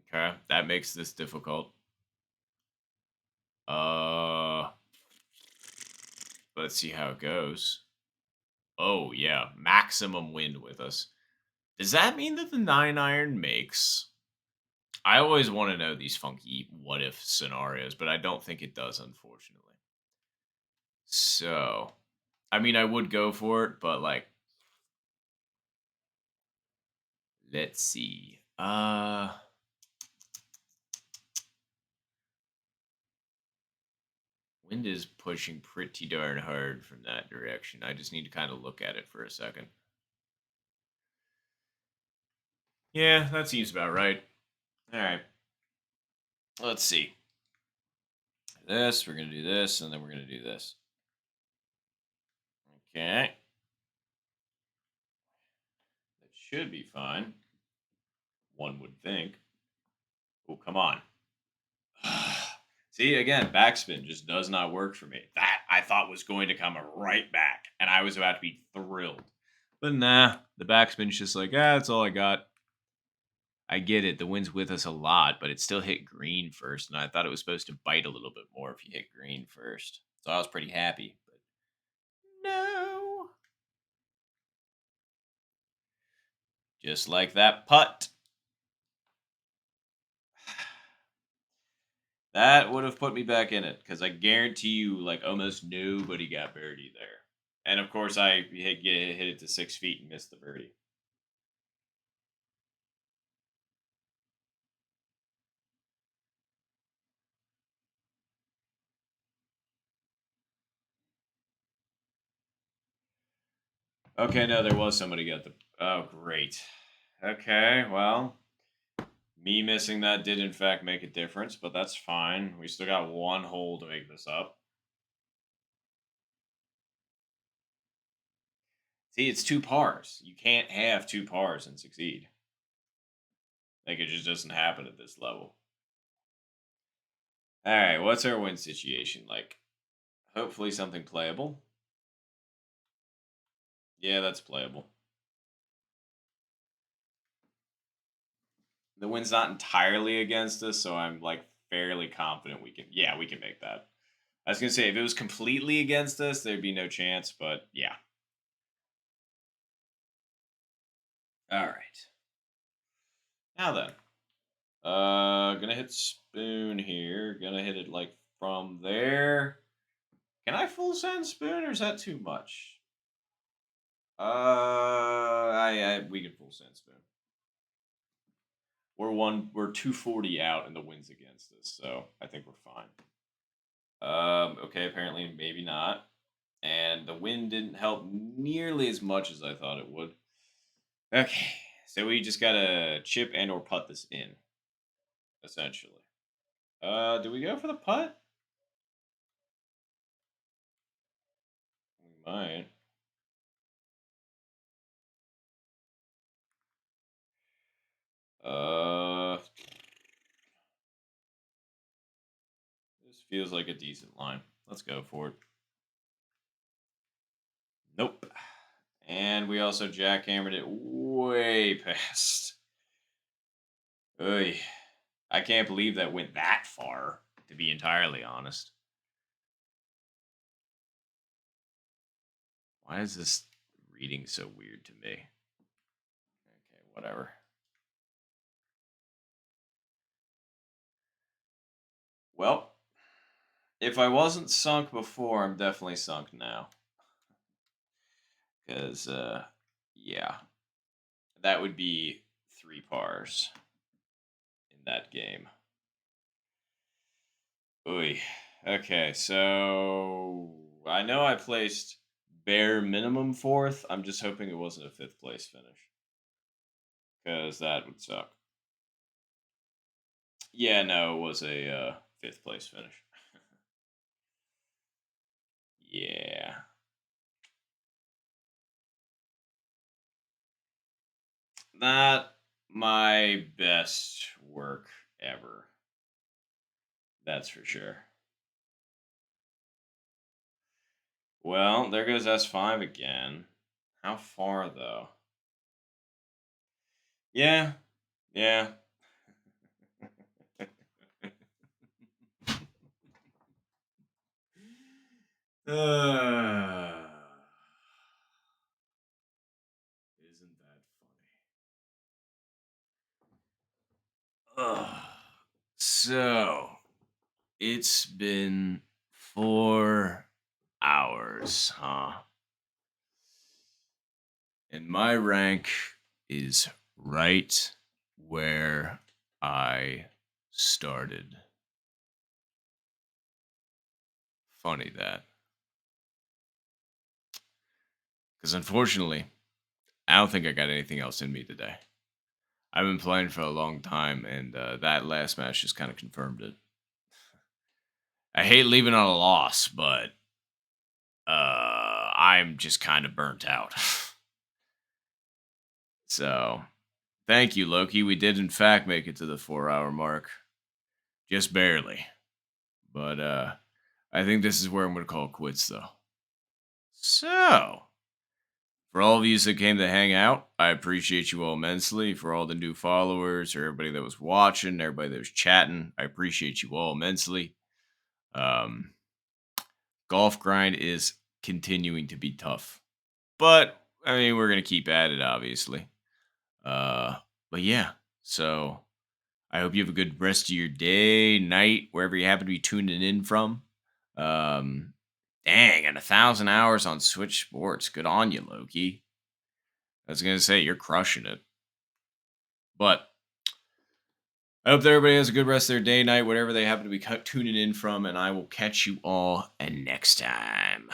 Okay, that makes this difficult. Uh, let's see how it goes. Oh, yeah, maximum wind with us. Does that mean that the 9 iron makes? I always want to know these funky what if scenarios, but I don't think it does, unfortunately. So, I mean, I would go for it, but like, let's see. Wind is pushing pretty darn hard from that direction. I just need to kind of look at it for a second. Yeah, that seems about right. All right. Let's see. This, we're going to do this, and then we're going to do this. Okay. That should be fine. One would think. Oh, come on. See, again, backspin just does not work for me. That I thought was going to come right back, and I was about to be thrilled. But nah, the backspin's just like, that's all I got. I get it. The wind's with us a lot, but it still hit green first, and I thought it was supposed to bite a little bit more if you hit green first. So I was pretty happy. But no. Just like that putt. That would have put me back in it, because I guarantee you, like, almost nobody got birdie there. And of course, I hit it to 6 feet and missed the birdie. Okay, no, there was somebody got the. Oh, great. Okay, well, me missing that did in fact make a difference, but that's fine. We still got one hole to make this up. See, it's two pars. You can't have two pars and succeed. Like, it just doesn't happen at this level. All right, what's our win situation like? Hopefully something playable. Yeah, that's playable. The wind's not entirely against us, so I'm like fairly confident we can. Yeah, we can make that. I was gonna say if it was completely against us, there'd be no chance. But yeah. All right. Now then, gonna hit spoon here. Gonna hit it like from there. Can I full send spoon, or is that too much? We can full send spoon. We're 240 out, and the wind's against us, so I think we're fine. Okay, apparently maybe not. And the wind didn't help nearly as much as I thought it would. Okay, so we just gotta chip and or putt this in, essentially. Do we go for the putt? We might. This feels like a decent line. Let's go for it. Nope. And we also jackhammered it way past. Oy. I can't believe that went that far, to be entirely honest. Why is this reading so weird to me? Okay, whatever. Well, if I wasn't sunk before, I'm definitely sunk now. Because, yeah, that would be 3 pars in that game. Oy. Okay, so I know I placed bare minimum 4th. I'm just hoping it wasn't a 5th place finish. Because that would suck. Yeah, no, it was a 5th place finish. Yeah. Not my best work ever. That's for sure. Well, there goes S5 again. How far, though? Yeah. Yeah. uh, isn't that funny? So, it's been 4 hours, huh? And my rank is right where I started. Funny that. Because unfortunately, I don't think I got anything else in me today. I've been playing for a long time, and that last match just kind of confirmed it. I hate leaving on a loss, but I'm just kind of burnt out. So, thank you, Loki. We did, in fact, make it to the 4 hour mark. Just barely. But I think this is where I'm going to call it quits, though. So, for all of you that came to hang out, I appreciate you all immensely. For all the new followers, or everybody that was watching, everybody that was chatting, I appreciate you all immensely. Um, Golf grind is continuing to be tough, but I mean, we're gonna keep at it, obviously. Uh, but yeah, so I hope you have a good rest of your day, night, wherever you happen to be tuning in from. Um, Dang, and 1,000 hours on Switch Sports. Good on you, Loki. I was gonna say you're crushing it, but I hope that everybody has a good rest of their day, night, whatever they happen to be tuning in from, and I will catch you all next time.